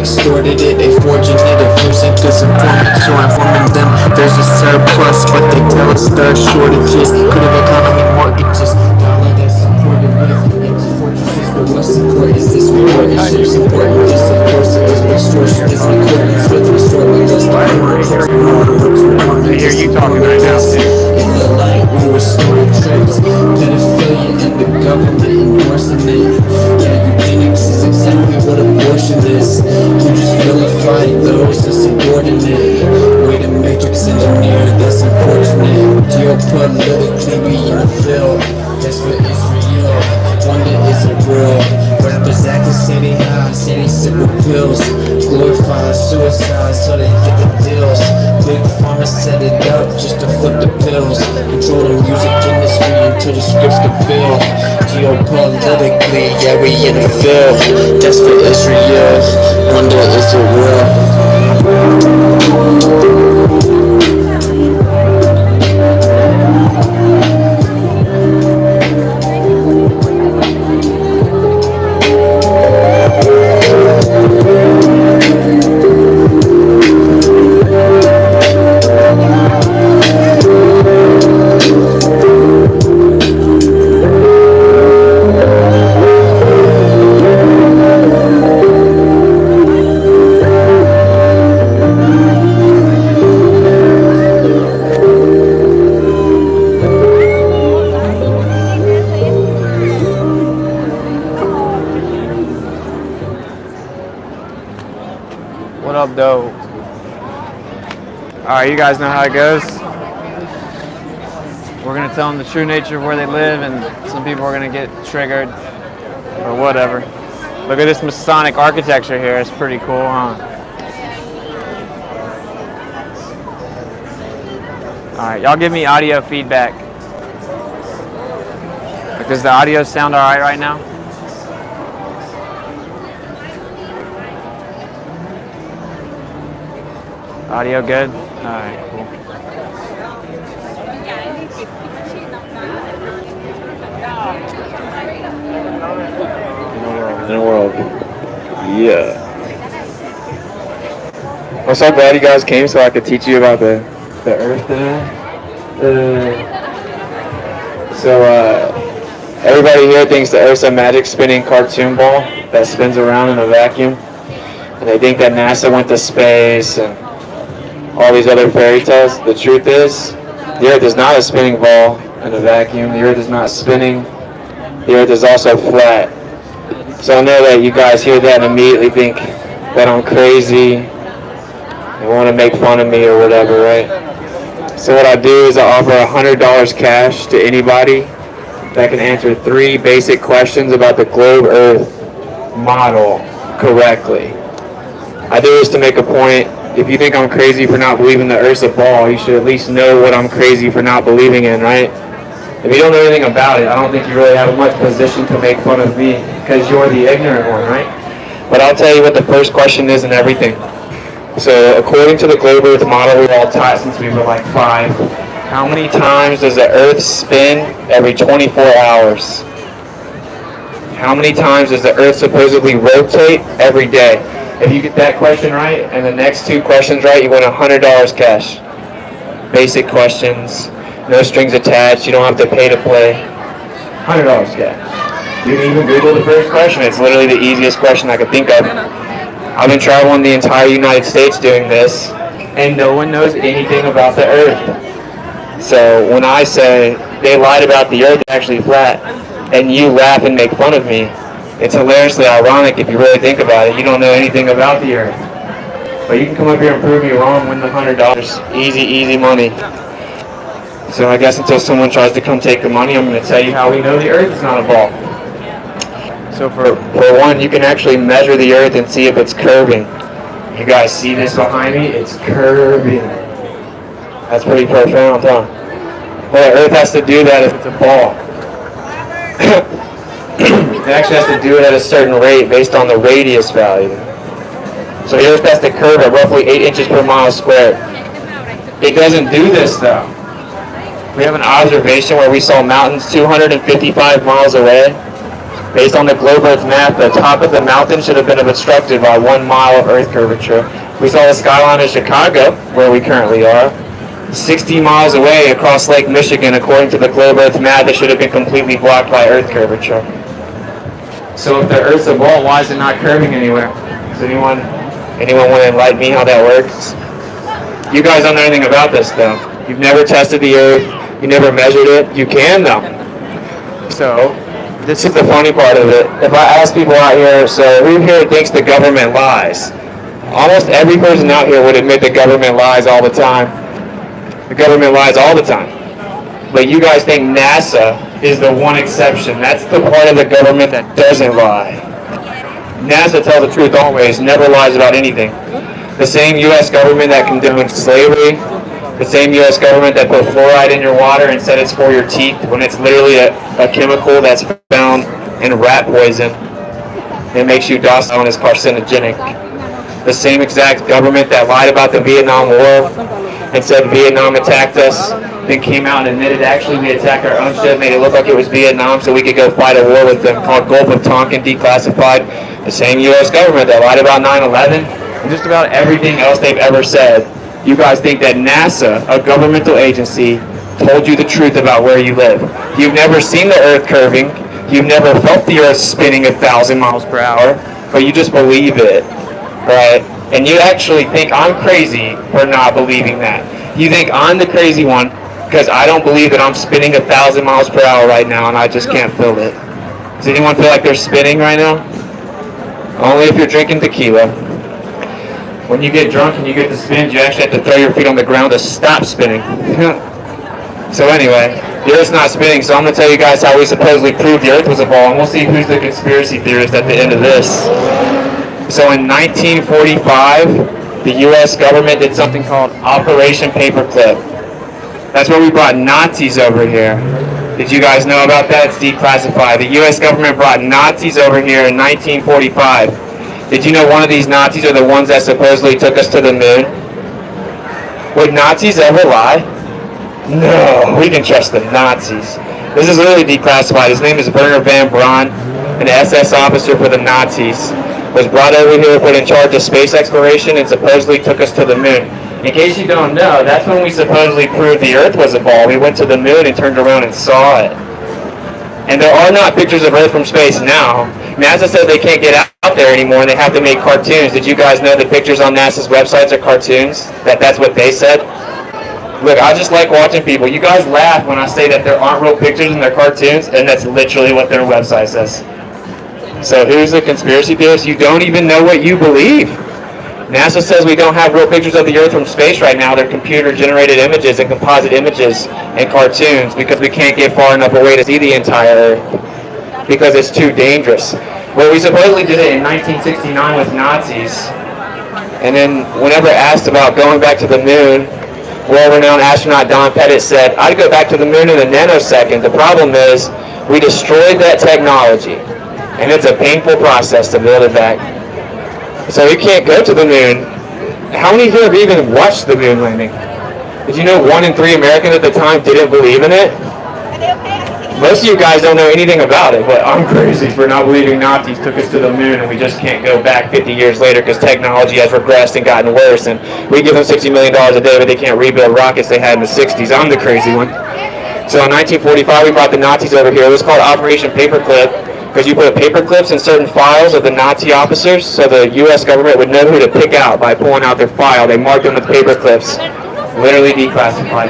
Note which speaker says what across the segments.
Speaker 1: Extorted it, they forging it, infusing cause informants or informing them. There's a surplus, but they tell us there's shortages. Critical economy mortgages, dollar that's supported with empty fortresses. But what's important is this war issue supporting this, of course it is extortion. It's in accordance with restoring this.
Speaker 2: I hear you talking right now.
Speaker 1: In the light, we restoring trends. Pedophilia and the government endorsing it. Yeah, eugenics is exactly what abortion is. You just vilify those that's subordinate. Way to matrix engineer, that's unfortunate. Geopolitically we in the field. That's what Israel. Wonder is it real? Rappers acting say they high, say they simple pills. Glorify suicide so they get the deals. Big pharma set it up just to flip the pills. Control the music industry until the scripts can fill. Geopolitically, yeah, we in the field. That's for Israel. Wonder is it real?
Speaker 2: What up, though? Alright, you guys know how it goes. We're going to tell them the true nature of where they live, and some people are going to get triggered or whatever. Look at this Masonic architecture here. It's pretty cool, huh? Alright, y'all give me audio feedback. Does the audio sound alright right now? Audio good? Alright, cool.
Speaker 3: In the world. Yeah. I'm so glad you guys came so I could teach you about the Earth today. Everybody here thinks the Earth's a magic spinning cartoon ball that spins around in a vacuum. And they think that NASA went to space and all these other fairy tales. The truth is, the Earth is not a spinning ball in a vacuum. The Earth is not spinning. The Earth is also flat. So I know that you guys hear that and immediately think that I'm crazy and want to make fun of me or whatever, right? So what I do is I offer $100 cash to anybody that can answer 3 basic questions about the globe Earth model correctly. I do this to make a point. If you think I'm crazy for not believing the Earth's a ball, you should at least know what I'm crazy for not believing in, right? If you don't know anything about it, I don't think you really have much position to make fun of me because you're the ignorant one, right? But I'll tell you what the first question is and everything. So according to the globe Earth model we've all taught since we were like 5, how many times does the Earth spin every 24 hours? How many times does the Earth supposedly rotate every day? If you get that question right and the next 2 questions right, you win $100 cash. Basic questions, no strings attached, you don't have to pay to play. $100 cash. You can even Google the first question. It's literally the easiest question I could think of. I've been traveling the entire United States doing this, and no one knows anything about the Earth. So when I say they lied about the Earth actually flat, and you laugh and make fun of me, it's hilariously ironic if you really think about it. You don't know anything about the Earth. But you can come up here and prove me wrong, win the $100. Easy, easy money. So I guess until someone tries to come take the money, I'm going to tell you how we know the Earth is not a ball. So for one, you can actually measure the Earth and see if it's curving. You guys see this behind me? It's curving. That's pretty profound, huh? Well, the Earth has to do that if it's a ball. It actually has to do it at a certain rate based on the radius value. So the Earth has to curve at roughly 8 inches per mile squared. It doesn't do this though. We have an observation where we saw mountains 255 miles away. Based on the globe Earth map, the top of the mountain should have been obstructed by 1 mile of Earth curvature. We saw the skyline of Chicago, where we currently are, 60 miles away across Lake Michigan. According to the globe Earth map, it should have been completely blocked by Earth curvature. So if the Earth's a ball, why is it not curving anywhere? Does anyone want to enlighten me how that works? You guys don't know anything about this though. You've never tested the Earth. You never measured it. You can though. So this is the funny part of it. If I ask people out here, so who here thinks the government lies? Almost every person out here would admit the government lies all the time. The government lies all the time. But you guys think NASA is the one exception. That's the part of the government that doesn't lie. NASA tells the truth always, never lies about anything. The same U.S. government that condoned slavery, the same U.S. government that put fluoride in your water and said it's for your teeth when it's literally a chemical that's found in rat poison. It makes you docile and is carcinogenic. The same exact government that lied about the Vietnam War and said Vietnam attacked us, then came out and admitted actually we attacked our own ship, made it look like it was Vietnam so we could go fight a war with them called Gulf of Tonkin, declassified. The same U.S. government that lied about 9/11 and just about everything else they've ever said. You guys think that NASA, a governmental agency, told you the truth about where you live. You've never seen the Earth curving. You've never felt the Earth spinning 1,000 miles per hour, but you just believe it, right? And you actually think I'm crazy for not believing that. You think I'm the crazy one because I don't believe that I'm spinning 1,000 miles per hour right now and I just can't feel it. Does anyone feel like they're spinning right now? Only if you're drinking tequila. When you get drunk and you get the spins, you actually have to throw your feet on the ground to stop spinning. So anyway, the Earth's not spinning, so I'm going to tell you guys how we supposedly proved the Earth was a ball, and we'll see who's the conspiracy theorist at the end of this. So in 1945, the U.S. government did something called Operation Paperclip. That's where we brought Nazis over here. Did you guys know about that? It's declassified. The U.S. government brought Nazis over here in 1945. Did you know one of these Nazis are the ones that supposedly took us to the moon? Would Nazis ever lie? No, we can trust the Nazis. This is literally declassified. His name is Werner von Braun, an SS officer for the Nazis. Was brought over here, put in charge of space exploration, and supposedly took us to the moon. In case you don't know, that's when we supposedly proved the Earth was a ball. We went to the moon and turned around and saw it. And there are not pictures of Earth from space now. NASA says they can't get out there anymore and they have to make cartoons. Did you guys know the pictures on NASA's websites are cartoons? That's what they said? Look, I just like watching people. You guys laugh when I say that there aren't real pictures in their cartoons, and that's literally what their website says. So who's the conspiracy theorist? You don't even know what you believe. NASA says we don't have real pictures of the Earth from space right now. They're computer-generated images and composite images and cartoons because we can't get far enough away to see the entire Earth because it's too dangerous. Well, we supposedly did it in 1969 with Nazis. And then whenever asked about going back to the moon, world-renowned astronaut Don Pettit said, I'd go back to the moon in a nanosecond. The problem is we destroyed that technology. And it's a painful process to build it back. So we can't go to the moon. How many here have even watched the moon landing? Did you know 1 in 3 Americans at the time didn't believe in it? Most of you guys don't know anything about it, but I'm crazy for not believing Nazis took us to the moon and we just can't go back 50 years later because technology has regressed and gotten worse, and we give them $60 million a day, but they can't rebuild rockets they had in the 60s. I'm the crazy one. So in 1945, we brought the Nazis over here. It was called Operation Paperclip, because you put paperclips in certain files of the Nazi officers, so the U.S. government would know who to pick out by pulling out their file. They marked them with paperclips, literally declassified.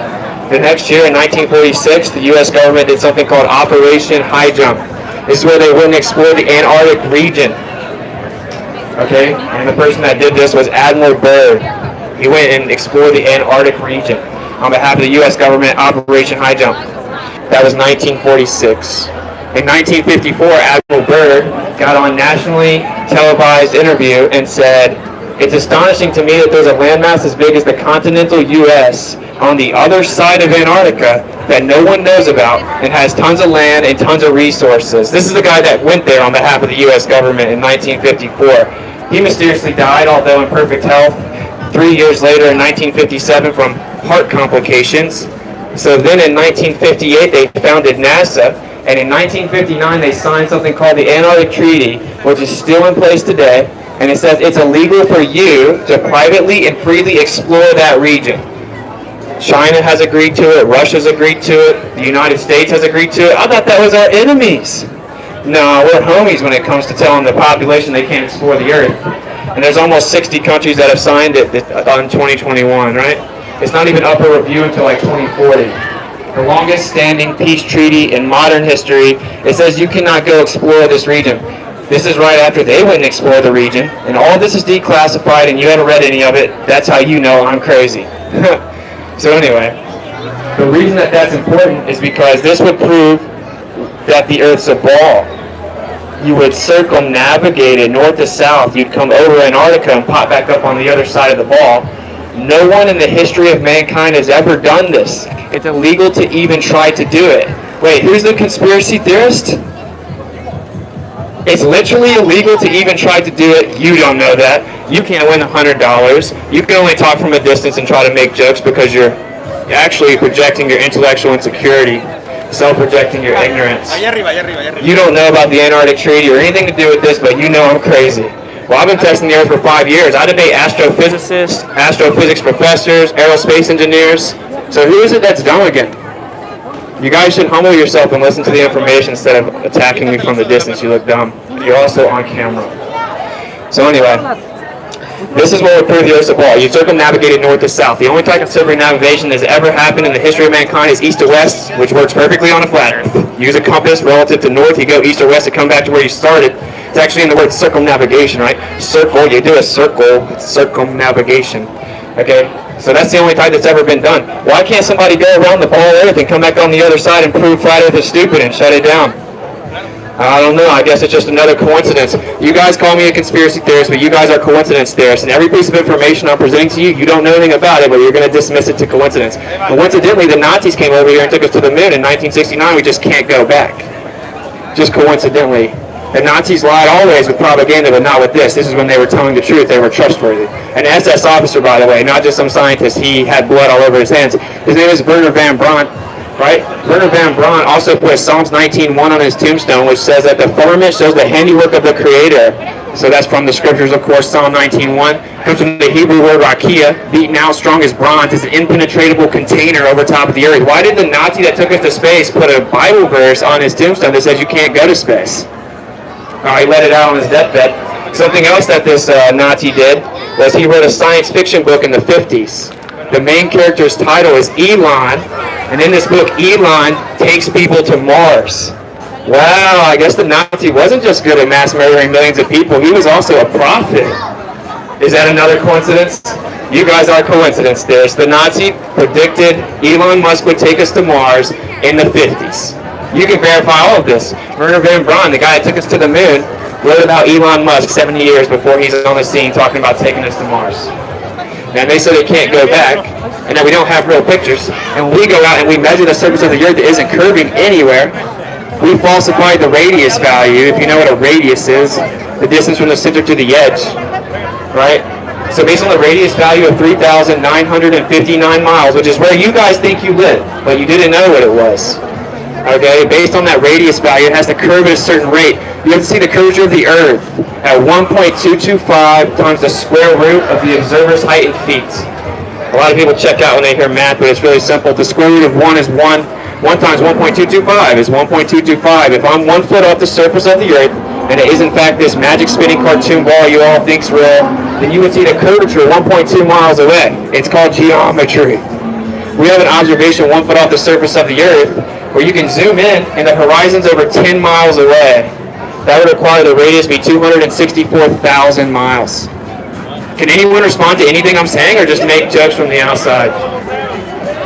Speaker 3: The next year, in 1946, the U.S. government did something called Operation High Jump. This is where they went and explored the Antarctic region. Okay, and the person that did this was Admiral Byrd. He went and explored the Antarctic region on behalf of the U.S. government, Operation High Jump. That was 1946. In 1954, Admiral Byrd got on nationally televised interview and said, "It's astonishing to me that there's a landmass as big as the continental U.S. on the other side of Antarctica that no one knows about and has tons of land and tons of resources." This is the guy that went there on behalf of the U.S. government in 1954. He mysteriously died, although in perfect health, 3 years later in 1957 from heart complications. So then in 1958 they founded NASA, and in 1959 they signed something called the Antarctic Treaty, which is still in place today, and it says it's illegal for you to privately and freely explore that region. China has agreed to it, Russia's agreed to it, the United States has agreed to it. I thought that was our enemies. No, we're homies when it comes to telling the population they can't explore the earth. And there's almost 60 countries that have signed it on 2021, right? It's not even up for review until like 2040. The longest standing peace treaty in modern history. It says you cannot go explore this region. This is right after they went and explored the region, and all this is declassified and you haven't read any of it. That's how you know I'm crazy. So anyway, the reason that that's important is because this would prove that the Earth's a ball. You would circumnavigate it north to south. You'd come over Antarctica and pop back up on the other side of the ball. No one in the history of mankind has ever done this. It's illegal to even try to do it. Wait, who's the conspiracy theorist? It's literally illegal to even try to do it. You don't know that. You can't win $100. You can only talk from a distance and try to make jokes because you're actually projecting your intellectual insecurity, self-projecting your ignorance. You don't know about the Antarctic Treaty or anything to do with this, but you know I'm crazy. Well, I've been testing the Earth for 5 years. I debate astrophysicists, astrophysics professors, aerospace engineers. So who is it that's dumb again? You guys should humble yourself and listen to the information instead of attacking me from the distance. You look dumb. You're also on camera. So anyway, this is what would prove the Earth's a ball. You circumnavigate it north to south. The only type of circumnavigation that's ever happened in the history of mankind is east to west, which works perfectly on a flat Earth. Use a compass relative to north, you go east or west to come back to where you started. It's actually in the word circumnavigation, right? Circle, you do a circle, it's circumnavigation. Okay? So that's the only type that's ever been done. Why can't somebody go around the ball Earth and come back on the other side and prove flat Earth is stupid and shut it down? I don't know. I guess it's just another coincidence. You guys call me a conspiracy theorist, but you guys are coincidence theorists. And every piece of information I'm presenting to you, you don't know anything about it, but you're going to dismiss it to coincidence. Coincidentally, the Nazis came over here and took us to the moon in 1969. We just can't go back. Just coincidentally. The Nazis lied always with propaganda, but not with this. This is when they were telling the truth. They were trustworthy. An SS officer, by the way, not just some scientist. He had blood all over his hands. His name is Werner von Braun. Right? Werner von Braun also put Psalms 19:1 on his tombstone, which says that the firmament shows the handiwork of the Creator. So that's from the scriptures, of course. Psalm 19:1 comes from the Hebrew word rakia, beaten out strong as bronze. It's an impenetrable container over top of the earth. Why did the Nazi that took us to space put a Bible verse on his tombstone that says you can't go to space? He let it out on his deathbed. Something else that this Nazi did was he wrote a science fiction book in the 50s. The main character's title is Elon, and in this book, Elon takes people to Mars. Wow, I guess the Nazi wasn't just good at mass murdering millions of people, he was also a prophet. Is that another coincidence? You guys are coincidence theorists. The Nazi predicted Elon Musk would take us to Mars in the 50s. You can verify all of this. Werner von Braun, the guy that took us to the moon, wrote about Elon Musk 70 years before he's on the scene talking about taking us to Mars. And they say they can't go back, and that we don't have real pictures. And when we go out and we measure the surface of the Earth that isn't curving anywhere, we falsified the radius value. If you know what a radius is, the distance from the center to the edge, right? So based on the radius value of 3,959 miles, which is where you guys think you live, but you didn't know what it was. Okay, based on that radius value, it has to curve at a certain rate. You have to see the curvature of the Earth at 1.225 times the square root of the observer's height in feet. A lot of people check out when they hear math, but it's really simple. The square root of 1 is 1. 1 times 1.225 is 1.225. If I'm 1 foot off the surface of the Earth, and it is in fact this magic spinning cartoon ball you all think's real, then you would see the curvature 1.2 miles away. It's called geometry. We have an observation 1 foot off the surface of the Earth where you can zoom in and the horizon's over 10 miles away. That would require the radius be 264,000 miles. Can anyone respond to anything I'm saying or just make jokes from the outside?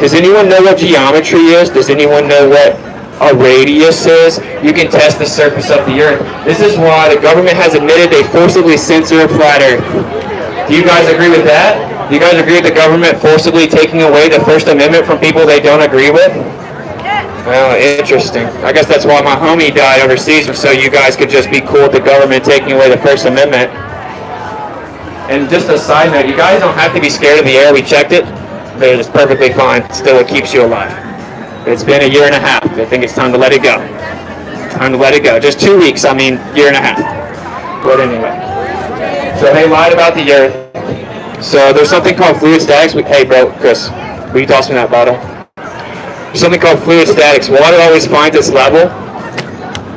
Speaker 3: Does anyone know what geometry is? Does anyone know what a radius is? You can test the surface of the Earth. This is why the government has admitted they forcibly censor flat Earth. Do you guys agree with that? Do you guys agree with the government forcibly taking away the First Amendment from people they don't agree with? Well, interesting. I guess that's why my homie died overseas, so you guys could just be cool with the government taking away the First Amendment. And just a side note, you guys don't have to be scared of the air. We checked it. It's perfectly fine. Still, it keeps you alive. It's been a year and a half. I think it's time to let it go. Time to let it go. Just 2 weeks, year and a half. But anyway. So they lied about the Earth. So there's something called fluid statics. Hey, bro, Chris, will you toss me that bottle? There's something called fluid statics. Water always finds its level.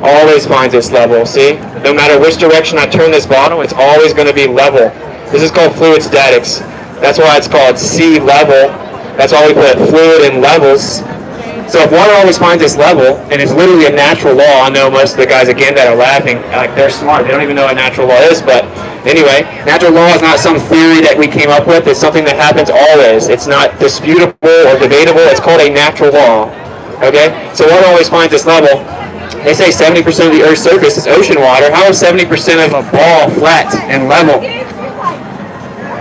Speaker 3: Always finds its level. See? No matter which direction I turn this bottle, it's always going to be level. This is called fluid statics. That's why it's called sea level. That's why we put fluid in levels. So if water always finds its level, and it's literally a natural law, I know most of the guys, again, that are laughing, like they're smart. They don't even know what natural law is, but anyway, natural law is not some theory that we came up with. It's something that happens always. It's not disputable or debatable. It's called a natural law. Okay? So water always finds its level. They say 70% of the Earth's surface is ocean water. How is 70% of a ball flat and level?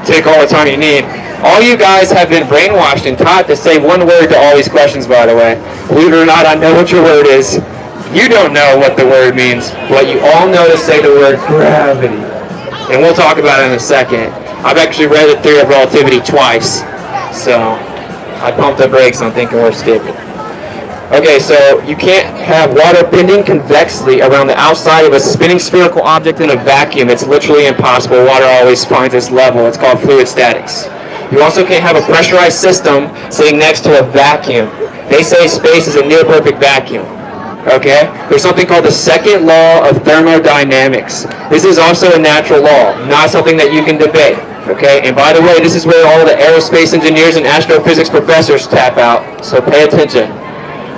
Speaker 3: Take all the time you need. All you guys have been brainwashed and taught to say one word to all these questions, by the way. Believe it or not, I know what your word is. You don't know what the word means, but you all know to say the word gravity. And we'll talk about it in a second. I've actually read the theory of relativity twice, so I pumped the brakes on thinking we're stupid. Okay, so you can't have water bending convexly around the outside of a spinning spherical object in a vacuum. It's literally impossible. Water always finds its level. It's called fluid statics. You also can't have a pressurized system sitting next to a vacuum. They say space is a near perfect vacuum. Okay? There's something called the second law of thermodynamics. This is also a natural law, not something that you can debate. Okay? And by the way, this is where all the aerospace engineers and astrophysics professors tap out, so pay attention.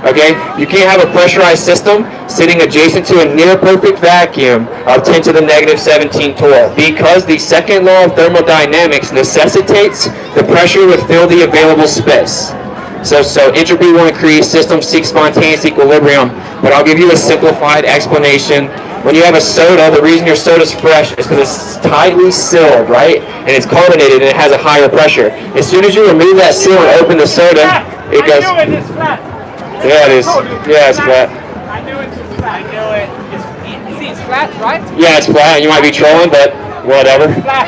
Speaker 3: Okay? You can't have a pressurized system sitting adjacent to a near-perfect vacuum of 10 to the negative 17 torr, because the second law of thermodynamics necessitates the pressure would fill the available space. So entropy will increase, systems seek spontaneous equilibrium, but I'll give you a simplified explanation. When you have a soda, the reason your soda's fresh is because it's tightly sealed, right? And it's carbonated and it has a higher pressure. As soon as you remove that seal and open the soda, it goes...
Speaker 4: I knew it is flat.
Speaker 3: Yeah, it is. Yeah, it's flat.
Speaker 4: I knew it's flat. I knew it. It's flat, right?
Speaker 3: Yeah, it's flat. You might be trolling, but whatever.
Speaker 4: It's flat.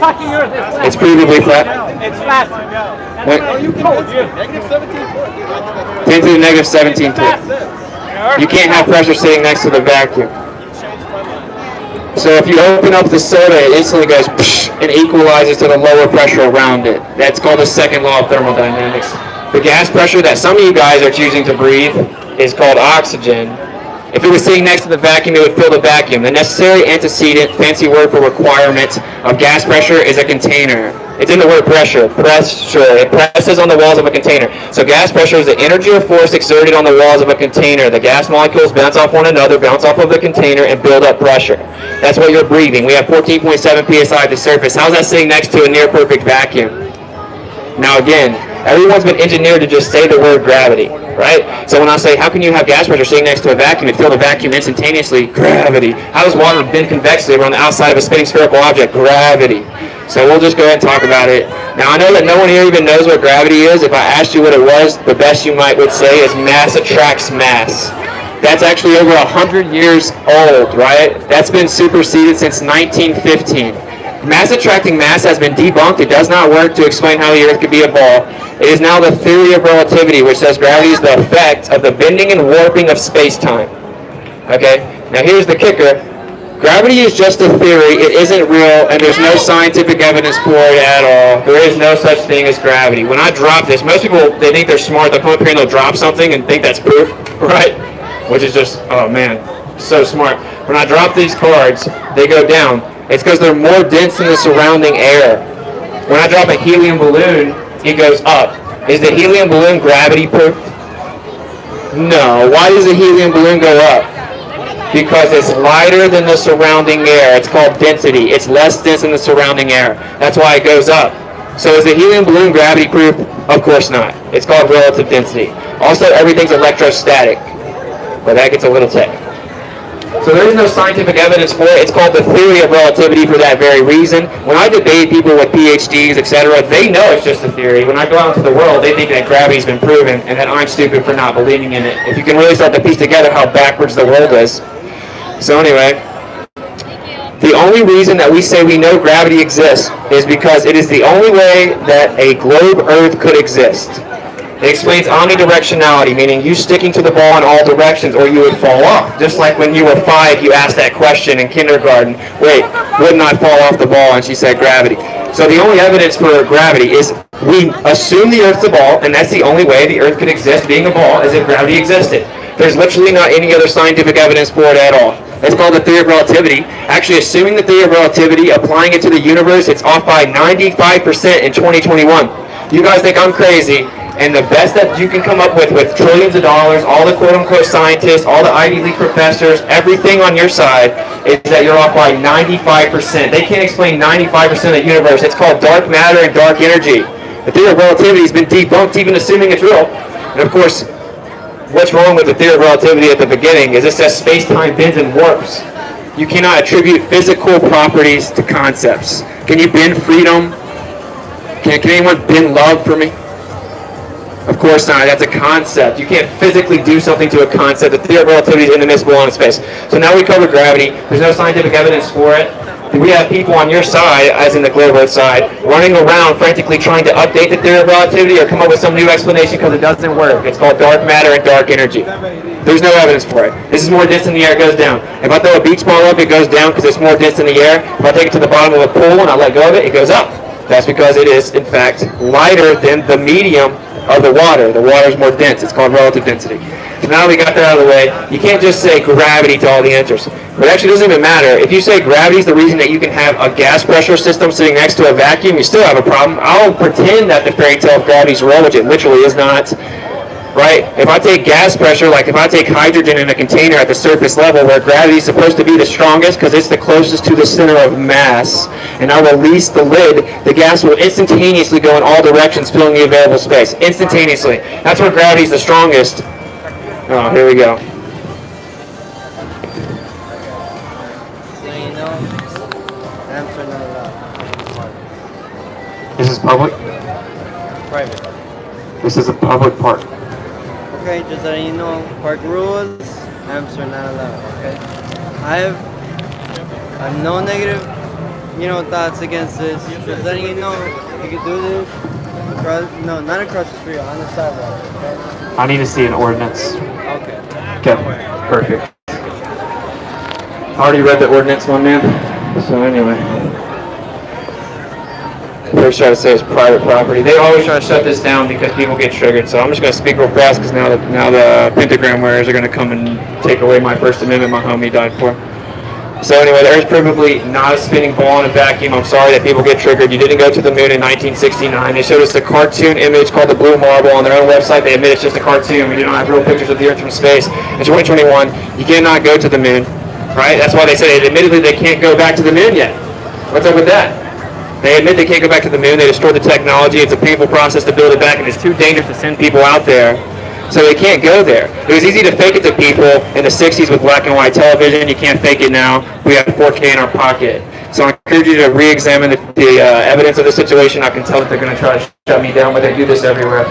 Speaker 4: Fucking Earth is flat.
Speaker 3: It's provably flat.
Speaker 4: It's flat.
Speaker 3: When,
Speaker 4: Oh, you told you.
Speaker 5: Negative 17 torr.
Speaker 3: 10 to the negative 17 torr. You can't have pressure sitting next to the vacuum. So if you open up the soda, it instantly goes psh, and equalizes to the lower pressure around it. That's called the second law of thermodynamics. The gas pressure that some of you guys are choosing to breathe is called oxygen. If it was sitting next to the vacuum, it would fill the vacuum. The necessary antecedent, fancy word for requirement, of gas pressure is a container. It's in the word pressure. Pressure. It presses on the walls of a container. So gas pressure is the energy or force exerted on the walls of a container. The gas molecules bounce off one another, bounce off of the container, and build up pressure. That's what you're breathing. We have 14.7 psi at the surface. How's that sitting next to a near-perfect vacuum? Now again, everyone's been engineered to just say the word gravity, right? So when I say, how can you have gas pressure sitting next to a vacuum and fill the vacuum instantaneously? Gravity. How does water bend convexly around the outside of a spinning spherical object? Gravity. So we'll just go ahead and talk about it. Now I know that no one here even knows what gravity is. If I asked you what it was, the best you might would say is mass attracts mass. That's actually over 100 years old, right? That's been superseded since 1915. Mass attracting mass has been debunked. It does not work to explain how the Earth could be a ball. It is now the theory of relativity, which says gravity is the effect of the bending and warping of space-time. Okay? Now here's the kicker. Gravity is just a theory. It isn't real, and there's no scientific evidence for it at all. There is no such thing as gravity. When I drop this, most people, they think they're smart. They'll come up here and they'll drop something and think that's proof, right? Which is just, oh man, so smart. When I drop these cards, they go down. It's because they're more dense than the surrounding air. When I drop a helium balloon, it goes up. Is the helium balloon gravity proof? No. Why does the helium balloon go up? Because it's lighter than the surrounding air. It's called density. It's less dense than the surrounding air. That's why it goes up. So is the helium balloon gravity proof? Of course not. It's called relative density. Also, everything's electrostatic. But that gets a little techy. So there is no scientific evidence for it. It's called the theory of relativity for that very reason. When I debate people with PhDs, etc., they know it's just a theory. When I go out into the world, they think that gravity's been proven and that I'm stupid for not believing in it. If you can really start to piece together how backwards the world is. So anyway, the only reason that we say we know gravity exists is because it is the only way that a globe Earth could exist. It explains omnidirectionality, meaning you sticking to the ball in all directions or you would fall off. Just like when you were 5, you asked that question in kindergarten, wait, wouldn't I fall off the ball? And she said gravity. So the only evidence for gravity is we assume the Earth's a ball, and that's the only way the Earth could exist being a ball, is if gravity existed. There's literally not any other scientific evidence for it at all. It's called the theory of relativity. Actually, assuming the theory of relativity, applying it to the universe, it's off by 95% in 2021. You guys think I'm crazy, and the best that you can come up with trillions of dollars, all the quote-unquote scientists, all the Ivy League professors, everything on your side, is that you're off by 95%. They can't explain 95% of the universe. It's called dark matter and dark energy. The theory of relativity has been debunked, even assuming it's real. And of course, what's wrong with the theory of relativity at the beginning is it says space-time bends and warps. You cannot attribute physical properties to concepts. Can you bend freedom? Can anyone bend love for me? Of course not. That's a concept. You can't physically do something to a concept. The theory of relativity is indivisible on space. So now we covered gravity. There's no scientific evidence for it. We have people on your side, as in the globe Earth side, running around frantically trying to update the theory of relativity or come up with some new explanation because it doesn't work. It's called dark matter and dark energy. There's no evidence for it. This is more dense in the air, it goes down. If I throw a beach ball up, it goes down because it's more dense in the air. If I take it to the bottom of a pool and I let go of it, it goes up. That's because it is, in fact, lighter than the medium of the water. The water is more dense. It's called relative density. So now we got that out of the way. You can't just say gravity to all the answers. But it actually doesn't even matter. If you say gravity is the reason that you can have a gas pressure system sitting next to a vacuum, you still have a problem. I'll pretend that the fairy tale of gravity is real, which it literally is not. Right? If I take gas pressure, like if I take hydrogen in a container at the surface level where gravity is supposed to be the strongest because it's the closest to the center of mass, and I release the lid, the gas will instantaneously go in all directions, filling the available space. Instantaneously. That's where gravity is the strongest. Oh, here we go. This is public?
Speaker 6: Private.
Speaker 3: This is a public park.
Speaker 6: Okay, just letting you know, park rules, amps are not allowed, okay? I have no negative, thoughts against this. Just letting you know, you can do this, not across the street, on the sidewalk, okay?
Speaker 3: I need to see an ordinance.
Speaker 6: Okay.
Speaker 3: Okay, perfect. I already read the ordinance, my man. So anyway. First try to say it's private property. They always try to shut this down because people get triggered. So I'm just going to speak real fast because now the pentagram wearers are going to come and take away my First Amendment my homie died for. So anyway, there is provably not a spinning ball in a vacuum. I'm sorry that people get triggered. You didn't go to the moon in 1969. They showed us a cartoon image called the Blue Marble on their own website. They admit it's just a cartoon. We do not have real pictures of the Earth from space. In 2021, you cannot go to the moon, right? That's why they said admittedly they can't go back to the moon yet. What's up with that? They admit they can't go back to the moon. They destroyed the technology. It's a painful process to build it back, and it's too dangerous to send people out there. So they can't go there. It was easy to fake it to people in the 60s with black and white television. You can't fake it now. We have 4K in our pocket. So I encourage you to re-examine the evidence of the situation. I can tell that they're going to try to shut me down, but they do this everywhere.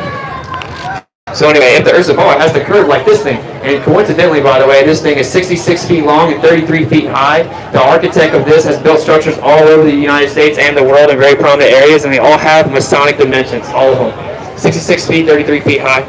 Speaker 3: So anyway, if the Earth's a ball, it has to curve like this thing. And coincidentally, by the way, this thing is 66 feet long and 33 feet high. The architect of this has built structures all over the United States and the world in very prominent areas, and they all have Masonic dimensions, all of them. 66 feet, 33 feet high.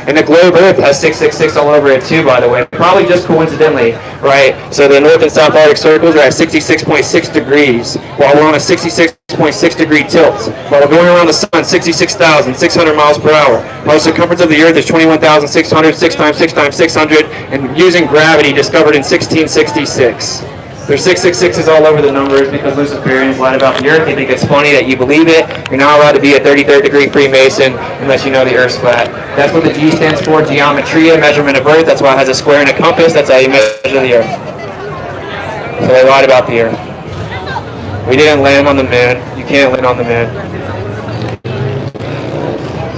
Speaker 3: And the globe Earth has 666 all over it too, by the way. Probably just coincidentally, right? So the North and South Arctic circles are at 66.6 degrees, while we're on a 66.6 degree tilt. While we're going around the sun 66,600 miles per hour. While the circumference of the Earth is 21,600, 6 times 6 times 600, and using gravity discovered in 1666. There's 666s all over the numbers because Luciferians lied about the Earth. They think it's funny that you believe it. You're not allowed to be a 33rd degree Freemason unless you know the Earth's flat. That's what the G stands for, geometria, measurement of Earth. That's why it has a square and a compass. That's how you measure the Earth. So they lied about the Earth. We didn't land on the moon. You can't land on the moon.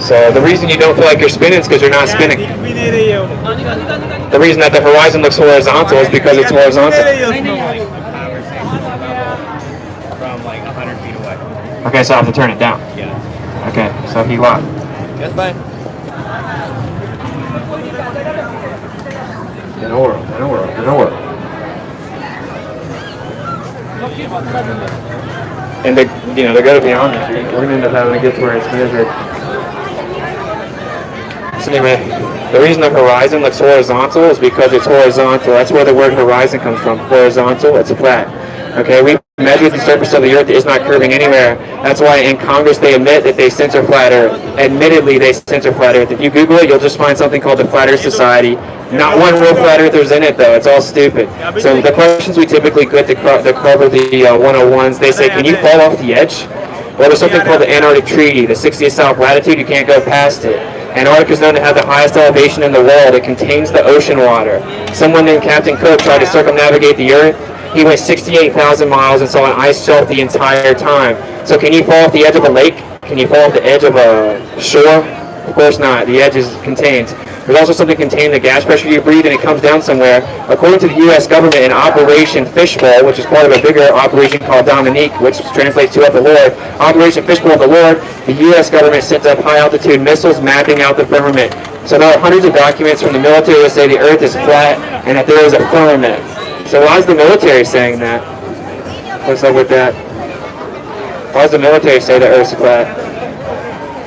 Speaker 3: So the reason you don't feel like you're spinning is because you're not spinning. The reason that the horizon looks horizontal is because it's horizontal.
Speaker 4: From like 100 feet away.
Speaker 3: Okay, so I have to turn it down.
Speaker 4: Yeah.
Speaker 3: Okay, so he lied.
Speaker 4: That's fine.
Speaker 3: In a world, in a world, in a world. And they're going to be honest. We're going to end up having to get to where it's measured. So anyway, the reason the horizon looks horizontal is because it's horizontal. That's where the word horizon comes from. Horizontal, it's flat. Okay, we measured the surface of the Earth is not curving anywhere. That's why in Congress they admit that they censor flat Earth. Admittedly, they censor flat Earth. If you Google it, you'll just find something called the Flat Earth Society. Not one real flat earther's in it, though. It's all stupid. So the questions we typically get to cover the 101s, they say, can you fall off the edge? Well, there's something called the Antarctic Treaty. The 60th south latitude, you can't go past it. Antarctica is known to have the highest elevation in the world. It contains the ocean water. Someone named Captain Cook tried to circumnavigate the Earth. He went 68,000 miles and saw an ice shelf the entire time. So can you fall off the edge of a lake? Can you fall off the edge of a shore? Of course not. The edge is contained. There's also something contained in the gas pressure you breathe, and it comes down somewhere. According to the U.S. government, in Operation Fishbowl, which is part of a bigger operation called Dominique, which translates to of the Lord, Operation Fishbowl of the Lord, the U.S. government sent up high-altitude missiles mapping out the firmament. So there are hundreds of documents from the military that say the Earth is flat and that there is a firmament. So why is the military saying that? What's up with that? Why does the military say the Earth's flat?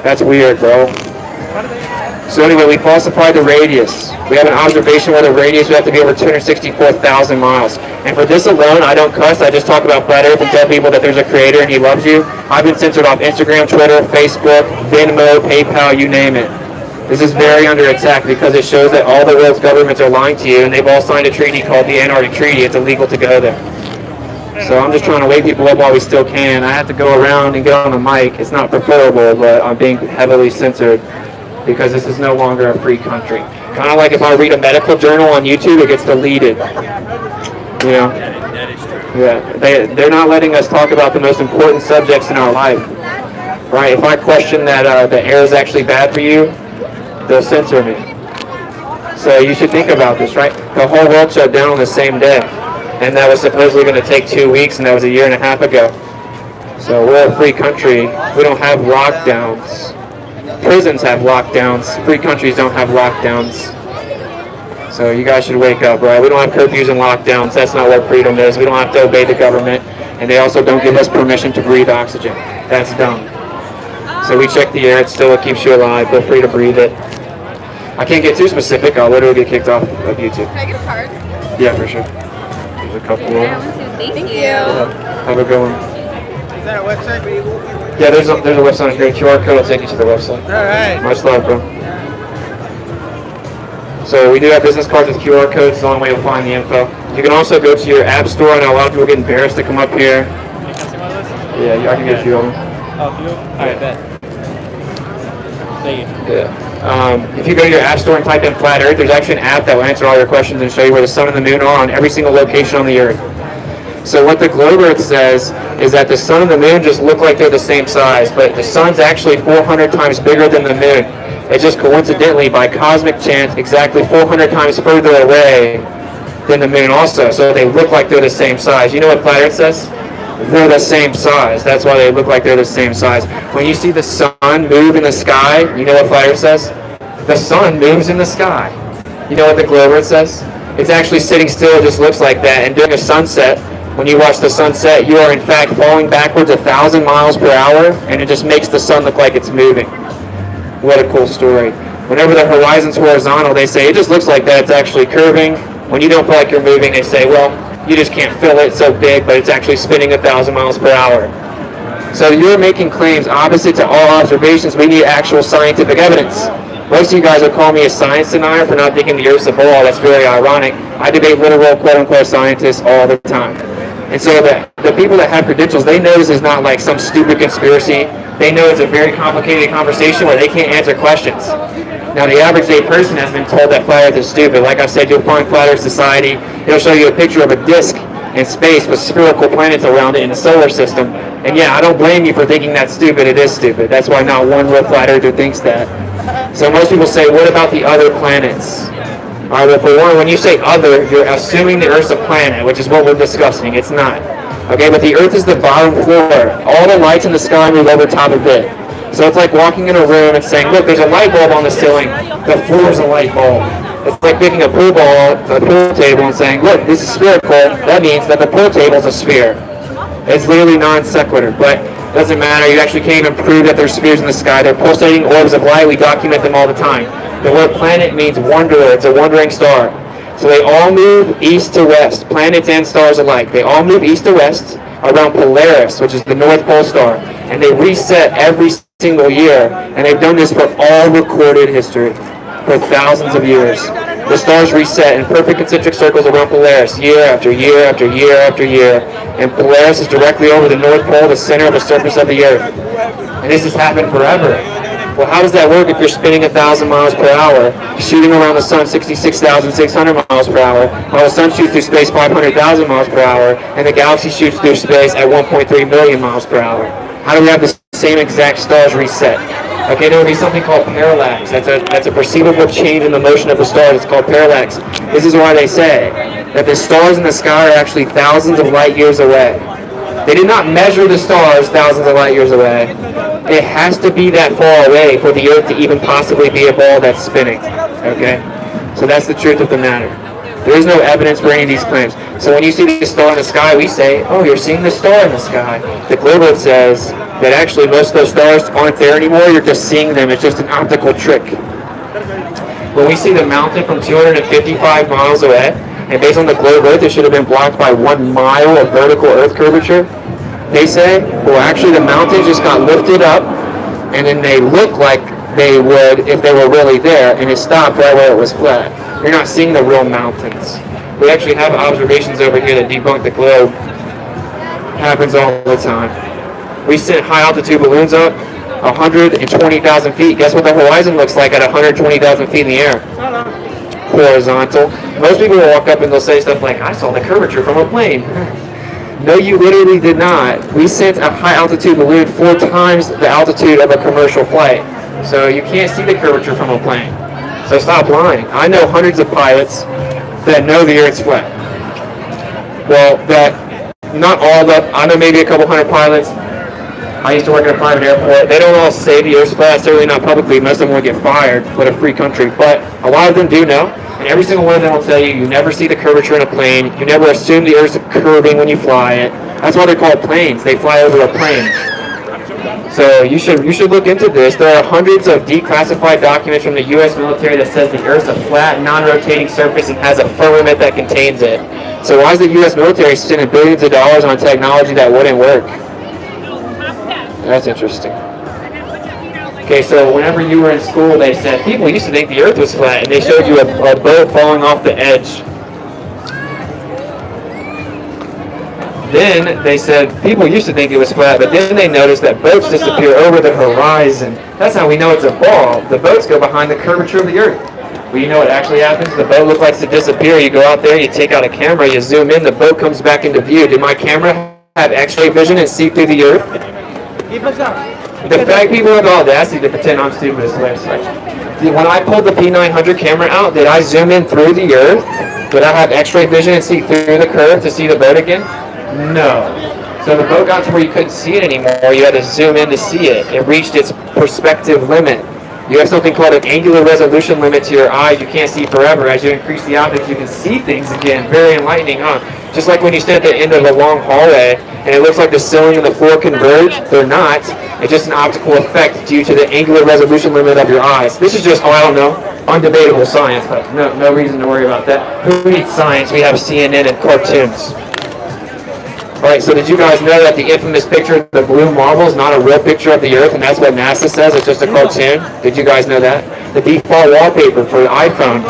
Speaker 3: That's weird, bro. So anyway, we falsified the radius. We have an observation where the radius would have to be over 264,000 miles. And for this alone, I don't cuss. I just talk about flat Earth and tell people that there's a creator and he loves you. I've been censored off Instagram, Twitter, Facebook, Venmo, PayPal, you name it. This is very under attack because it shows that all the world's governments are lying to you, and they've all signed a treaty called the Antarctic Treaty. It's illegal to go there. So I'm just trying to wake people up while we still can. I have to go around and get on the mic. It's not preferable, but I'm being heavily censored because this is no longer a free country. Kind of like if I read a medical journal on YouTube, it gets deleted. You know? Yeah. They're not letting us talk about the most important subjects in our life. Right? If I question that the air is actually bad for you, they'll censor me. So you should think about this, right? The whole world shut down on the same day. And that was supposedly going to take 2 weeks, and that was a year and a half ago. So we're a free country. We don't have lockdowns. Prisons have lockdowns. Free countries don't have lockdowns. So you guys should wake up, right? We don't have curfews and lockdowns. That's not what freedom is. We don't have to obey the government. And they also don't give us permission to breathe oxygen. That's dumb. So we check the air. It still keeps you alive. Feel free to breathe it. I can't get too specific. I'll literally get kicked off of YouTube.
Speaker 7: Can I get a card?
Speaker 3: Yeah, for sure. There's a couple more.
Speaker 7: Thank you.
Speaker 3: Have a good one.
Speaker 5: Is that a website where you go?
Speaker 3: Yeah, there's a website here. QR code will take you to the website.
Speaker 5: All right.
Speaker 3: Much love, bro. So we do have business cards with QR codes. It's the only way you'll find the info. You can also go to your app store. I know a lot of people get embarrassed to come up here. Yeah, I can get a few of them.
Speaker 4: Oh, few? All right, bet. Thank you.
Speaker 3: Yeah. If you go to your app store and type in Flat Earth, there's actually an app that will answer all your questions and show you where the sun and the moon are on every single location on the Earth. So what the globe Earth says is that the sun and the moon just look like they're the same size, but the sun's actually 400 times bigger than the moon. It's just coincidentally, by cosmic chance, exactly 400 times further away than the moon also. So they look like they're the same size. You know what Flat Earth says? They're the same size. That's why they look like they're the same size. When you see the sun move in the sky, you know what Flat Earth says? The sun moves in the sky. You know what the globe Earth says? It's actually sitting still. It just looks like that. And during a sunset, when you watch the sunset, you are in fact falling backwards 1,000 miles per hour, and it just makes the sun look like it's moving. What a cool story. Whenever the horizon's horizontal, they say it just looks like that, it's actually curving. When you don't feel like you're moving, they say, well, you just can't feel it, it's so big, but it's actually spinning 1,000 miles per hour. So you're making claims opposite to all observations. We need actual scientific evidence. Most of you guys will call me a science denier for not thinking the Earth's a ball. That's very ironic. I debate literal quote-unquote scientists all the time. And so the people that have credentials, they know this is not like some stupid conspiracy. They know it's a very complicated conversation where they can't answer questions. Now, the average day person has been told that flat Earth is stupid. Like I said, you'll find Flat Earth Society. It'll show you a picture of a disk in space with spherical planets around it in the solar system. And yeah, I don't blame you for thinking that's stupid. It is stupid. That's why not one real flat earther thinks that. So most people say, what about the other planets? All right, well, for one, when you say other, you're assuming the Earth's a planet, which is what we're discussing. It's not. Okay, but the Earth is the bottom floor. All the lights in the sky move over top of it. So it's like walking in a room and saying, look, there's a light bulb on the ceiling. The floor is a light bulb. It's like picking a pool ball, a pool table, and saying, look, this is spherical. That means that the pool table is a sphere. It's literally non sequitur, but it doesn't matter. You actually can't even prove that there's spheres in the sky. They're pulsating orbs of light. We document them all the time. The word planet means wanderer. It's a wandering star. So they all move east to west, planets and stars alike. They all move east to west around Polaris, which is the North Pole star, and they reset every single year, and they've done this for all recorded history for thousands of years. The stars reset in perfect concentric circles around Polaris year after year after year after year, and Polaris is directly over the North Pole, the center of the surface of the Earth. And this has happened forever. Well, how does that work if you're spinning 1,000 miles per hour, shooting around the sun 66,600 miles per hour, while the sun shoots through space 500,000 miles per hour, and the galaxy shoots through space at 1.3 million miles per hour? How do we have the same exact stars reset? Okay, there would be something called parallax. That's a perceivable change in the motion of the stars. It's called parallax. This is why they say that the stars in the sky are actually thousands of light years away. They did not measure the stars thousands of light years away. It has to be that far away for the Earth to even possibly be a ball that's spinning. Okay? So that's the truth of the matter. There is no evidence for any of these claims. So when you see the star in the sky, we say, oh, you're seeing the star in the sky. The globe says that actually most of those stars aren't there anymore. You're just seeing them. It's just an optical trick. When we see the mountain from 255 miles away, and based on the globe Earth, it should have been blocked by 1 mile of vertical Earth curvature. They say, well, actually the mountains just got lifted up, and then they look like they would if they were really there, and it stopped right where it was flat. You're not seeing the real mountains. We actually have observations over here that debunk the globe. Happens all the time. We sent high altitude balloons up 120,000 feet. Guess what the horizon looks like at 120,000 feet in the air? Horizontal. Most people will walk up and they'll say stuff like, I saw the curvature from a plane. No, you literally did not. We sent a high altitude balloon 4 times the altitude of a commercial flight. So you can't see the curvature from a plane. So stop lying. I know hundreds of pilots that know the Earth's flat. Well, that not all the, I know maybe a couple hundred pilots. I used to work at a private airport. They don't all say the Earth's flat, certainly not publicly. Most of them will get fired. What a free country. But a lot of them do know. And every single one of them will tell you, you never see the curvature in a plane. You never assume the Earth's curving when you fly it. That's why they're called planes. They fly over a plane. So you should look into this. There are hundreds of declassified documents from the U.S. military that says the Earth's a flat, non-rotating surface and has a firmament that contains it. So why is the U.S. military spending billions of dollars on technology that wouldn't work? That's interesting. Okay, so whenever you were in school, they said people used to think the Earth was flat, and they showed you a boat falling off the edge. Then they said people used to think it was flat, but then they noticed that boats disappear over the horizon. That's how we know it's a ball. The boats go behind the curvature of the Earth. Well, you know what actually happens? The boat looks like to disappear. You go out there, you take out a camera, you zoom in, the boat comes back into view. Did my camera have X-ray vision and see through the Earth? The fact people have the audacity to pretend I'm stupid is hilarious. When I pulled the P900 camera out, did I zoom in through the Earth? Did I have X-ray vision and see through the curve to see the boat again? No. So the boat got to where you couldn't see it anymore. You had to zoom in to see it. It reached its perspective limit. You have something called an angular resolution limit to your eyes. You can't see forever. As you increase the optics, you can see things again. Very enlightening, huh? Just like when you stand at the end of a long hallway and it looks like the ceiling and the floor converge, they're not. It's just an optical effect due to the angular resolution limit of your eyes. This is just, I don't know, undebatable science, but no reason to worry about that. Who needs science? We have CNN and cartoons. Alright, so did you guys know that the infamous picture of the blue marble is not a real picture of the Earth, and that's what NASA says, it's just a cartoon? Did you guys know that? The default wallpaper for the iPhone,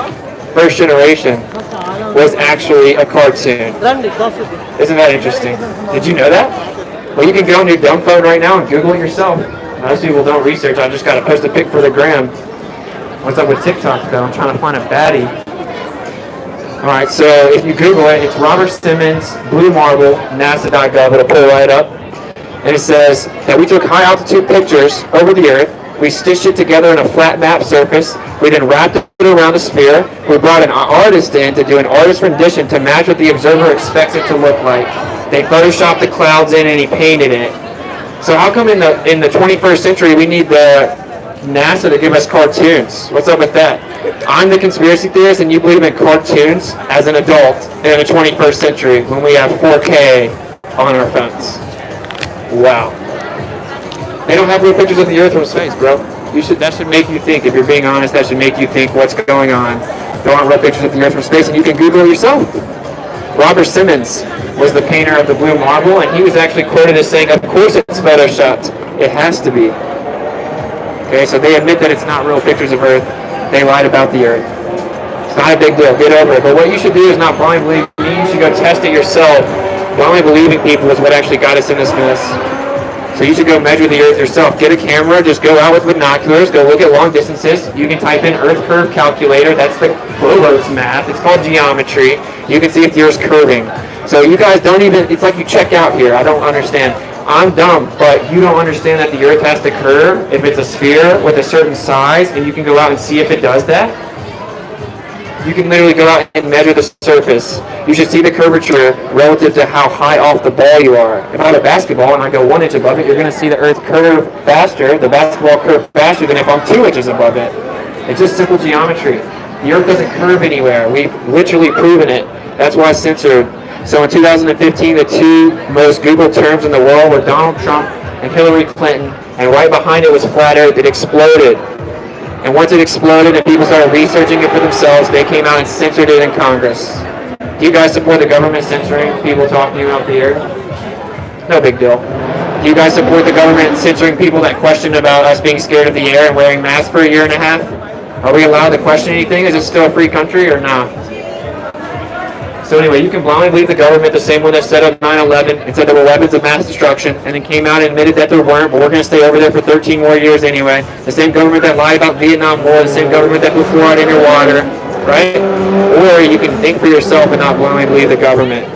Speaker 3: first generation, was actually a cartoon. Isn't that interesting? Did you know that? Well, you can go on your dumb phone right now and Google it yourself. Most people don't research. I just got to post a pic for the gram. What's up with TikTok, though? I'm trying to find a baddie. Alright, so if you Google it, it's Robert Simmons, Blue Marble, NASA.gov. It'll pull right up. And it says that we took high-altitude pictures over the Earth. We stitched it together in a flat map surface. We then wrapped it around a sphere. We brought an artist in to do an artist rendition to match what the observer expects it to look like. They photoshopped the clouds in and he painted it. So how come in the 21st century we need the NASA to give us cartoons? What's up with that? I'm the conspiracy theorist and you believe in cartoons as an adult in the 21st century when we have 4K on our phones. Wow. They don't have real pictures of the Earth from space, bro. That should make you think. If you're being honest, that should make you think what's going on. There aren't real pictures of the Earth from space, and you can Google it yourself. Robert Simmons was the painter of the blue marble, and he was actually quoted as saying, "Of course it's photoshopped. It has to be." Okay, so they admit that it's not real pictures of Earth. They lied about the Earth. It's not a big deal. Get over it. But what you should do is not blind believe me. You should go test it yourself. Blindly believing people is what actually got us in this mess. So you should go measure the Earth yourself. Get a camera, just go out with binoculars, go look at long distances. You can type in Earth curve calculator. That's the Clover's math. It's called geometry. You can see if the Earth's curving. So you guys don't even, it's like you check out here. I don't understand. I'm dumb, but you don't understand that the Earth has to curve if it's a sphere with a certain size, and you can go out and see if it does that. You can literally go out and measure the surface. You should see the curvature relative to how high off the ball you are. If I have a basketball and I go 1 inch above it, you're going to see the Earth curve faster, the basketball curve faster than if I'm 2 inches above it. It's just simple geometry. The Earth doesn't curve anywhere. We've literally proven it. That's why it's censored. So in 2015, the two most Googled terms in the world were Donald Trump and Hillary Clinton, and right behind it was flat Earth. It exploded. And once it exploded and people started researching it for themselves, they came out and censored it in Congress. Do you guys support the government censoring people talking about the Earth? No big deal. Do you guys support the government censoring people that question about us being scared of the air and wearing masks for a year and a half? Are we allowed to question anything? Is it still a free country or not? So anyway, you can blindly believe the government, the same one that set up 9/11 and said there were weapons of mass destruction, and then came out and admitted that there weren't, but we're going to stay over there for 13 more years anyway. The same government that lied about Vietnam War, the same government that put fluoride in your water, right? Or you can think for yourself and not blindly believe the government.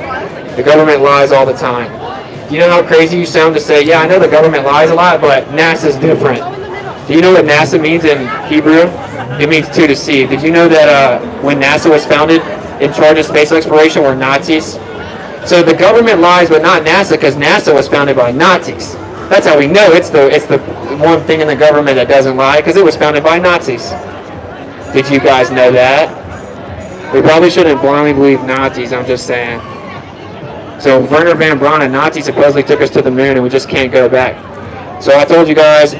Speaker 3: The government lies all the time. Do you know how crazy you sound to say, yeah, I know the government lies a lot, but NASA's different? Do you know what NASA means in Hebrew? It means to deceive. Did you know that when NASA was founded, in charge of space exploration were Nazis? So the government lies, but not NASA, because NASA was founded by Nazis. That's how we know it's the one thing in the government that doesn't lie, because it was founded by Nazis. Did you guys know that? We probably shouldn't blindly believe Nazis, I'm just saying. So Werner von Braun, a Nazi, supposedly took us to the moon, and we just can't go back. So I told you guys,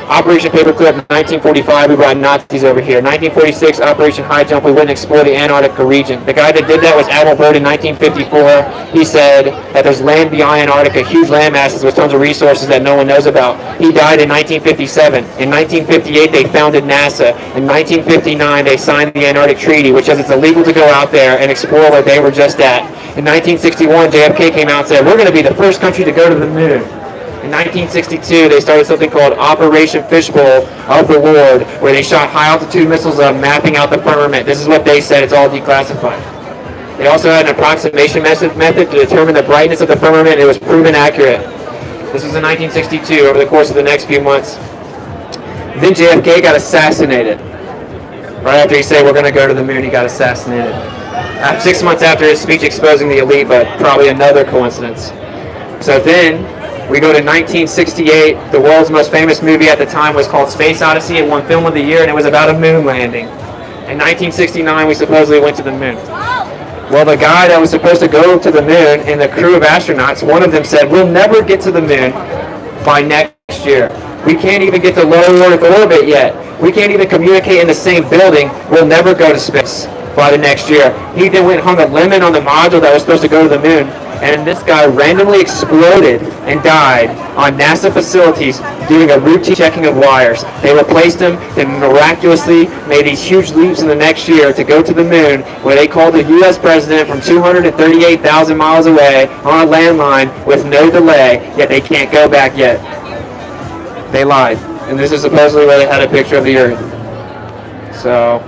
Speaker 3: Operation Paperclip, 1945, we brought Nazis over here. 1946, Operation High Jump, we went and explored the Antarctic region. The guy that did that was Admiral Byrd in 1954. He said that there's land beyond Antarctica, huge land masses with tons of resources that no one knows about. He died in 1957. In 1958, they founded NASA. In 1959, they signed the Antarctic Treaty, which says it's illegal to go out there and explore where they were just at. In 1961, JFK came out and said, we're going to be the first country to go to the moon. In 1962, they started something called Operation Fishbowl of the Lord, where they shot high-altitude missiles up, mapping out the firmament. This is what they said. It's all declassified. They also had an approximation method to determine the brightness of the firmament. It was proven accurate. This was in 1962, over the course of the next few months. Then JFK got assassinated. Right after he said, we're going to go to the moon, he got assassinated. 6 months after his speech exposing the elite, but probably another coincidence. So then, we go to 1968. The world's most famous movie at the time was called Space Odyssey. It won Film of the Year, and it was about a moon landing. In 1969, we supposedly went to the moon. Well, the guy that was supposed to go to the moon and the crew of astronauts, one of them said, we'll never get to the moon by next year. We can't even get to low Earth orbit yet. We can't even communicate in the same building. We'll never go to space by the next year. He then went and hung a lemon on the module that was supposed to go to the moon. And this guy randomly exploded and died on NASA facilities doing a routine checking of wires. They replaced him and miraculously made these huge leaps in the next year to go to the moon, where they called the U.S. president from 238,000 miles away on a landline with no delay, yet they can't go back yet. They lied. And this is supposedly where they had a picture of the Earth. So,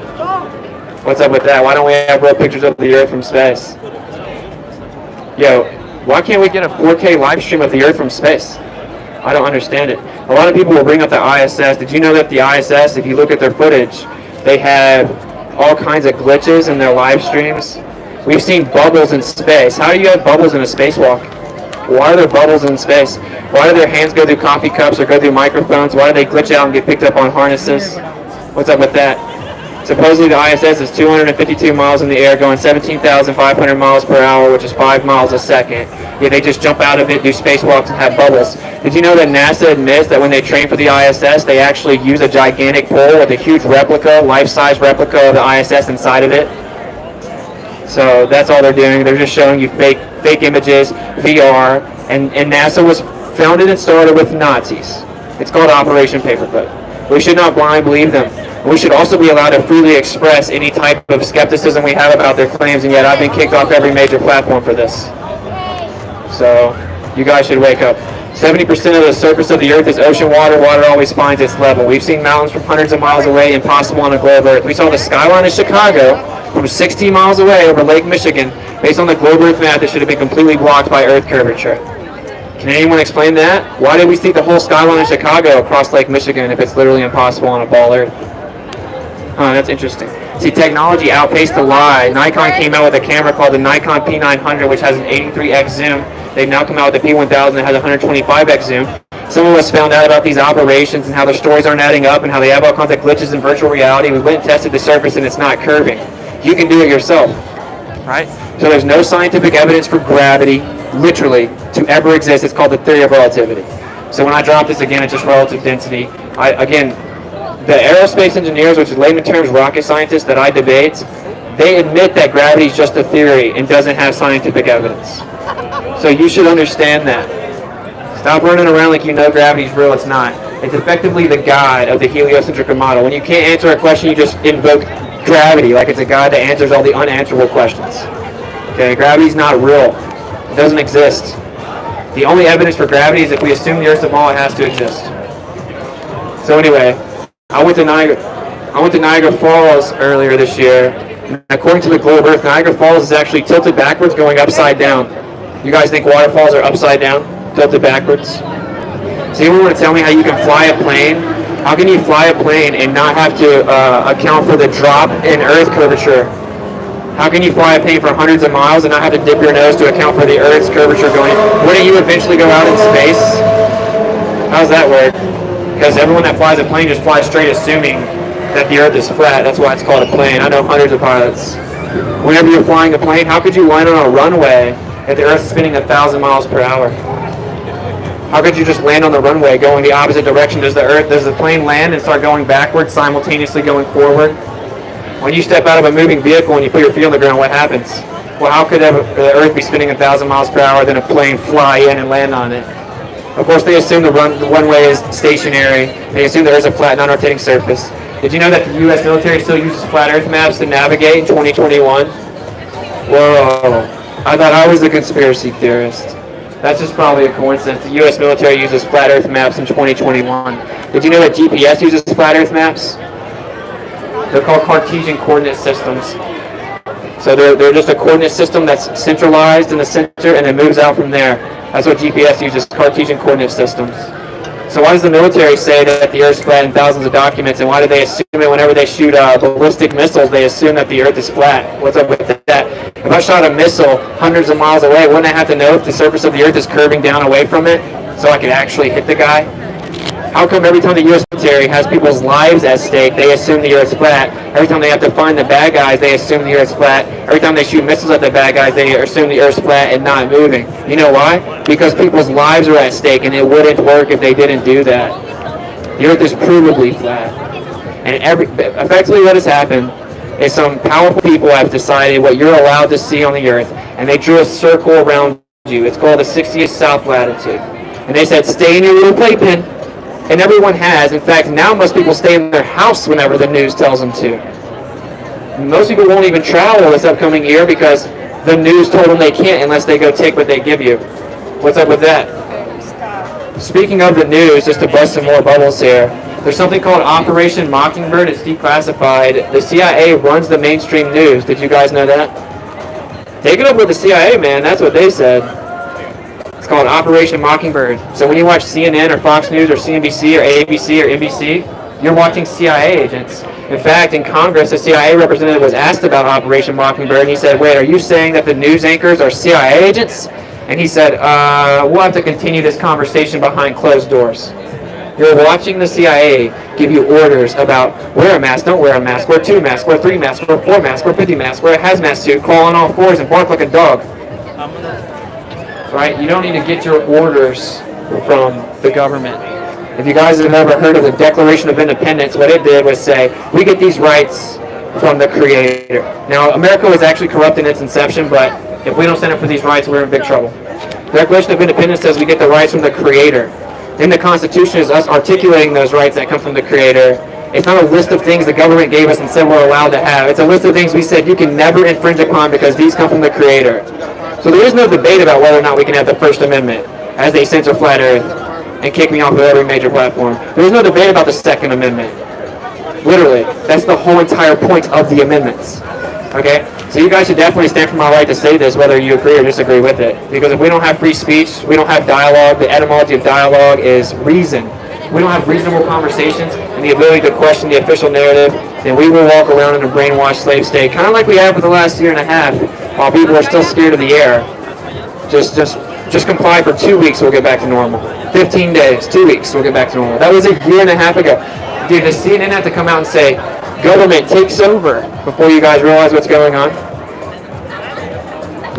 Speaker 3: what's up with that? Why don't we have real pictures of the Earth from space? Yo, why can't we get a 4K live stream of the Earth from space? I don't understand it. A lot of people will bring up the ISS. Did you know that the ISS, if you look at their footage, they have all kinds of glitches in their live streams? We've seen bubbles in space. How do you have bubbles in a spacewalk? Why are there bubbles in space? Why do their hands go through coffee cups or go through microphones? Why do they glitch out and get picked up on harnesses? What's up with that? Supposedly the ISS is 252 miles in the air going 17,500 miles per hour, which is 5 miles a second. Yeah, they just jump out of it, do spacewalks, and have bubbles. Did you know that NASA admits that when they train for the ISS, they actually use a gigantic pole with a huge replica, life-size replica of the ISS inside of it? So that's all they're doing. They're just showing you fake images, VR, and NASA was founded and started with Nazis. It's called Operation Paperclip. We should not blindly believe them. We should also be allowed to freely express any type of skepticism we have about their claims, and yet I've been kicked off every major platform for this. So, you guys should wake up. 70% of the surface of the Earth is ocean water. Water always finds its level. We've seen mountains from hundreds of miles away, impossible on a globe Earth. We saw the skyline of Chicago from 16 miles away over Lake Michigan. Based on the globe Earth map, it should have been completely blocked by Earth curvature. Can anyone explain that? Why did we see the whole skyline of Chicago across Lake Michigan if it's literally impossible on a ball Earth? That's interesting. See, technology outpaced the lie. Nikon came out with a camera called the Nikon P900, which has an 83x zoom. They've now come out with the P1000 that has a 125x zoom. Some of us found out about these operations and how their stories aren't adding up and how they have all kinds of glitches in virtual reality. We went and tested the surface and it's not curving. You can do it yourself, right? So there's no scientific evidence for gravity, literally, to ever exist. It's called the theory of relativity. So when I drop this again, it's just relative density. The aerospace engineers, which is layman terms rocket scientists that I debate, they admit that gravity is just a theory and doesn't have scientific evidence. So you should understand that. Stop running around like you know gravity is real. It's not. It's effectively the god of the heliocentric model. When you can't answer a question, you just invoke gravity like it's a god that answers all the unanswerable questions. Okay, gravity's not real. It doesn't exist. The only evidence for gravity is if we assume the Earth's a ball, it has to exist. So anyway, I went to Niagara Falls earlier this year. And according to the globe Earth, Niagara Falls is actually tilted backwards, going upside down. You guys think waterfalls are upside down, tilted backwards? Does anyone want to tell me how you can fly a plane? How can you fly a plane and not have to account for the drop in Earth curvature? How can you fly a plane for hundreds of miles and not have to dip your nose to account for the Earth's curvature going? Wouldn't you eventually go out in space? How does that work? Because everyone that flies a plane just flies straight assuming that the Earth is flat. That's why it's called a plane. I know hundreds of pilots. Whenever you're flying a plane, how could you land on a runway if the Earth's spinning 1,000 miles per hour? How could you just land on the runway going the opposite direction? Does the plane land and start going backwards, simultaneously going forward? When you step out of a moving vehicle and you put your feet on the ground, what happens? Well, how could the Earth be spinning 1,000 miles per hour, then a plane fly in and land on it? Of course, they assume the runway is stationary. They assume there is a flat, non-rotating surface. Did you know that the U.S. military still uses flat Earth maps to navigate in 2021? Whoa. I thought I was the conspiracy theorist. That's just probably a coincidence. The U.S. military uses flat Earth maps in 2021. Did you know that GPS uses flat Earth maps? They're called Cartesian coordinate systems. So they're just a coordinate system that's centralized in the center and it moves out from there. That's what GPS uses, Cartesian coordinate systems. So why does the military say that the Earth's flat in thousands of documents, and why do they assume it whenever they shoot ballistic missiles, they assume that the Earth is flat? What's up with that? If I shot a missile hundreds of miles away, wouldn't I have to know if the surface of the Earth is curving down away from it so I could actually hit the guy? How come every time the U.S. military has people's lives at stake, they assume the Earth's flat? Every time they have to find the bad guys, they assume the Earth's flat. Every time they shoot missiles at the bad guys, they assume the Earth's flat and not moving. You know why? Because people's lives are at stake, and it wouldn't work if they didn't do that. The Earth is provably flat. And effectively what has happened is some powerful people have decided what you're allowed to see on the Earth, and they drew a circle around you. It's called the 60th south latitude. And they said, stay in your little playpen. And everyone has. In fact, now most people stay in their house whenever the news tells them to. Most people won't even travel this upcoming year because the news told them they can't unless they go take what they give you. What's up with that? Speaking of the news, just to bust some more bubbles here, there's something called Operation Mockingbird. It's declassified. The CIA runs the mainstream news. Did you guys know that? Take it up with the CIA, man. That's what they said. It's called Operation Mockingbird. So when you watch CNN or Fox News or CNBC or ABC or NBC, you're watching CIA agents. In fact, in Congress, a CIA representative was asked about Operation Mockingbird, and he said, wait, are you saying that the news anchors are CIA agents? And he said, we'll have to continue this conversation behind closed doors. You're watching the CIA give you orders about wear a mask, don't wear a mask, wear 2 masks, wear 3 masks, wear 4 masks, wear 50 masks, wear a hazmat suit, crawl on all fours and bark like a dog. Right? You don't need to get your orders from the government. If you guys have ever heard of the Declaration of Independence, what it did was say, we get these rights from the Creator. Now, America was actually corrupt in its inception, but if we don't stand up for these rights, we're in big trouble. The Declaration of Independence says we get the rights from the Creator. Then the Constitution is us articulating those rights that come from the Creator. It's not a list of things the government gave us and said we're allowed to have. It's a list of things we said you can never infringe upon because these come from the Creator. So there is no debate about whether or not we can have the First Amendment as they censor Flat Earth and kick me off of every major platform. There is no debate about the Second Amendment. Literally. That's the whole entire point of the amendments. Okay? So you guys should definitely stand for my right to say this, whether you agree or disagree with it. Because if we don't have free speech, we don't have dialogue. The etymology of dialogue is reason. We don't have reasonable conversations and the ability to question the official narrative, then we will walk around in a brainwashed slave state, kind of like we have for the last year and a half, while people are still scared of the air. Just comply for 2 weeks, we'll get back to normal. 15 days, 2 weeks, we'll get back to normal. That was a year and a half ago. Dude, the CNN had to come out and say, government takes over before you guys realize what's going on.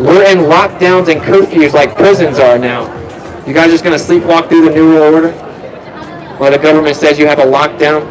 Speaker 3: We're in lockdowns and curfews like prisons are now. You guys just going to sleepwalk through the New World Order? Well, the government says you have a lockdown.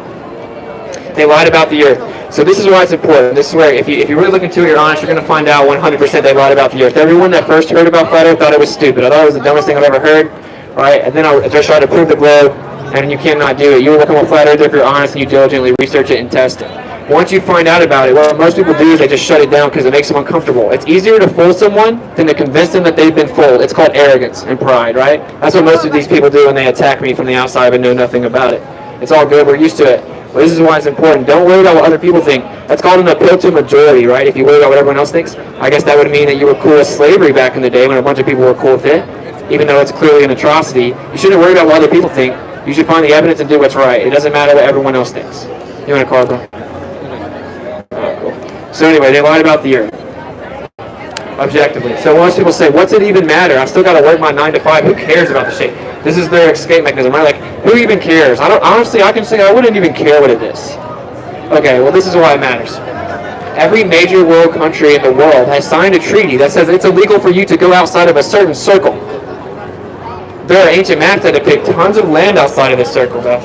Speaker 3: They lied about the Earth. So this is why it's important. This is where, if you really look into it, you're honest, you're going to find out 100% they lied about the Earth. Everyone that first heard about Flat Earth thought it was stupid. I thought it was the dumbest thing I've ever heard. Right? And then I just tried to prove the globe, and you cannot do it. You will become a Flat Earther if you're honest and you diligently research it and test it. Once you find out about it, what most people do is they just shut it down because it makes them uncomfortable. It's easier to fool someone than to convince them that they've been fooled. It's called arrogance and pride, right? That's what most of these people do when they attack me from the outside and know nothing about it. It's all good. We're used to it. But this is why it's important. Don't worry about what other people think. That's called an appeal to majority, right? If you worry about what everyone else thinks, I guess that would mean that you were cool with slavery back in the day when a bunch of people were cool with it. Even though it's clearly an atrocity, you shouldn't worry about what other people think. You should find the evidence and do what's right. It doesn't matter what everyone else thinks. You want a car, bro? So anyway, they lied about the Earth. Objectively. So most people say, what's it even matter? I still got to work my 9 to 5. Who cares about the shit? This is their escape mechanism, right? Like, who even cares? Honestly, I can say I wouldn't even care what it is. Okay, well, this is why it matters. Every major world country in the world has signed a treaty that says it's illegal for you to go outside of a certain circle. There are ancient maps that depict tons of land outside of this circle, though.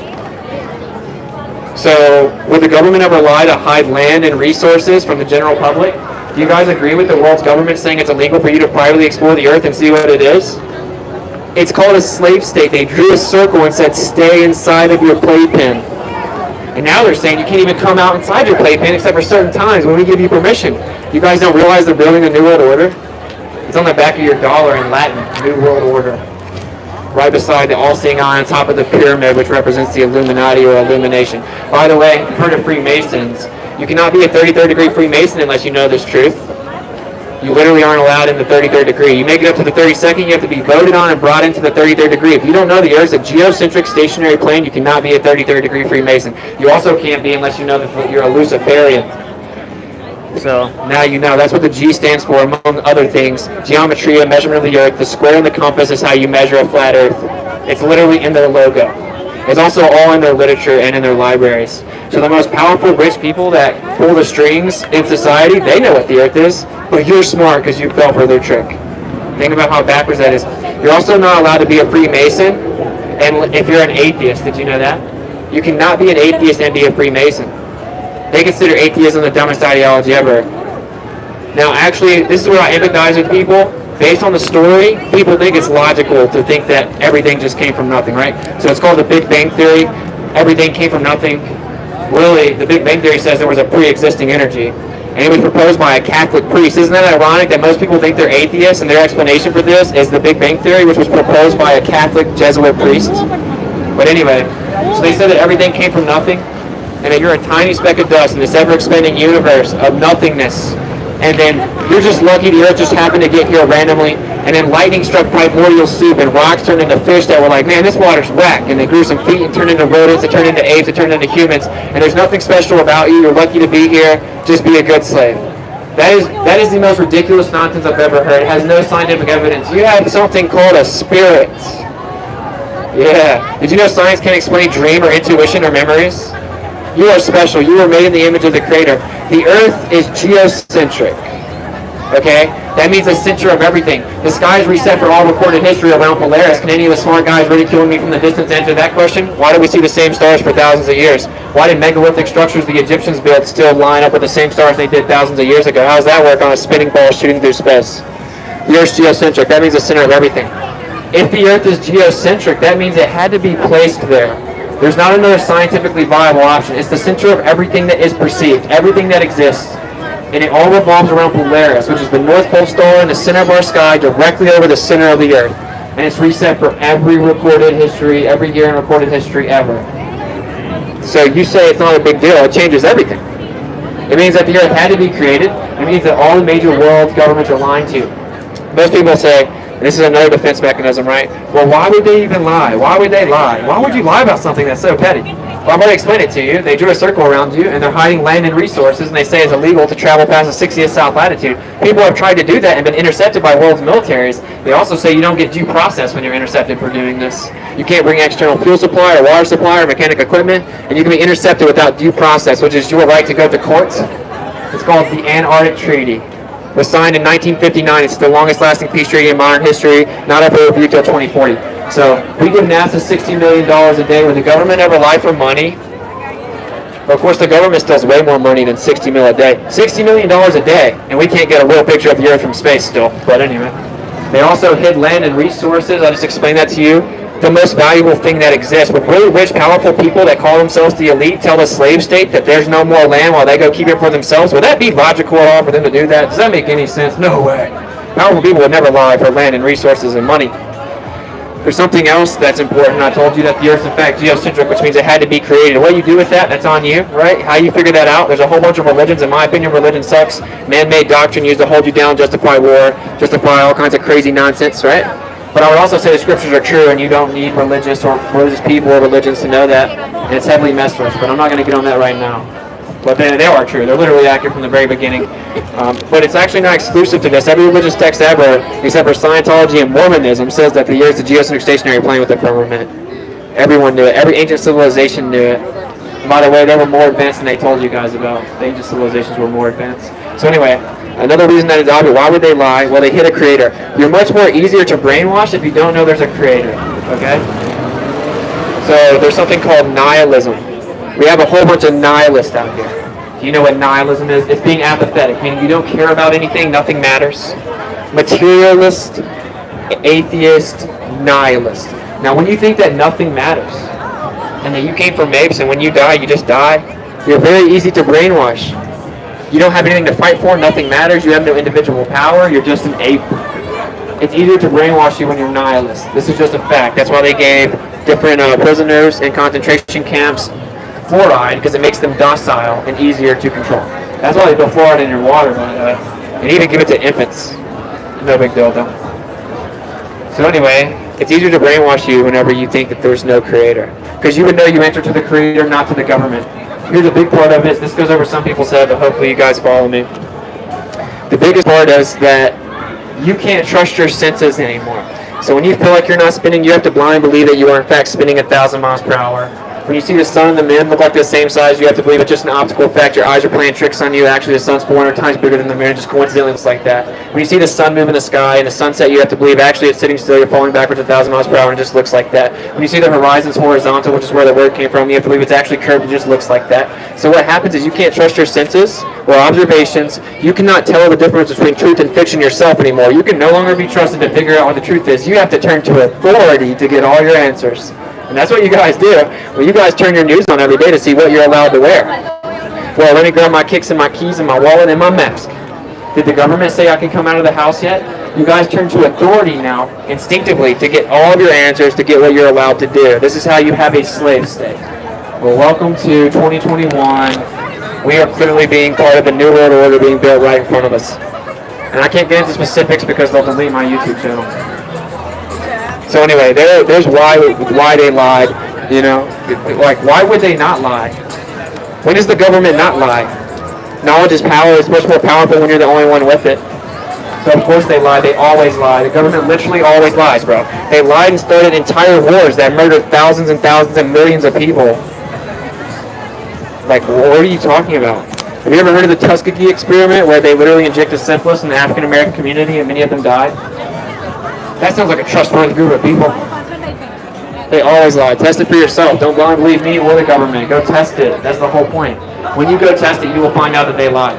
Speaker 3: So, would the government ever lie to hide land and resources from the general public? Do you guys agree with the world's government saying it's illegal for you to privately explore the Earth and see what it is? It's called a slave state. They drew a circle and said, stay inside of your playpen. And now they're saying you can't even come out inside your playpen except for certain times when we give you permission. You guys don't realize they're building a New World Order? It's on the back of your dollar in Latin, New World Order. Right beside the all-seeing eye on top of the pyramid, which represents the Illuminati or Illumination. By the way, you've heard of Freemasons. You cannot be a 33rd degree Freemason unless you know this truth. You literally aren't allowed in the 33rd degree. You make it up to the 32nd, you have to be voted on and brought into the 33rd degree. If you don't know the Earth's a geocentric stationary plane, you cannot be a 33rd degree Freemason. You also can't be unless you know that you're a Luciferian. So now you know. That's what the G stands for, among other things. Geometry, a measurement of the Earth. The square and the compass is how you measure a flat Earth. It's literally in their logo. It's also all in their literature and in their libraries. So the most powerful, rich people that pull the strings in society, they know what the Earth is, but you're smart because you fell for their trick. Think about how backwards that is. You're also not allowed to be a Freemason, and if you're an atheist, did you know that? You cannot be an atheist and be a Freemason. They consider atheism the dumbest ideology ever. Now, actually, this is where I empathize with people. Based on the story, people think it's logical to think that everything just came from nothing, right? So it's called the Big Bang Theory. Everything came from nothing. Really, the Big Bang Theory says there was a pre-existing energy. And it was proposed by a Catholic priest. Isn't that ironic that most people think they're atheists and their explanation for this is the Big Bang Theory, which was proposed by a Catholic Jesuit priest? But anyway, so they said that everything came from nothing and that you're a tiny speck of dust in this ever-expanding universe of nothingness. And then you're just lucky the Earth just happened to get here randomly, and then lightning struck primordial soup, and rocks turned into fish that were like, man, this water's whack, and they grew some feet and turned into rodents, it turned into apes, it turned into humans, and there's nothing special about you, you're lucky to be here, just be a good slave. That is the most ridiculous nonsense I've ever heard. It has no scientific evidence. You have something called a spirit. Yeah. Did you know science can't explain dream or intuition or memories? You are special. You were made in the image of the Creator. The Earth is geocentric. Okay? That means the center of everything. The sky is reset for all recorded history around Polaris. Can any of the smart guys ridiculing me from the distance answer that question? Why do we see the same stars for thousands of years? Why did megalithic structures the Egyptians built still line up with the same stars they did thousands of years ago? How does that work on a spinning ball shooting through space? The Earth's geocentric. That means the center of everything. If the Earth is geocentric, that means it had to be placed there. There's not another scientifically viable option. It's the center of everything that is perceived, everything that exists. And it all revolves around Polaris, which is the North Pole star in the center of our sky, directly over the center of the Earth. And it's reset for every recorded history, every year in recorded history ever. So you say it's not a big deal, it changes everything. It means that the Earth had to be created. It means that all the major world governments are lying to you. Most people say, and this is another defense mechanism, right? Well, why would they even lie? Why would they lie? Why would you lie about something that's so petty? Well, I'm going to explain it to you. They drew a circle around you, and they're hiding land and resources, and they say it's illegal to travel past the 60th south latitude. People have tried to do that and been intercepted by world's militaries. They also say you don't get due process when you're intercepted for doing this. You can't bring external fuel supply or water supply or mechanic equipment, and you can be intercepted without due process, which is your right to go to court. It's called the Antarctic Treaty. It was signed in 1959. It's the longest lasting peace treaty in modern history, not up for review till 2040. So we give NASA $60 million a day. Would the government ever lie for money? Well, of course, the government does way more money than $60 million a day. $60 million a day, and we can't get a real picture of the Earth from space still. But anyway, they also hid land and resources. I'll just explain that to you. The most valuable thing that exists. With really rich, powerful people that call themselves the elite tell the slave state that there's no more land while they go keep it for themselves, would that be logical at all for them to do that? Does that make any sense? No way. Powerful people would never lie for land and resources and money. There's something else that's important. I told you that the Earth's in fact geocentric, which means it had to be created. What you do with that, that's on you, right? How you figure that out. There's a whole bunch of religions. In my opinion, religion sucks. Man-made doctrine used to hold you down, justify war, justify all kinds of crazy nonsense, right? But I would also say the scriptures are true, and you don't need religious people or religions to know that, and it's heavily messed with. But I'm not going to get on that right now. But they are true. They're literally accurate from the very beginning. But it's actually not exclusive to this. Every religious text ever, except for Scientology and Mormonism, says that the Earth is a geocentric stationary plane with a firmament. Everyone knew it. Every ancient civilization knew it. And by the way, they were more advanced than they told you guys about. The ancient civilizations were more advanced. So anyway, another reason that is obvious. Why would they lie? Well, they hid a creator. You're much more easier to brainwash if you don't know there's a creator. Okay? So there's something called nihilism. We have a whole bunch of nihilists out here. Do you know what nihilism is? It's being apathetic, meaning you don't care about anything, nothing matters. Materialist, atheist, nihilist. Now, when you think that nothing matters, and that you came from apes, and when you die, you just die, you're very easy to brainwash. You don't have anything to fight for, nothing matters, you have no individual power, you're just an ape. It's easier to brainwash you when you're nihilist. This is just a fact. That's why they gave different prisoners in concentration camps fluoride, because it makes them docile and easier to control. That's why they put fluoride in your water, and even give it to infants. No big deal, though. So anyway, it's easier to brainwash you whenever you think that there's no creator, because you would know you answer to the creator, not to the government. Here's a big part of it. This goes over some people's head, but hopefully you guys follow me. The biggest part is that you can't trust your senses anymore. So when you feel like you're not spinning, you have to blindly believe that you are in fact spinning 1,000 miles per hour. When you see the sun and the moon look like the same size, you have to believe it's just an optical effect. Your eyes are playing tricks on you. Actually, the sun's 400 times bigger than the moon. Just coincidentally looks like that. When you see the sun move in the sky and the sunset, you have to believe actually it's sitting still. You're falling backwards 1,000 miles per hour and it just looks like that. When you see the horizon's horizontal, which is where the word came from, you have to believe it's actually curved. It just looks like that. So what happens is you can't trust your senses or observations. You cannot tell the difference between truth and fiction yourself anymore. You can no longer be trusted to figure out what the truth is. You have to turn to authority to get all your answers. And that's what you guys do. Well, you guys turn your news on every day to see what you're allowed to wear. Well, let me grab my kicks and my keys and my wallet and my mask. Did the government say I can come out of the house yet? You guys turn to authority now, instinctively, to get all of your answers, to get what you're allowed to do. This is how you have a slave state. Well, welcome to 2021. We are clearly being part of the New World Order being built right in front of us. And I can't get into specifics because they'll delete my YouTube channel. So anyway, there's why they lied, you know. Like, why would they not lie? When does the government not lie? Knowledge is power. It's much more powerful when you're the only one with it. So of course they lie. They always lie. The government literally always lies, bro. They lied and started entire wars that murdered thousands and thousands and millions of people. Like, what are you talking about? Have you ever heard of the Tuskegee experiment where they literally injected syphilis in the African American community and many of them died? That sounds like a trustworthy group of people. They always lie. Test it for yourself. Don't blindly believe me or the government. Go test it. That's the whole point. When you go test it, you will find out that they lie.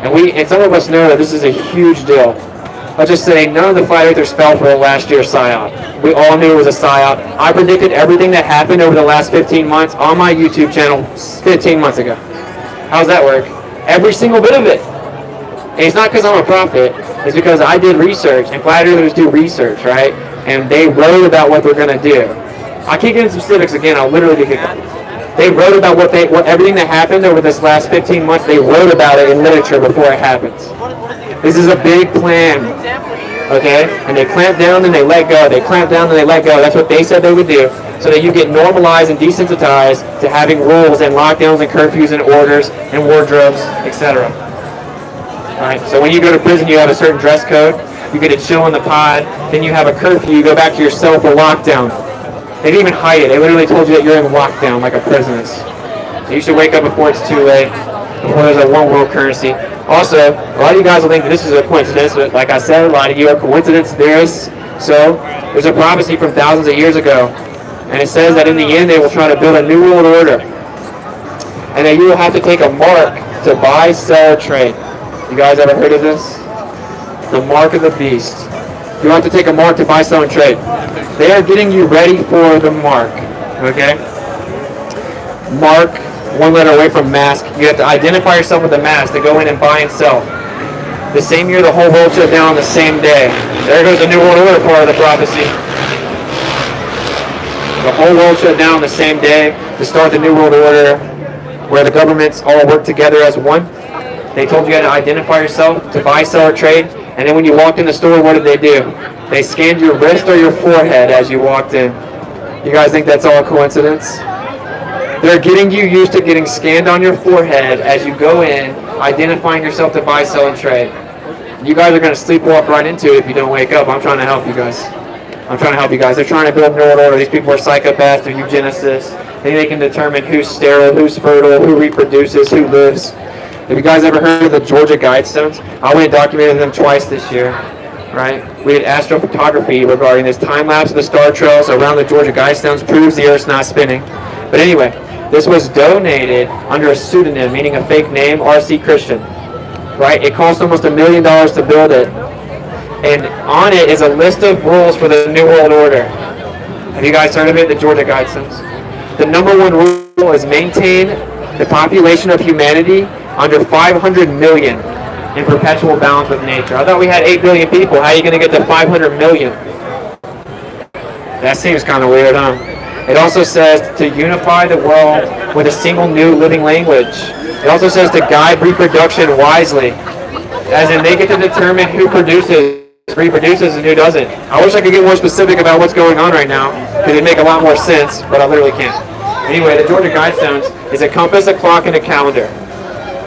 Speaker 3: And some of us know that this is a huge deal. Let's just say none of the flat earthers fell for last year's PSYOP. We all knew it was a PSYOP. I predicted everything that happened over the last 15 months on my YouTube channel 15 months ago. How's that work? Every single bit of it. And it's not because I'm a prophet. It's because I did research, and flat earthers do research, right? And they wrote about what they're going to do. I can't get into specifics again. I'll literally be kicked off. They wrote about what everything that happened over this last 15 months. They wrote about it in literature before it happens. This is a big plan, okay? And they clamp down and they let go. They clamp down and they let go. That's what they said they would do, so that you get normalized and desensitized to having rules and lockdowns and curfews and orders and wardrobes, etc. All right. So when you go to prison, you have a certain dress code. You get to chill in the pod. Then you have a curfew. You go back to your cell for lockdown. They didn't even hide it. They literally told you that you're in lockdown like a prisoner. So you should wake up before it's too late, before there's a one world currency. Also, a lot of you guys will think that this is a coincidence, but like I said, a lot of you are coincidence theorists. So there's a prophecy from thousands of years ago, and it says that in the end they will try to build a new world order, and that you will have to take a mark to buy, sell, or trade. You guys ever heard of this? The mark of the beast. You have to take a mark to buy, sell, and trade. They are getting you ready for the mark. Okay? Mark, one letter away from mask. You have to identify yourself with a mask to go in and buy and sell. The same year the whole world shut down on the same day. There goes the New World Order part of the prophecy. The whole world shut down on the same day to start the New World Order, where the governments all work together as one. They told you how to identify yourself, to buy, sell, or trade, and then when you walked in the store, what did they do? They scanned your wrist or your forehead as you walked in. You guys think that's all a coincidence? They're getting you used to getting scanned on your forehead as you go in, identifying yourself to buy, sell, and trade. You guys are going to sleepwalk right into it if you don't wake up. I'm trying to help you guys. They're trying to build a new world order. These people are psychopaths, they're eugenicists. They can determine who's sterile, who's fertile, who reproduces, who lives. Have you guys ever heard of the Georgia guidestones? I went and documented them twice this year, right? We did astrophotography regarding this. Time lapse of the star trails around the Georgia guidestones proves the Earth's not spinning. But anyway, this was donated under a pseudonym, meaning a fake name, R.C. Christian, right? It cost almost $1 million to build it. And on it is a list of rules for the New World Order. Have you guys heard of it, the Georgia guidestones? The number one rule is maintain the population of humanity under 500 million in perpetual balance with nature. I thought we had 8 billion people. How are you going to get to 500 million? That seems kind of weird, huh? It also says to unify the world with a single new living language. It also says to guide reproduction wisely, as in they get to determine who reproduces and who doesn't. I wish I could get more specific about what's going on right now, because it'd make a lot more sense, but I literally can't. Anyway, the Georgia Guidestones is a compass, a clock, and a calendar.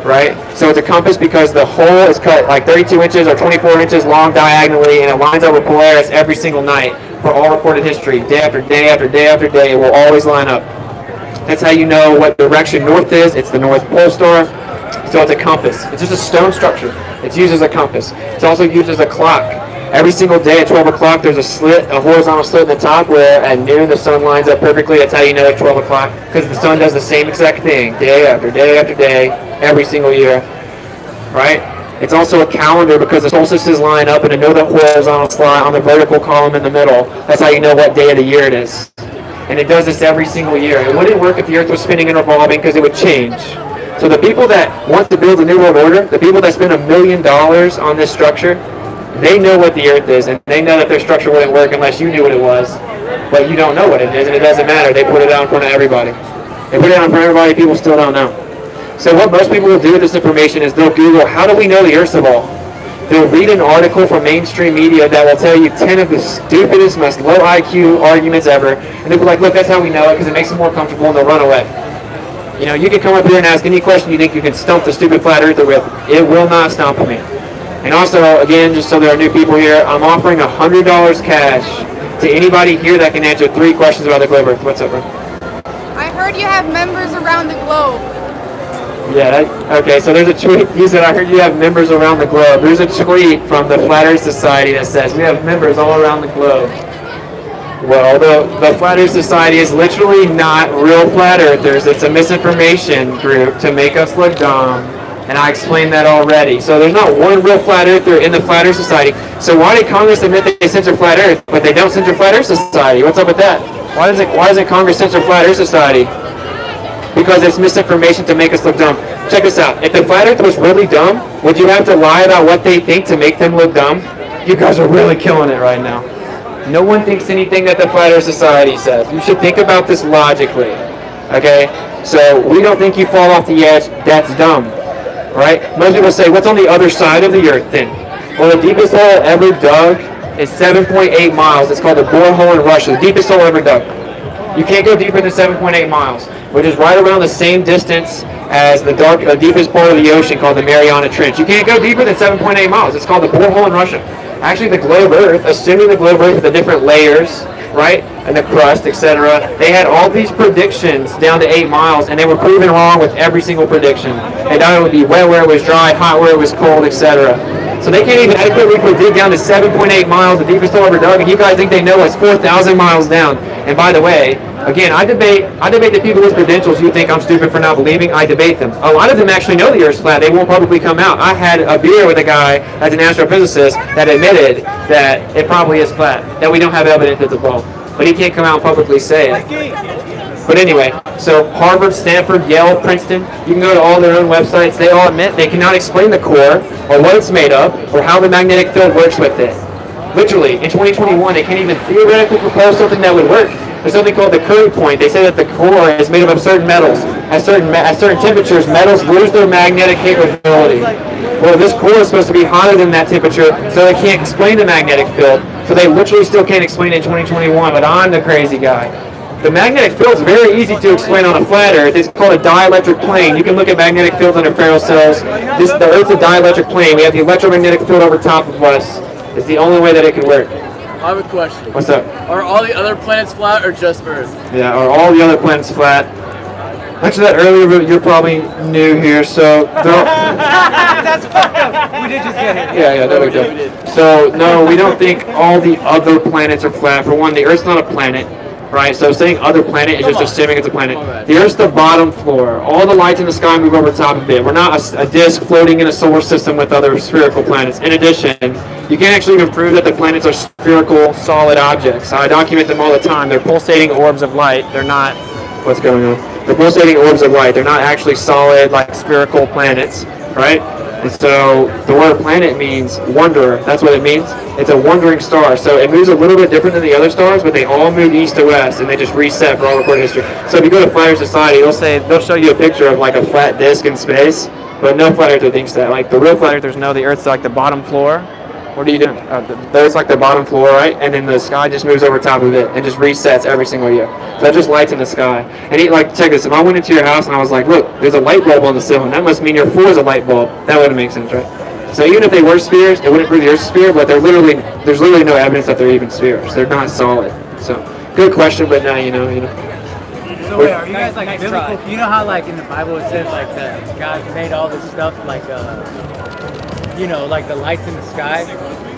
Speaker 3: right? So it's a compass because the hole is cut like 32 inches or 24 inches long diagonally, and it lines up with Polaris every single night for all recorded history, day after day after day after day. It will always line up. That's how you know what direction north is. It's the North Pole Star. So it's a compass. It's just a stone structure. It's used as a compass. It's also used as a clock. Every single day at 12 o'clock, there's a slit, a horizontal slit in the top where at noon the sun lines up perfectly. That's how you know it's 12 o'clock, because the sun does the same exact thing day after day after day, every single year, right? It's also a calendar because the solstices line up in another horizontal slot on the vertical column in the middle. That's how you know what day of the year it is. And it does this every single year. It wouldn't work if the Earth was spinning and revolving because it would change. So the people that want to build a new world order, the people that spend $1 million on this structure, they know what the Earth is, and they know that their structure wouldn't work unless you knew what it was. But you don't know what it is, and it doesn't matter. They put it out in front of everybody. They put it out in front of everybody, people still don't know. So what most people will do with this information is they'll Google, how do we know the Earth's evolved? They'll read an article from mainstream media that will tell you 10 of the stupidest, most low IQ arguments ever, and they'll be like, look, that's how we know it, because it makes them more comfortable, and they'll run away. You know, you can come up here and ask any question you think you can stump the stupid flat earther with. It will not stump me. And also, again, just so there are new people here, I'm offering $100 cash to anybody here that can answer 3 questions about the globe Earth. What's up, bro?
Speaker 7: I heard you have members around the globe.
Speaker 3: Yeah, okay, so there's a tweet. He said, I heard you have members around the globe. There's a tweet from the Flat Earth Society that says, we have members all around the globe. Well, the Flat Earth Society is literally not real flat earthers. It's a misinformation group to make us look dumb. And I explained that already. So there's not one real flat earther in the Flat Earth Society. So why did Congress admit they censor Flat Earth, but they don't censor Flat Earth Society? What's up with that? Why doesn't Congress censor Flat Earth Society? Because it's misinformation to make us look dumb. Check this out. If the Flat Earth was really dumb, would you have to lie about what they think to make them look dumb? You guys are really killing it right now. No one thinks anything that the Flat Earth Society says. You should think about this logically. Okay? So we don't think you fall off the edge. That's dumb. Right? Most people say, what's on the other side of the Earth then? Well, the deepest hole ever dug is 7.8 miles. It's called the borehole in Russia. The deepest hole ever dug. You can't go deeper than 7.8 miles, which is right around the same distance as the deepest part of the ocean called the Mariana Trench. You can't go deeper than 7.8 miles. It's called the borehole in Russia. Actually, the globe Earth, assuming the globe Earth with the different layers, right, and the crust, etc., they had all these predictions down to 8 miles, and they were proven wrong with every single prediction. They thought it would be wet where it was dry, hot where it was cold, etc. So they can't even adequately predict down to 7.8 miles, the deepest hole ever dug, and you guys think they know it's 4,000 miles down. And by the way, again, I debate the people with credentials you think I'm stupid for not believing. I debate them. A lot of them actually know the Earth's flat. They won't publicly come out. I had a beer with a guy that's an astrophysicist that admitted that it probably is flat, that we don't have evidence it's a ball. But he can't come out and publicly say it. But anyway, so Harvard, Stanford, Yale, Princeton, you can go to all their own websites. They all admit they cannot explain the core or what it's made of or how the magnetic field works with it. Literally, in 2021, they can't even theoretically propose something that would work. There's something called the Curie point. They say that the core is made up of certain metals. At certain temperatures, metals lose their magnetic capability. Well, this core is supposed to be hotter than that temperature, so they can't explain the magnetic field. So they literally still can't explain it in 2021, but I'm the crazy guy. The magnetic field is very easy to explain on a flat Earth. It's called a dielectric plane. You can look at magnetic fields under Ferrel cells. The Earth's a dielectric plane. We have the electromagnetic field over top of us. It's the only way that it can work.
Speaker 8: I have a question.
Speaker 3: What's up?
Speaker 8: Are all the other planets flat or just Earth?
Speaker 3: Yeah, are all the other planets flat? Actually, that earlier, you're probably new here, so...
Speaker 5: That's fine. We did just get it.
Speaker 3: Yeah, there we go. So, no, we don't think all the other planets are flat. For one, the Earth's not a planet, right? So saying other planet is just assuming it's a planet. The Earth's the bottom floor. All the lights in the sky move over top of it. We're not a disk floating in a solar system with other spherical planets. In addition, you can't actually even prove that the planets are spherical, solid objects. I document them all the time. They're pulsating orbs of light. They're not... What's going on? They're pulsating orbs of light. They're not actually solid, like spherical planets, right? And so the word planet means wanderer. That's what it means. It's a wandering star. So it moves a little bit different than the other stars, but they all move east to west, and they just reset for all recorded history. So if you go to Flat Earth Society, they'll show you a picture of like a flat disk in space, but no flat earther thinks that. Like the real flat earthers know the Earth's like the bottom floor, What are you doing? There's like the bottom floor, right? And then the sky just moves over top of it and just resets every single year. So that just lights in the sky. And check this, if I went into your house and I was like, look, there's a light bulb on the ceiling, that must mean your floor is a light bulb. That wouldn't make sense, right? So even if they were spheres, it wouldn't prove the Earth's a sphere, but there's literally no evidence that they're even spheres. They're not solid. So, good question, but now you know.
Speaker 5: So wait, are you guys like biblical? You know how like in the Bible it says like that God made all this stuff like like the lights in the sky?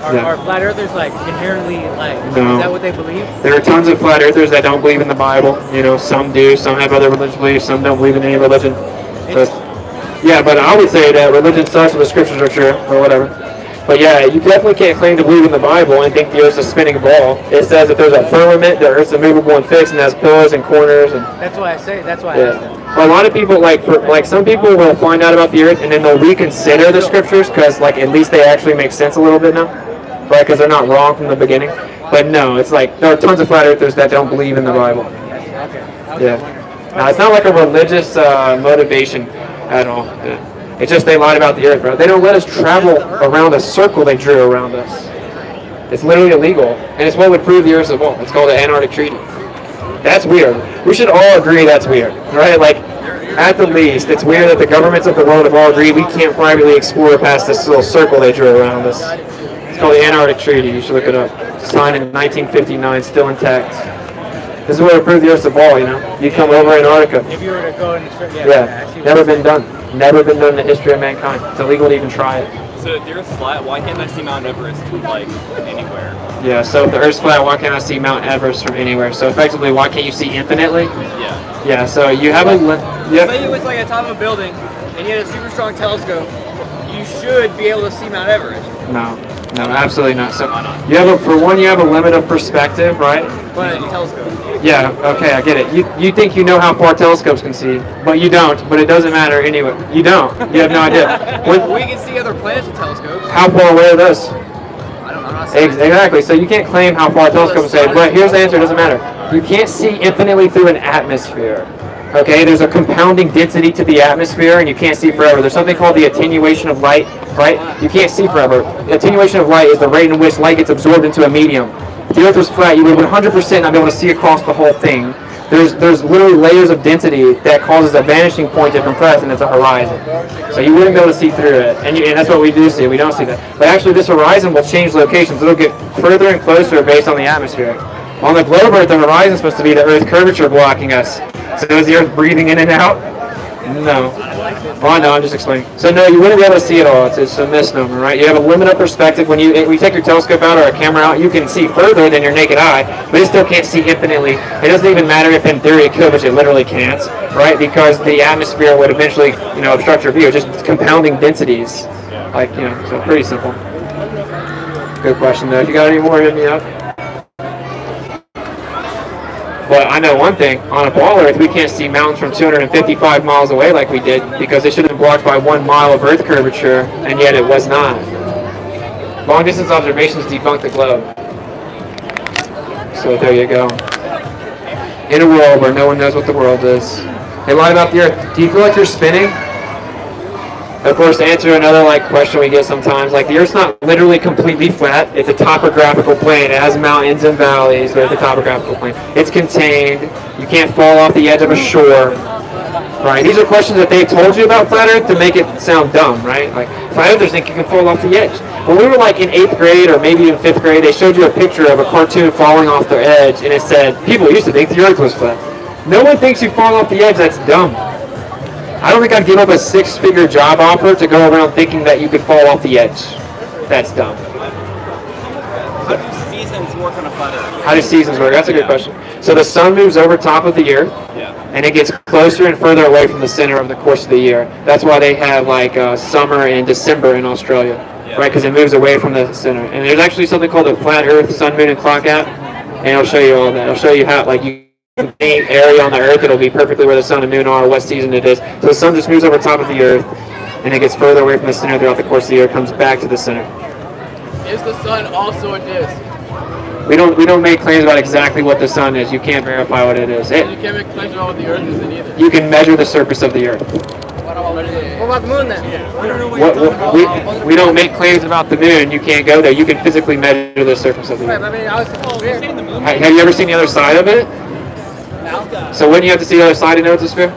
Speaker 5: Are flat earthers like inherently like,
Speaker 3: no.
Speaker 5: Is that what they believe?
Speaker 3: There are tons of flat earthers that don't believe in the Bible. Some do, some have other religious beliefs, some don't believe in any religion. So, yeah, but I would say that religion sucks and the scriptures are true, or whatever. But yeah, you definitely can't claim to believe in the Bible and think the Earth's a spinning ball. It says that there's a firmament, the Earth's immovable and fixed, and has pillars and corners. And
Speaker 5: that's why I say. That's why I asked them.
Speaker 3: A lot of people, some people will find out about the Earth and then they'll reconsider the scriptures because, at least they actually make sense a little bit now, right? Because they're not wrong from the beginning. But no, it's there are tons of flat earthers that don't believe in the Bible. Yeah. Now, it's not like a religious motivation at all. Yeah. It's just they lied about the Earth, bro. They don't let us travel around a circle they drew around us. It's literally illegal, and it's what would prove the Earth's a ball. It's called the Antarctic Treaty. That's weird. We should all agree that's weird, right? At the least, it's weird that the governments of the world have all agreed we can't privately explore past this little circle they drew around us. It's called the Antarctic Treaty. You should look it up. Signed in 1959, still intact. This is what would prove the Earth's a ball, You come over Antarctica.
Speaker 5: If you were to go in the
Speaker 3: never been done. Never been done in the history of mankind. It's illegal to even try it.
Speaker 9: So if the Earth's flat, why can't I see Mount Everest anywhere?
Speaker 3: Yeah, so if the Earth's flat, why can't I see Mount Everest from anywhere? So effectively, why can't you see infinitely?
Speaker 9: Yeah.
Speaker 3: Yeah, so you have a...
Speaker 8: Say you went to at the top of a building and you had a super strong telescope, you should be able to see Mount Everest.
Speaker 3: No, absolutely not. So you have you have a limit of perspective, right?
Speaker 8: But a telescope.
Speaker 3: Yeah, okay, I get it. You think you know how far telescopes can see, but you don't. But it doesn't matter anyway. You don't. You have no idea.
Speaker 8: We can see other planets with telescopes.
Speaker 3: How far away are those?
Speaker 8: I don't know. I'm not saying
Speaker 3: Exactly. So you can't claim how far telescopes say. But here's the answer. It doesn't matter. You can't see infinitely through an atmosphere. Okay, there's a compounding density to the atmosphere, and you can't see forever. There's something called the attenuation of light, right? You can't see forever. The attenuation of light is the rate in which light gets absorbed into a medium. If the Earth was flat, you would 100% not be able to see across the whole thing. There's literally layers of density that causes a vanishing point to compress, and it's a horizon. So you wouldn't be able to see through it, and that's what we do see. We don't see that. But actually, this horizon will change locations. It'll get further and closer based on the atmosphere. On the globe Earth, the horizon is supposed to be the Earth curvature blocking us. So is the Earth breathing in and out? No. Oh, no, I'm just explaining. So no, you wouldn't be able to see it all. It's a misnomer, right? You have a limit of perspective. When you take your telescope out or a camera out, you can see further than your naked eye, but it still can't see infinitely. It doesn't even matter if in theory it could, which it literally can't, right? Because the atmosphere would eventually, obstruct your view. It's just compounding densities. So pretty simple. Good question, though. If you got any more, hit me up. But I know one thing, on a ball Earth, we can't see mountains from 255 miles away like we did, because they should have been blocked by 1 mile of Earth curvature, and yet it was not. Long-distance observations debunk the globe. So there you go. In a world where no one knows what the world is. They lied about the Earth. Do you feel like you're spinning? Of course, to answer another question we get sometimes, the Earth's not literally completely flat. It's a topographical plane. It has mountains and valleys, but it's a topographical plane. It's contained. You can't fall off the edge of a shore. Right? These are questions that they told you about flat Earth to make it sound dumb, right? Flat Earthers think you can fall off the edge. When we were in 8th grade or maybe in 5th grade, they showed you a picture of a cartoon falling off the edge, and it said, people used to think the Earth was flat. No one thinks you fall off the edge. That's dumb. I don't think I'd give up a 6-figure job offer to go around thinking that you could fall off the edge. That's dumb.
Speaker 9: How do seasons work on a flat Earth?
Speaker 3: How do seasons work? That's a good question. So the sun moves over top of the Earth, and it gets closer and further away from the center over the course of the year. That's why they have summer and December in Australia, right? Because it moves away from the center. And there's actually something called the Flat Earth Sun, Moon, and Clock app, and it'll show you all that. It'll show you how any area on the Earth, it'll be perfectly where the sun and moon are, what season it is. So the sun just moves over top of the Earth, and it gets further away from the center throughout the course of the year, comes back to the center.
Speaker 8: Is the sun also a disk?
Speaker 3: We don't make claims about exactly what the sun is. You can't verify what it is.
Speaker 8: You can't make claims about what the Earth is either.
Speaker 3: You can measure the surface of the Earth.
Speaker 5: What about the moon then?
Speaker 3: We don't make claims about the moon. You can't go there. You can physically measure the surface of the moon.
Speaker 5: I mean, I was
Speaker 3: Have you ever seen the other side of it? So when you have to see the other side to know it's a sphere?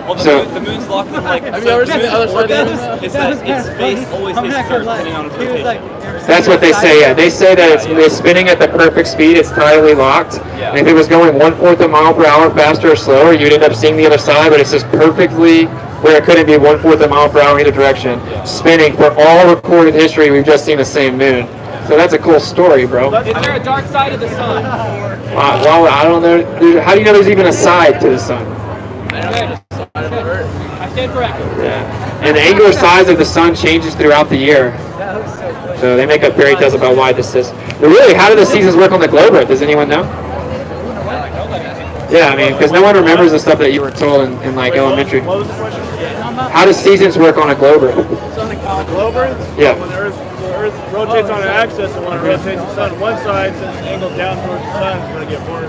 Speaker 9: Well,
Speaker 3: So-
Speaker 9: the moon's locked in like.
Speaker 4: Have you ever seen the other side of the moon?
Speaker 9: It's that its face always
Speaker 6: I'm
Speaker 9: faces
Speaker 6: not gonna
Speaker 9: Earth,
Speaker 6: lie.
Speaker 9: depending on its
Speaker 6: He was
Speaker 9: rotation.
Speaker 6: like,
Speaker 3: That's what they say, yeah. They say that it's spinning at the perfect speed, it's tidally locked.
Speaker 9: Yeah.
Speaker 3: And if it was going 1/4 a mile per hour faster or slower, you'd end up seeing the other side, but it's just perfectly where it couldn't be 1/4 a mile per hour in either direction. Spinning for all recorded history, we've just seen the same moon. So that's a cool story, bro.
Speaker 8: Is there a dark side of the sun?
Speaker 3: Well, I don't know. Dude, how do you know there's even a side to the sun?
Speaker 8: I stand corrected.
Speaker 3: Yeah. And the angular size of the sun changes throughout the year. So they make up fairy tales about why this is. But really, how do the seasons work on the globe Earth? Does anyone know? Yeah, I mean, because no one remembers the stuff that you were told in like elementary.
Speaker 4: What was the question?
Speaker 3: How does seasons work on a globe Earth?
Speaker 4: Globe Earth?
Speaker 3: Yeah.
Speaker 4: When the Earth rotates on an axis, and when it rotates the sun, one side, since it's angled down towards the sun, it's going to get more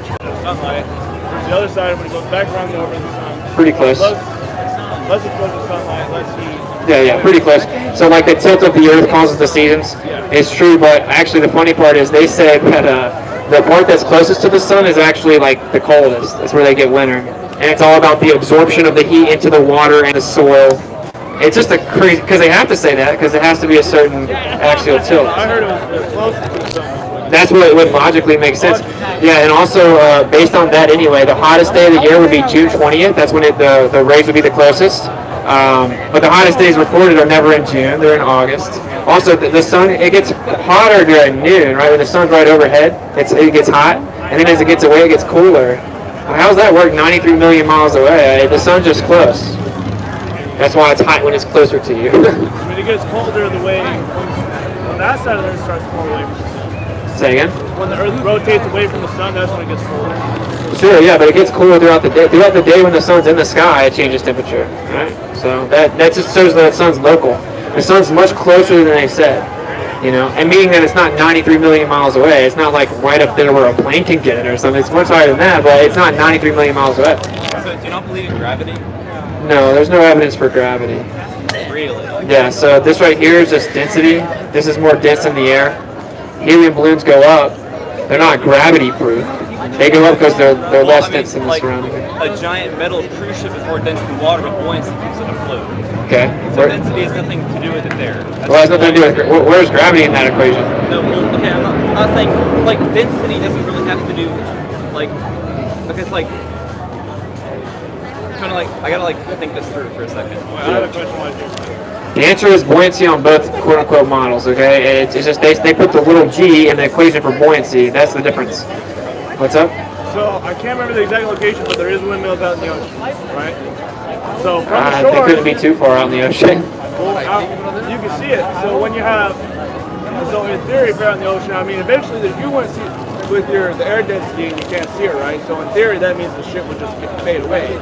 Speaker 4: sunlight. Whereas the other side, when it goes back around over the sun,
Speaker 3: Pretty close.
Speaker 4: less exposed to sunlight, less heat.
Speaker 3: Yeah, pretty close. So like the tilt of the Earth causes the seasons. It's true, but actually the funny part is they said that the part that's closest to the sun is actually like the coldest. That's where they get winter. And it's all about the absorption of the heat into the water and the soil. It's just a crazy, because they have to say that, because it has to be a certain axial tilt.
Speaker 4: I heard it was closest to the sun.
Speaker 3: That's what would logically make sense. Yeah, and also based on that anyway, the hottest day of the year would be June 20th. That's when the rays would be the closest. But the hottest days recorded are never in June; they're in August. Also, the sun, it gets hotter during noon, right? When the sun's right overhead, it gets hot, and then as it gets away, it gets cooler. Well, how does that work 93 million miles away? The sun's just close. That's why it's hot when it's closer to you.
Speaker 4: I mean, it gets colder the way when that side of the Earth starts to pull away from the sun.
Speaker 3: Say again?
Speaker 4: When the Earth rotates away from the sun, that's when it gets colder.
Speaker 3: Sure, yeah, but it gets cooler throughout the day. Throughout the day when the sun's in the sky, it changes temperature, right? So that just shows that the sun's local. The sun's much closer than they said, you know, and meaning that it's not 93 million miles away. It's not like right up there where a plane can get it or something. It's much higher than that, but it's not 93 million miles away.
Speaker 9: So do you not believe in gravity?
Speaker 3: No, there's no evidence for gravity.
Speaker 9: Really?
Speaker 3: Yeah, so this right here is just density. This is more dense in the air. Helium balloons go up. They're not gravity proof. They go up because they're less dense than the surrounding.
Speaker 9: A giant metal cruise ship is more dense than water, but buoyancy keeps it afloat.
Speaker 3: Okay.
Speaker 9: So density has nothing to do with it there.
Speaker 3: Well, it has nothing to do with where's gravity in that equation?
Speaker 9: No, well, okay, I'm not saying, like, density doesn't really have to do, like, because, like, kind of like, I gotta, like, think this through for a second.
Speaker 4: I have a question. Why do
Speaker 3: The answer is buoyancy on both quote-unquote models, okay? It's just they put the little g in the equation for buoyancy. That's the difference. What's up?
Speaker 4: So I can't remember the exact location, but there is windmills out in the ocean, right? So from the
Speaker 3: They
Speaker 4: shore,
Speaker 3: couldn't be too far out in the ocean.
Speaker 4: well, you can see it. So when you have, so in theory, if you're out in the ocean, I mean, eventually you wouldn't see with the air density, and you can't see it, right? So in theory, that means the ship would just fade away.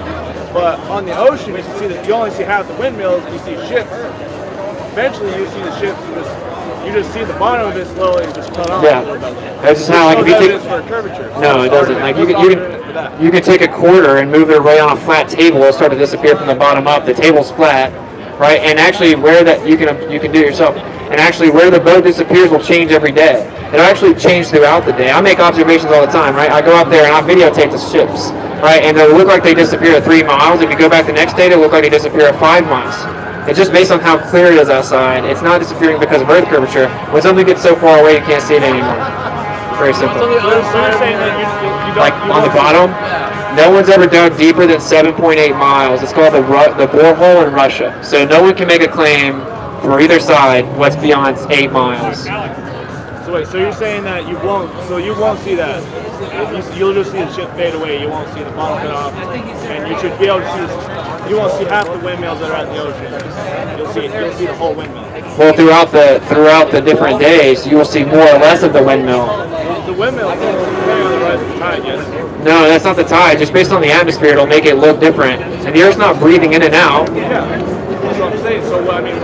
Speaker 4: But on the ocean, you can see that you only see half the windmills, and you see ships. Eventually, you see the ships, and you just see the bottom of it slowly just cut off.
Speaker 3: Yeah, that's just how, like, if you take.
Speaker 4: for a curvature.
Speaker 3: No, it doesn't. Like you can take a quarter and move it right on a flat table. It'll start to disappear from the bottom up. The table's flat, right? And actually, where that you can do it yourself. And actually, where the boat disappears will change every day. It'll actually change throughout the day. I make observations all the time, right? I go out there and I videotape the ships, right? And they'll look like they disappear at 3 miles. If you go back the next day, they'll look like they disappear at 5 miles. It's just based on how clear it is outside. It's not disappearing because of Earth curvature. When something gets so far away, you can't see it anymore. Very simple.
Speaker 4: So you're saying that you don't,
Speaker 3: Like on the bottom, no one's ever dug deeper than 7.8 miles. It's called the borehole in Russia. So no one can make a claim for either side what's beyond 8 miles.
Speaker 4: So wait, so you're saying that you won't see that. You'll just see the ship fade away. You won't see the bottom cut off, and you should be able to see. You won't see half the windmills that are out in the ocean. You'll see the whole windmill.
Speaker 3: Well, throughout the different days, you will see more or less of the windmill.
Speaker 4: The windmill is depending on the rise of the tide, yes.
Speaker 3: No, that's not the tide. Just based on the atmosphere, it'll make it look different. And the Earth's not breathing in and out.
Speaker 4: Yeah, that's what I'm saying. So I mean,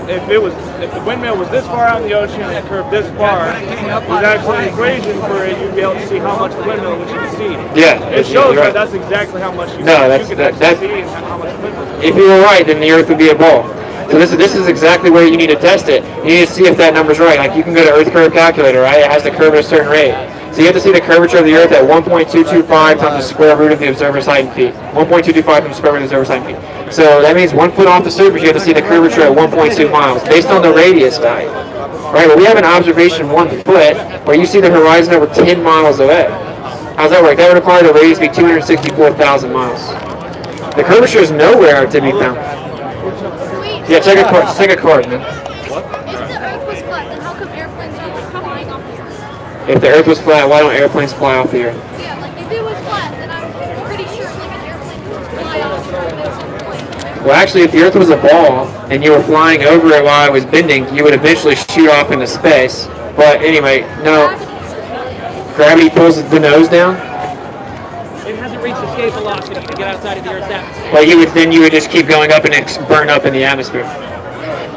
Speaker 4: if the windmill was this far out in the ocean and it curved this far, there's actually an equation for it. You'd be able to see how much the windmill which you can see.
Speaker 3: Yeah,
Speaker 4: it shows
Speaker 3: right.
Speaker 4: that that's exactly how much you
Speaker 3: No,
Speaker 4: can actually see and how much the windmill.
Speaker 3: If you were right, then the Earth would be a ball. So this is exactly where you need to test it. You need to see if that number's right. Like you can go to Earth Curve Calculator, right? It has to curve at a certain rate. So you have to see the curvature of the Earth at 1.225 times the square root of the observer's height in feet. 1.225 times the square root of the observer's height in feet. So that means 1 foot off the surface, you have to see the curvature at 1.2 miles, based on the radius value. Right, but we have an observation 1 foot where you see the horizon over 10 miles away. How's that work? That would require the radius to be 264,000 miles. The curvature is nowhere to be found. Yeah, check a card, man.
Speaker 7: If the Earth was flat, then how come airplanes are flying off the Earth?
Speaker 3: If the Earth was flat, why don't airplanes fly off the Earth?
Speaker 7: Yeah, like if it was flat, then I'm pretty sure like an airplane would fly off the Earth at some point.
Speaker 3: Well, actually, if the Earth was a ball and you were flying over it while it was bending, you would eventually shoot off into space. But anyway, no. Gravity pulls the nose down.
Speaker 9: It hasn't reached escape velocity to get outside of the Earth's atmosphere.
Speaker 3: Well, you would just keep going up and burn up in the atmosphere.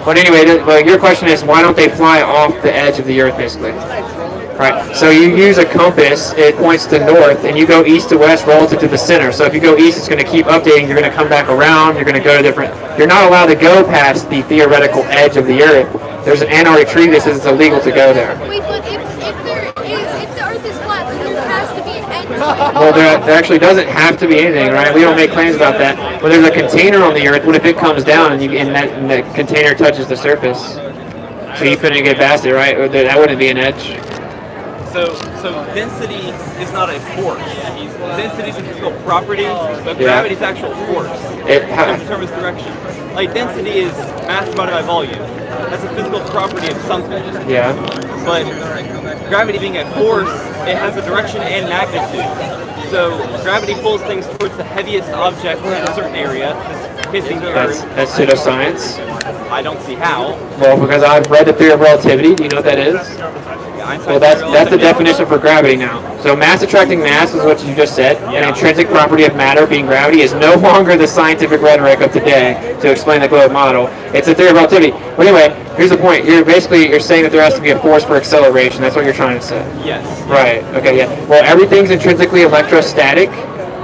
Speaker 3: But anyway, your question is, why don't they fly off the edge of the Earth, basically? Right. So you use a compass, it points to north, and you go east to west relative to the center. So if you go east, it's going to keep updating. You're going to come back around. You're going to go to different. You're not allowed to go past the theoretical edge of the Earth. There's an Antarctic treaty that says it's illegal to go there.
Speaker 7: Wait, but if the Earth is flat, then there has to be an edge.
Speaker 3: Well, there actually doesn't have to be anything, right? We don't make claims about that. But there's a container on the Earth. What if it comes down and that container touches the surface? So you couldn't get past it, right? Or that wouldn't be an edge.
Speaker 9: So density is not a force. Density is a physical property, but gravity is actual force. It determines direction. Like density is mass divided by volume. That's a physical property of something.
Speaker 3: Yeah.
Speaker 9: But gravity being a force, it has a direction and magnitude. So gravity pulls things towards the heaviest object in a certain area.
Speaker 3: That's pseudoscience.
Speaker 9: I don't see how.
Speaker 3: Well, because I've read the theory of relativity. Do you know what that is? Well, that's the definition for gravity now. So mass attracting mass is what you just said. An intrinsic property of matter, being gravity, is no longer the scientific rhetoric of today to explain the globe model. It's a theory of relativity. But anyway, here's the point. You're saying that there has to be a force for acceleration. That's what you're trying to say.
Speaker 9: Yes.
Speaker 3: Right. Okay. Yeah. Well, everything's intrinsically electrostatic.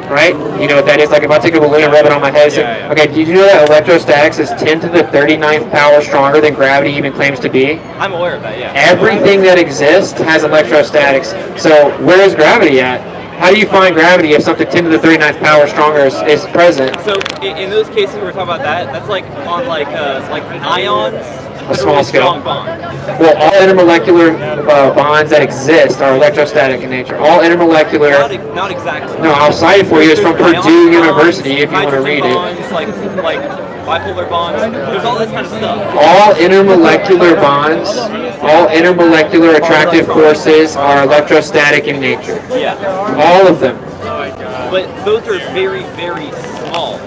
Speaker 3: Right? You know what that is? Like if I take a balloon and rub it on my head, okay, did you know that electrostatics is 10 to the 39th power stronger than gravity even claims to be?
Speaker 9: I'm aware of that, yeah.
Speaker 3: Everything that exists has electrostatics. So where is gravity at? How do you find gravity if something 10 to the 39th power stronger is present?
Speaker 9: So in those cases where we're talking about that, that's like on like ions.
Speaker 3: A small scale.
Speaker 9: Strong bond.
Speaker 3: Well, all intermolecular bonds that exist are electrostatic in nature. All intermolecular.
Speaker 9: Not exactly.
Speaker 3: No, I'll cite it for you. It's from Purdue University if you want to read
Speaker 9: bonds,
Speaker 3: it.
Speaker 9: Like bipolar bonds. There's all this kind of stuff.
Speaker 3: All intermolecular bonds, all intermolecular attractive forces are electrostatic in nature.
Speaker 9: Yeah.
Speaker 3: All of them.
Speaker 9: But those are very, very small.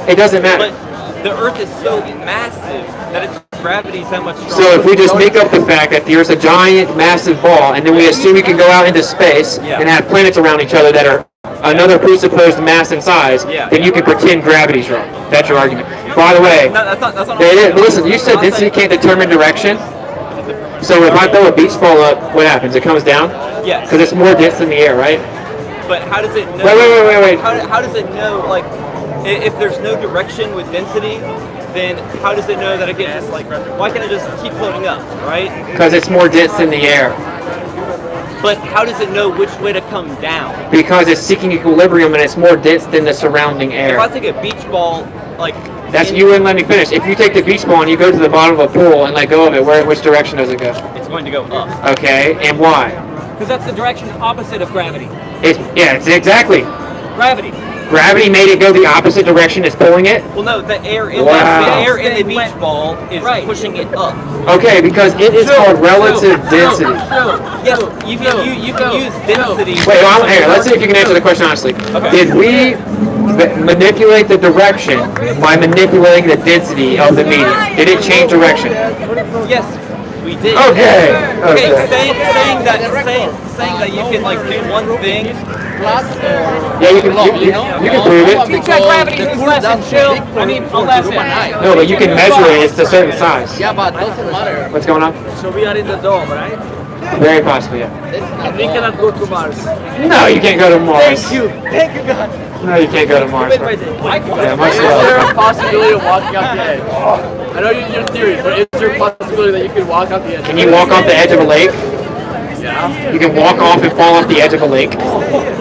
Speaker 3: It doesn't matter.
Speaker 9: But the Earth is so massive that its gravity is that much stronger.
Speaker 3: So if we just make up the fact that the Earth's a giant, massive ball, and then we assume we can go out into space and have planets around each other that are another presupposed mass and size, then you can pretend gravity's wrong. That's your argument. By the way, listen, you said density can't determine direction. So if I throw a beach ball up, what happens? It comes down?
Speaker 9: Yes.
Speaker 3: Because it's more dense than the air, right?
Speaker 9: But how does it know?
Speaker 3: Wait.
Speaker 9: How does it know, like, if there's no direction with density, then how does it know that it can just, like, why can't it just keep floating up, right?
Speaker 3: Because it's more dense than the air.
Speaker 9: But how does it know which way to come down?
Speaker 3: Because it's seeking equilibrium and it's more dense than the surrounding air.
Speaker 9: If I take a beach ball, like...
Speaker 3: You wouldn't let me finish. If you take the beach ball and you go to the bottom of a pool and let go of it, which direction does it go?
Speaker 9: It's going to go up.
Speaker 3: Okay, and why?
Speaker 9: Because that's the direction opposite of gravity.
Speaker 3: It's exactly.
Speaker 9: Gravity.
Speaker 3: Gravity made it go the opposite direction as pulling it?
Speaker 9: Well, no, the air in the beach ball is pushing it up.
Speaker 3: Okay, because it is called relative density.
Speaker 9: Yes, you can use density.
Speaker 3: Wait, let's see if you can answer the question honestly. Okay. Did we manipulate the direction by manipulating the density of the medium? Did it change direction?
Speaker 9: Yes. We did.
Speaker 3: Okay.
Speaker 9: Okay. Saying that you can like do one thing.
Speaker 3: Yeah, you can prove it.
Speaker 8: You check gravity is less than chill. I mean, less than.
Speaker 3: No, but you can measure it. It's a certain size.
Speaker 8: Yeah, but doesn't matter.
Speaker 3: What's going on?
Speaker 4: So we are in the dome, right?
Speaker 3: Very possibly, yeah.
Speaker 4: And we cannot go to Mars.
Speaker 3: No, you can't go to Mars.
Speaker 4: Thank you, God.
Speaker 3: No, you can't go to Mars. Yeah, much
Speaker 8: Is there a
Speaker 3: love.
Speaker 8: possibility of walking off the edge? I know your theory, but is there a possibility that you could walk off the edge?
Speaker 3: Can you walk off the edge of a lake?
Speaker 8: Yeah.
Speaker 3: You can walk off and fall off the edge of a lake.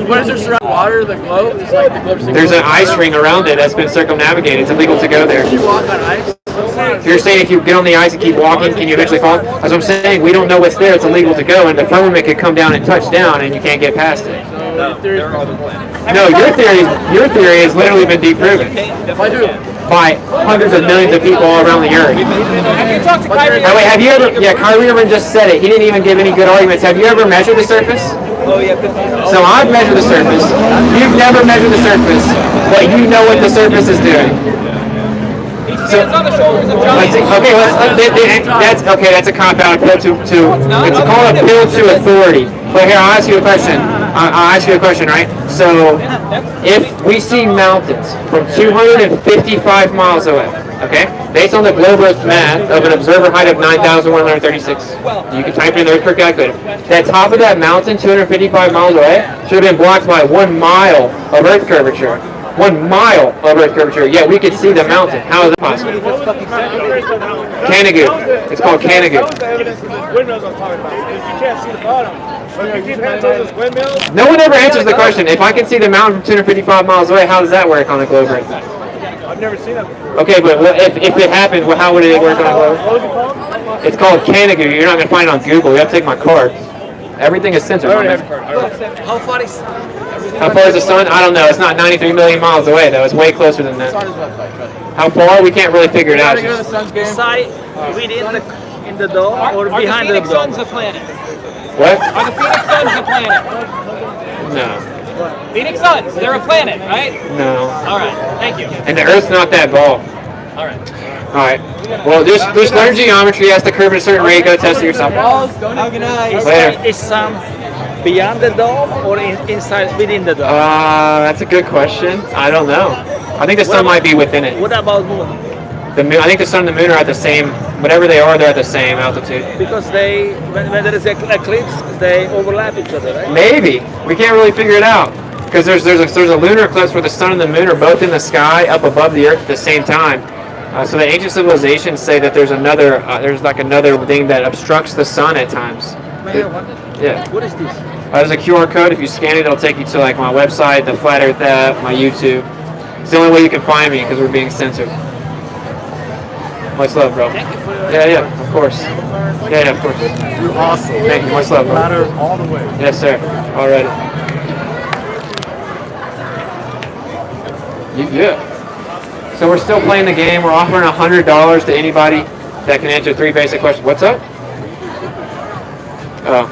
Speaker 8: What is there surrounding water? The globe? It's like the globe's
Speaker 3: There's an ice ring around it that's been circumnavigated. It's illegal to go there.
Speaker 8: Can you walk on ice?
Speaker 3: If you're saying if you get on the ice and keep walking, can you eventually fall? As I'm saying, we don't know what's there. It's illegal to go, and the firmament could come down and touch down, and you can't get past it. No, your theory has literally been deproven by hundreds of millions of people all around the earth.
Speaker 8: Have you talked to Kyrie?
Speaker 3: Now, wait, have you ever? Yeah, Kyrie Irving just said it. He didn't even give any good arguments. Have you ever measured the surface?
Speaker 9: Oh yeah.
Speaker 3: So I've measured the surface. You've never measured the surface, but you know what the surface is doing. So,
Speaker 8: It's on the shoulders of John.
Speaker 3: that's a cop out appeal to it's called appeal to authority. But here, I'll ask you a question. I'll ask you a question, right? So, if we see mountains from 255 miles away, okay, based on the globe Earth math of an observer height of 9,136, you can type it in the Earth calculator. That top of that mountain, 255 miles away, should have been blocked by 1 mile of Earth curvature. 1 mile of Earth curvature, yet we could see the mountain. How is it possible? Canigoo. It's called Canigoo.
Speaker 4: That was the evidence of the windmills I'm talking about. Because you can't see the bottom. So if you keep hands on those windmills.
Speaker 3: No one ever answers the question. If I can see the mountain from 255 miles away, how does that work on the globe Earth?
Speaker 4: I've never seen that before.
Speaker 3: Okay, but if it happened, well, how would it work on the globe?
Speaker 4: What was it called?
Speaker 3: It's called Canigoo. You're not going to find it on Google. You have to take my card. Everything is censored.
Speaker 8: How far is
Speaker 3: How far is the sun? I don't know. It's not 93 million miles away, though. It's way closer than that. How far? We can't really figure it out.
Speaker 4: Inside, in the dome, or behind the dome?
Speaker 8: Phoenix Suns a planet?
Speaker 3: What?
Speaker 8: Are the Phoenix Suns a planet?
Speaker 3: No.
Speaker 8: Phoenix Suns, they're a planet, right?
Speaker 3: No.
Speaker 8: All right, thank you.
Speaker 3: And the Earth's not that ball.
Speaker 8: All right.
Speaker 3: All right. Well, just learn geometry. Has to curve at a certain rate. Go test it yourself. Later.
Speaker 4: Is some beyond the dome or inside within the dome?
Speaker 3: That's a good question. I don't know. I think the sun might be within it.
Speaker 4: What about moon?
Speaker 3: The moon. I think the sun and the moon are at the same. Whatever they are, they're at the same altitude.
Speaker 4: Because they, when there is an eclipse, they overlap each other, right?
Speaker 3: Maybe. We can't really figure it out because there's a lunar eclipse where the sun and the moon are both in the sky up above the Earth at the same time. So the ancient civilizations say that there's another thing that obstructs the sun at times. Yeah.
Speaker 4: What is this?
Speaker 3: There's a QR code. If you scan it, it'll take you to like my website, the Flat Earth app, my YouTube. It's the only way you can find me because we're being censored. Much love, bro.
Speaker 4: Thank you for your
Speaker 3: Yeah, of course. Yeah, of course.
Speaker 10: You're awesome.
Speaker 3: Thank you. Much love, bro.
Speaker 10: Flat Earth all the way.
Speaker 3: Yes, sir. Alrighty. Yeah. So we're still playing the game. We're offering $100 to anybody that can answer 3 basic questions. What's up? Oh.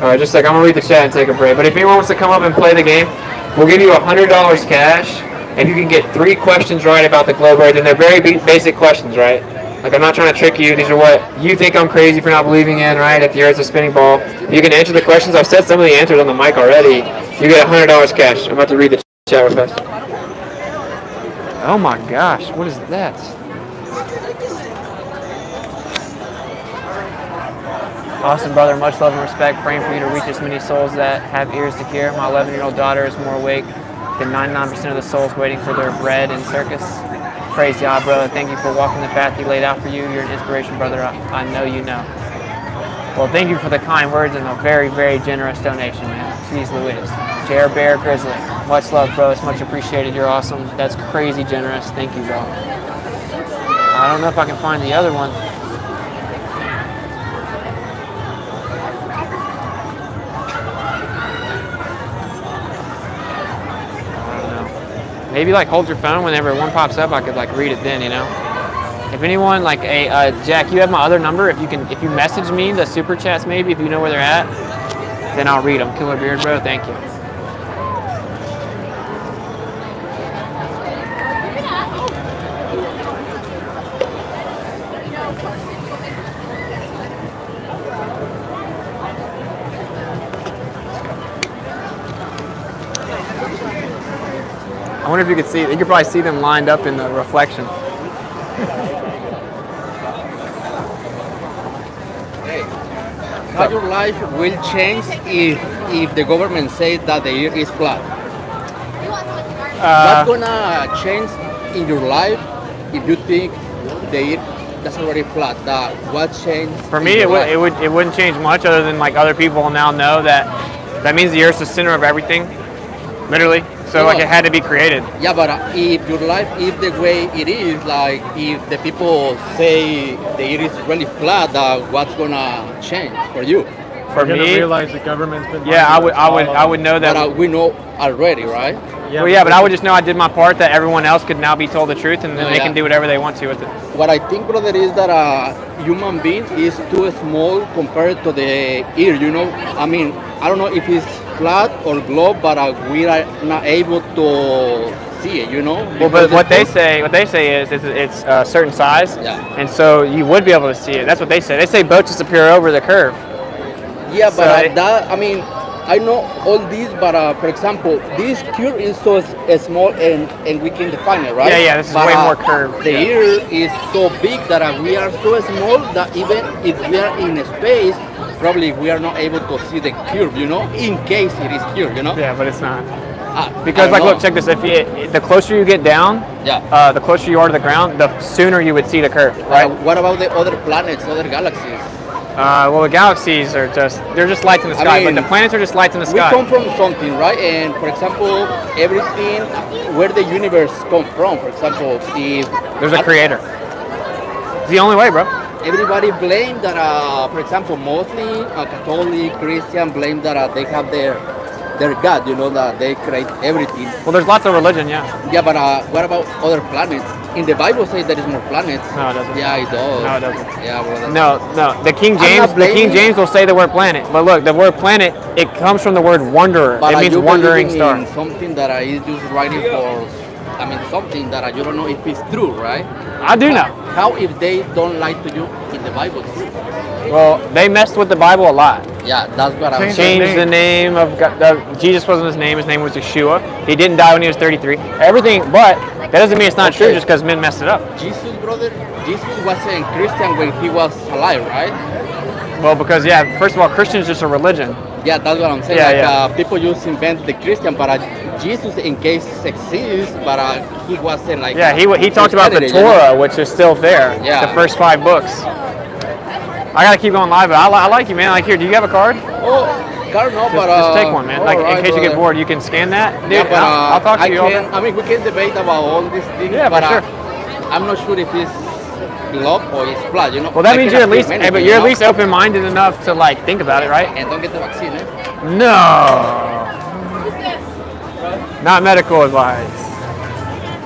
Speaker 3: Alright, just a sec. I'm going to read the chat and take a break. But if anyone wants to come up and play the game, we'll give you $100 cash. And you can get 3 questions right about the globe Earth. And they're very basic questions, right? Like, I'm not trying to trick you. These are what you think I'm crazy for not believing in, right? If the Earth's a spinning ball. You can answer the questions. I've said some of the answers on the mic already. You get $100 cash. I'm about to read the chat real fast. Oh my gosh, what is that? Awesome, brother. Much love and respect. Praying for you to reach as many souls that have ears to hear. My 11-year-old daughter is more awake than 99% of the souls waiting for their bread in circus. Praise Yah, brother. Thank you for walking the path He laid out for you. You're an inspiration, brother. I know you know. Well, thank you for the kind words and a very, very generous donation, man. Jeez Louise. J.R. Bear Grizzly. Much love, bro. It's much appreciated. You're awesome. That's crazy generous. Thank you, bro. I don't know if I can find the other one. I don't know. Maybe like hold your phone whenever one pops up. I could like read it then, you know. If anyone like Jack, you have my other number. If you message me the super chats, maybe if you know where they're at, then I'll read them. Killer Beard, bro. Thank you.
Speaker 2: wonder if you could see. You could probably see them lined up in the reflection.
Speaker 10: How your life will change if the government says that the Earth is flat? What's gonna change in your life if you think the Earth that's already flat? What changed?
Speaker 2: For me, it wouldn't change much, other than like other people now know that means the Earth's the center of everything, literally. So like it had to be created.
Speaker 10: Yeah, but if your life is the way it is, like if the people say the Earth is really flat, what's gonna change for you?
Speaker 2: For me,
Speaker 11: realize the government's been.
Speaker 2: Yeah, I would know that.
Speaker 10: But we know already, right?
Speaker 2: Yeah, well, yeah, but I would just know I did my part, that everyone else could now be told the truth, and then they can do whatever they want to with it.
Speaker 10: What I think, brother, is that a human being is too small compared to the ear, you know? I mean, I don't know if it's flat or globe, but we are not able to see it, you know?
Speaker 2: Well, but what they say is it's a certain size, and so you would be able to see it. That's what they say. They say boats disappear over the curve.
Speaker 10: Yeah, but I mean, I know all this, but for example, this curve is so small and we can define it, right?
Speaker 2: Yeah, this is way more curved.
Speaker 10: The ear is so big that we are so small that even if we are in space, probably we are not able to see the curve, you know, in case it is curved, you know?
Speaker 2: Yeah, but it's not. Because like, look, check this. The closer you get down, the closer you are to the ground, the sooner you would see the curve, right?
Speaker 10: What about the other planets, other galaxies?
Speaker 2: Well, the galaxies are they're just lights in the sky, but the planets are just lights in the sky.
Speaker 10: We come from something, right? And for example, everything, where the universe come from, for example, if
Speaker 2: there's a creator. It's the only way, bro.
Speaker 10: Everybody blame that, for example, mostly Catholic, Christian blame that they have their God, you know, that they create everything.
Speaker 2: Well, there's lots of religion, yeah.
Speaker 10: Yeah, but what about other planets? In the Bible says there is more planets.
Speaker 2: No, it doesn't.
Speaker 10: Yeah, it does.
Speaker 2: No, it doesn't.
Speaker 10: Yeah, brother.
Speaker 2: No. The King James will say the word planet, but look, the word planet, it comes from the word wanderer.
Speaker 10: But
Speaker 2: it means wandering star.
Speaker 10: In something that is just writing for, I mean, something that you don't know if it's true, right?
Speaker 2: I do know.
Speaker 10: How if they don't lie to you in the Bible?
Speaker 2: Well, they messed with the Bible a lot.
Speaker 10: Yeah, that's what I'm saying.
Speaker 2: Changed the name of God. Jesus wasn't his name was Yeshua. He didn't die when he was 33. Everything, but that doesn't mean it's not true just because men messed it up.
Speaker 10: Jesus, brother, Jesus wasn't Christian when he was alive, right?
Speaker 2: Well, because, first of all, Christian is just a religion.
Speaker 10: Yeah, that's what I'm saying. People just invent the Christian, but Jesus, in case exists, but he wasn't like.
Speaker 2: Yeah, he talked about the Torah, which is still there. Yeah. The first 5 books. I gotta keep going live, but I like you, man. Like, here, do you have a card?
Speaker 10: Oh, card no, but
Speaker 2: just take one, man. Like, in case you get bored, you can scan that. Dude,
Speaker 10: yeah, but
Speaker 2: I'll talk to you.
Speaker 10: I mean, we can debate about all these things.
Speaker 2: Yeah,
Speaker 10: but
Speaker 2: sure.
Speaker 10: I'm not sure if it's globe or it's flat. You know.
Speaker 2: Well, that means you're at least, but you're at least open-minded enough to like think about it, right?
Speaker 10: And don't get the vaccine, eh?
Speaker 2: No. Not medical advice.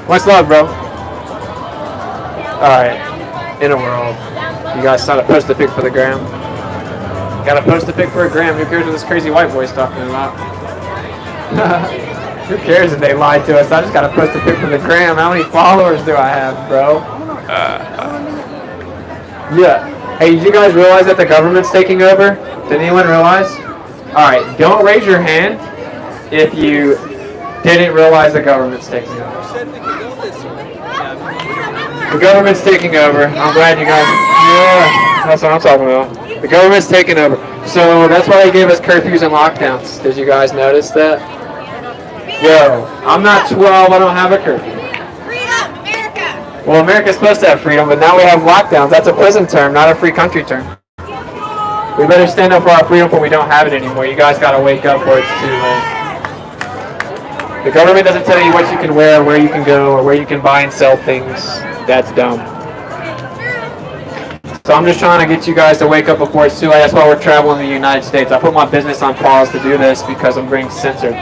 Speaker 2: Much love, bro. All right. In a world. You guys saw to post a pic for the gram. Got to post a pic for a gram. Who cares what this crazy white boy's talking about? Who cares if they lied to us? I just got to post a pic for the gram. How many followers do I have, bro? Yeah. Hey, did you guys realize that the government's taking over? Did anyone realize? All right. Don't raise your hand if you didn't realize the government's taking over. The government's taking over. I'm glad you guys. Yeah, that's what I'm talking about. The government's taking over. So that's why they gave us curfews and lockdowns. Did you guys notice that? Yo, I'm not 12. I don't have a curfew.
Speaker 7: Freedom, America!
Speaker 2: Well, America's supposed to have freedom, but now we have lockdowns. That's a prison term, not a free country term. We better stand up for our freedom when we don't have it anymore. You guys got to wake up or it's too late. The government doesn't tell you what you can wear, where you can go, or where you can buy and sell things. That's dumb. So I'm just trying to get you guys to wake up before it's too late. That's why we're traveling the United States. I put my business on pause to do this because I'm being censored.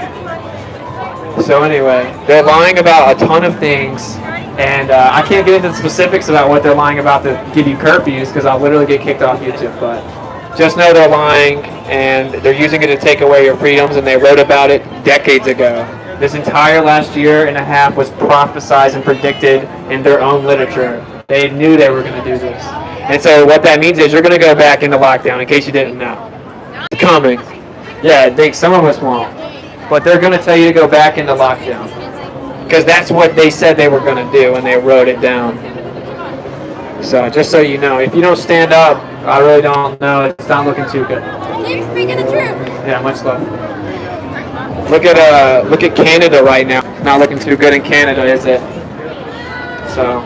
Speaker 2: So anyway, they're lying about a ton of things, and I can't get into the specifics about what they're lying about to give you curfews because I'll literally get kicked off YouTube. But just know they're lying, and they're using it to take away your freedoms, and they wrote about it decades ago. This entire last year and a half was prophesized and predicted in their own literature. They knew they were going to do this. And so what that means is you're going to go back into lockdown, in case you didn't know. It's coming. Yeah, I think some of us won't. But they're going to tell you to go back into lockdown. because that's what they said they were going to do when they wrote it down. So just so you know, if you don't stand up, I really don't know. It's not looking too good.
Speaker 7: Keep speaking the truth.
Speaker 2: Yeah, much love. Look at Canada right now. It's not looking too good in Canada, is it? So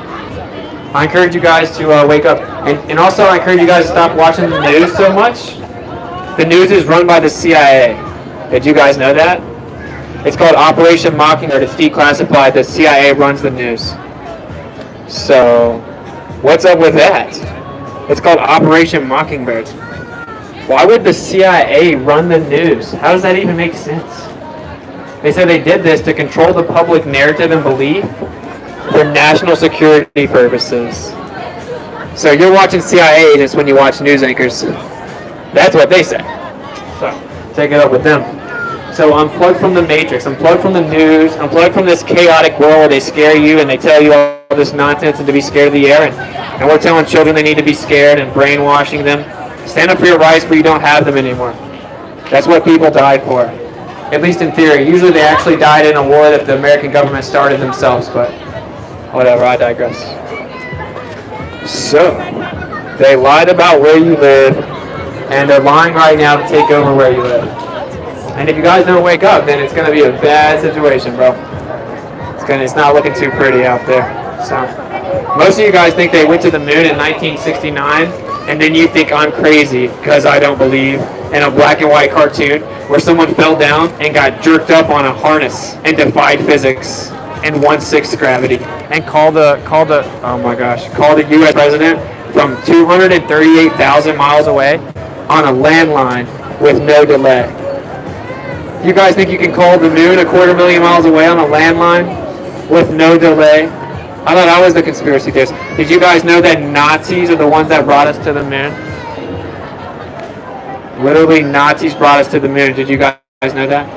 Speaker 2: I encourage you guys to wake up, and also I encourage you guys to stop watching the news so much. The news is run by the CIA. Did you guys know that? It's called Operation Mockingbird. It's declassified. The CIA runs the news. So what's up with that? It's called Operation Mockingbird. Why would the CIA run the news? How does that even make sense? They said they did this to control the public narrative and belief for national security purposes. So you're watching CIA agents when you watch news anchors. That's what they say. So take it up with them. So unplug from the matrix, unplug from the news, unplug from this chaotic world where they scare you and they tell you all this nonsense and to be scared of the air. And we're telling children they need to be scared and brainwashing them. Stand up for your rights, but you don't have them anymore. That's what people died for. At least in theory. Usually they actually died in a war that the American government started themselves, but whatever, I digress. So, they lied about where you live, and they're lying right now to take over where you live. And if you guys don't wake up, then it's going to be a bad situation, bro. It's not looking too pretty out there. So, most of you guys think they went to the moon in 1969, and then you think I'm crazy because I don't believe in a black and white cartoon where someone fell down and got jerked up on a harness and defied physics and 1/6 gravity and called the U.S. president from 238,000 miles away on a landline with no delay. You guys think you can call the moon 250,000 miles away on a landline with no delay? I thought I was the conspiracy theorist. Did you guys know that Nazis are the ones that brought us to the moon? Literally, Nazis brought us to the moon. Did you guys know that?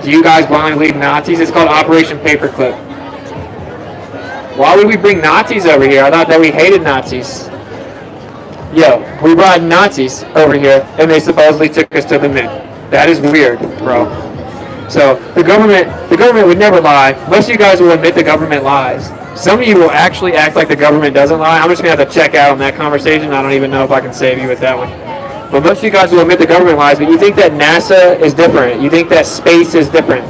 Speaker 2: Do you guys blindly believe Nazis? It's called Operation Paperclip. Why would we bring Nazis over here? I thought that we hated Nazis. Yo, we brought Nazis over here, and they supposedly took us to the moon. That is weird, bro. So the government would never lie. Most of you guys will admit the government lies. Some of you will actually act like the government doesn't lie. I'm just gonna have to check out on that conversation. I don't even know if I can save you with that one. But most of you guys will admit the government lies, but you think that NASA is different. You think that space is different.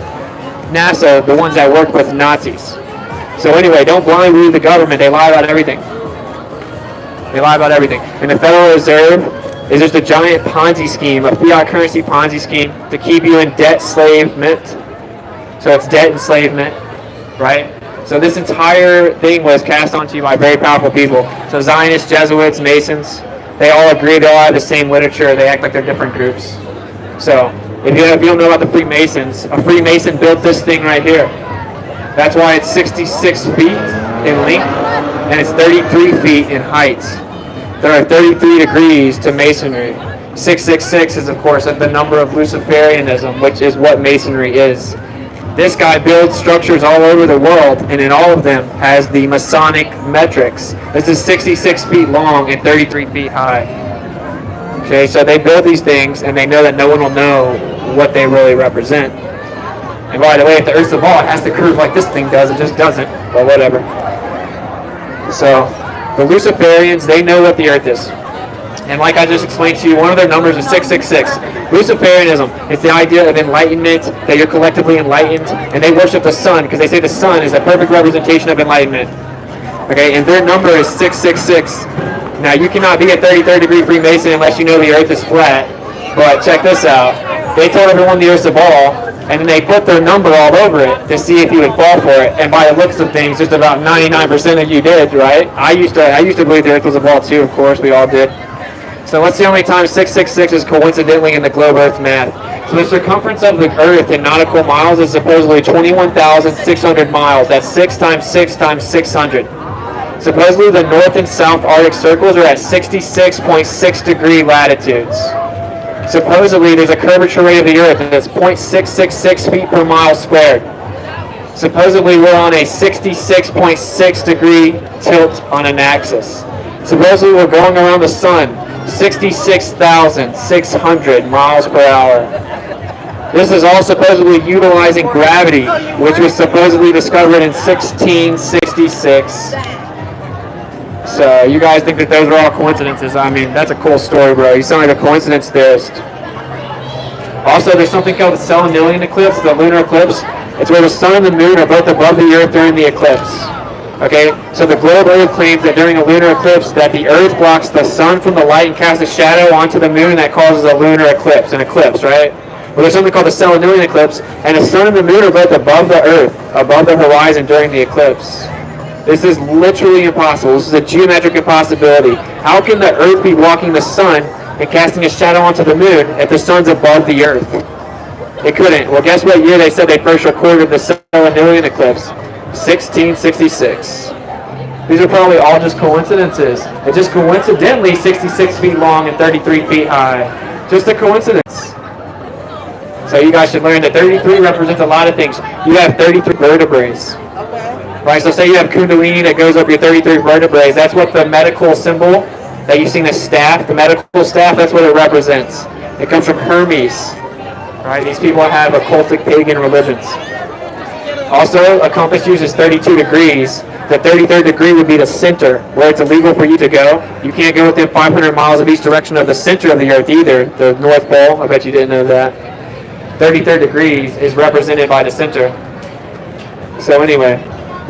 Speaker 2: NASA, the ones that work with Nazis. So anyway, don't blindly believe the government. They lie about everything. They lie about everything. And the Federal Reserve is just a giant Ponzi scheme, a fiat currency Ponzi scheme to keep you in debt enslavement. So it's debt enslavement, right? So this entire thing was cast onto you by very powerful people. So Zionists, Jesuits, Masons, they all agree. They all have the same literature. They act like they're different groups. So if you don't know about the Freemasons, a Freemason built this thing right here. That's why it's 66 feet in length and it's 33 feet in height. There are 33 degrees to Masonry. 666 is, of course, the number of Luciferianism, which is what Masonry is. This guy builds structures all over the world, and in all of them has the Masonic metrics. This is 66 feet long and 33 feet high. Okay, so they build these things, and they know that no one will know what they really represent. And by the way, if the Earth's a ball, it has to curve like this thing does. It just doesn't. But whatever. So the Luciferians, they know what the Earth is. And like I just explained to you, one of their numbers is 666. Luciferianism, it's the idea of enlightenment, that you're collectively enlightened. And they worship the sun, because they say the sun is a perfect representation of enlightenment. Okay, and their number is 666. Now, you cannot be a 33rd degree Freemason unless you know the Earth is flat. But check this out. They told everyone the Earth's a ball, and then they put their number all over it to see if you would fall for it. And by the looks of things, just about 99% of you did, right? I used to believe the Earth was a ball too, of course, we all did. So let's see how many times 666 is coincidentally in the globe Earth math. So the circumference of the Earth in nautical miles is supposedly 21,600 miles. That's 6 times 6 times 600. Supposedly the North and South Arctic circles are at 66.6 degree latitudes. Supposedly there's a curvature rate of the Earth that's 0.666 feet per mile squared. Supposedly we're on a 66.6 degree tilt on an axis. Supposedly we're going around the sun 66,600 miles per hour. This is all supposedly utilizing gravity, which was supposedly discovered in 1666. So you guys think that those are all coincidences? I mean, that's a cool story, bro. You sound like a coincidence theorist. Also, there's something called the Selenilian eclipse, the lunar eclipse. It's where the sun and the moon are both above the earth during the eclipse. Okay, so the globe Earth claims that during a lunar eclipse that the earth blocks the sun from the light and casts a shadow onto the moon that causes a lunar eclipse, an eclipse, right? Well, there's something called the Selenilian eclipse, and the sun and the moon are both above the earth, above the horizon during the eclipse. This is literally impossible. This is a geometric impossibility. How can the earth be blocking the sun and casting a shadow onto the moon if the sun's above the earth? It couldn't. Well, guess what year they said they first recorded the Selenilian eclipse? 1666. These are probably all just coincidences. It's just coincidentally 66 feet long and 33 feet high. Just a coincidence. So you guys should learn that 33 represents a lot of things. You have 33 vertebrae. Right, so say you have Kundalini that goes up your 33 vertebrae. That's what the medical symbol that you've seen, the staff, the medical staff, that's what it represents. It comes from Hermes. Right, these people have occultic pagan religions. Also, a compass uses 32 degrees. The 33rd degree would be the center, where it's illegal for you to go. You can't go within 500 miles of each direction of the center of the earth either, the North Pole. I bet you didn't know that. 33rd degrees is represented by the center. So anyway,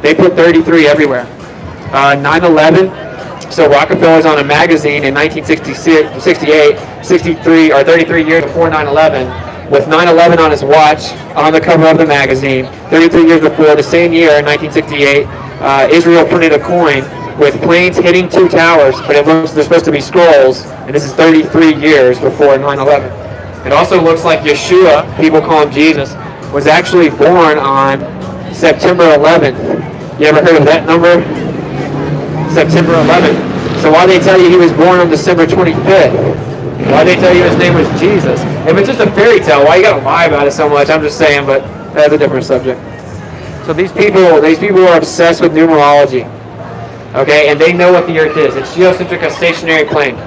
Speaker 2: they put 33 everywhere. 9/11, so Rockefeller's on a magazine in 1968, 63 or 33 years before 9/11, with 9/11 on his watch on the cover of the magazine. 33 years before, the same year in 1968, Israel printed a coin with planes hitting two towers, but it looks they're supposed to be scrolls, and this is 33 years before 9/11. It also looks like Yeshua, people call him Jesus, was actually born on September 11th. You ever heard of that number? September 11th. So why they tell you he was born on December 25th? Why they tell you his name was Jesus? If it's just a fairy tale, why you gotta lie about it so much? I'm just saying, but that's a different subject. So these people are obsessed with numerology, okay? And they know what the Earth is. It's geocentric, a stationary plane,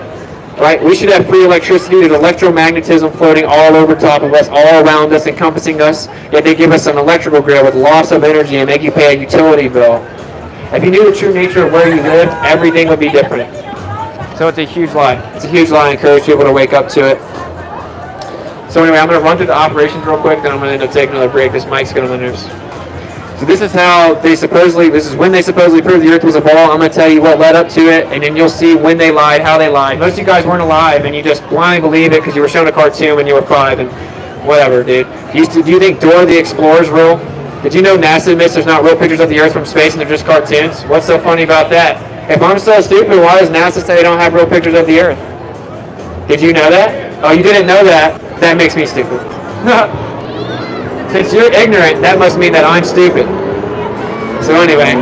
Speaker 2: right? We should have free electricity. There's electromagnetism floating all over top of us, all around us, encompassing us. Yet they give us an electrical grid with loss of energy and make you pay a utility bill. If you knew the true nature of where you lived, everything would be different. So it's a huge lie. It's a huge lie. I encourage people to wake up to it. So anyway, I'm going to run through the operations real quick, then I'm going to end up taking another break. This mic's going to lose. So this is when they supposedly proved the Earth was a ball. I'm going to tell you what led up to it, and then you'll see when they lied, how they lied. Most of you guys weren't alive, and you just blindly believe it because you were shown a cartoon when you were 5, and whatever, dude. Do you think Dora the Explorer's real? Did you know NASA admits there's not real pictures of the Earth from space and they're just cartoons? What's so funny about that? If I'm so stupid, why does NASA say they don't have real pictures of the Earth? Did you know that? Oh, you didn't know that? That makes me stupid. Since you're ignorant, that must mean that I'm stupid. So anyway,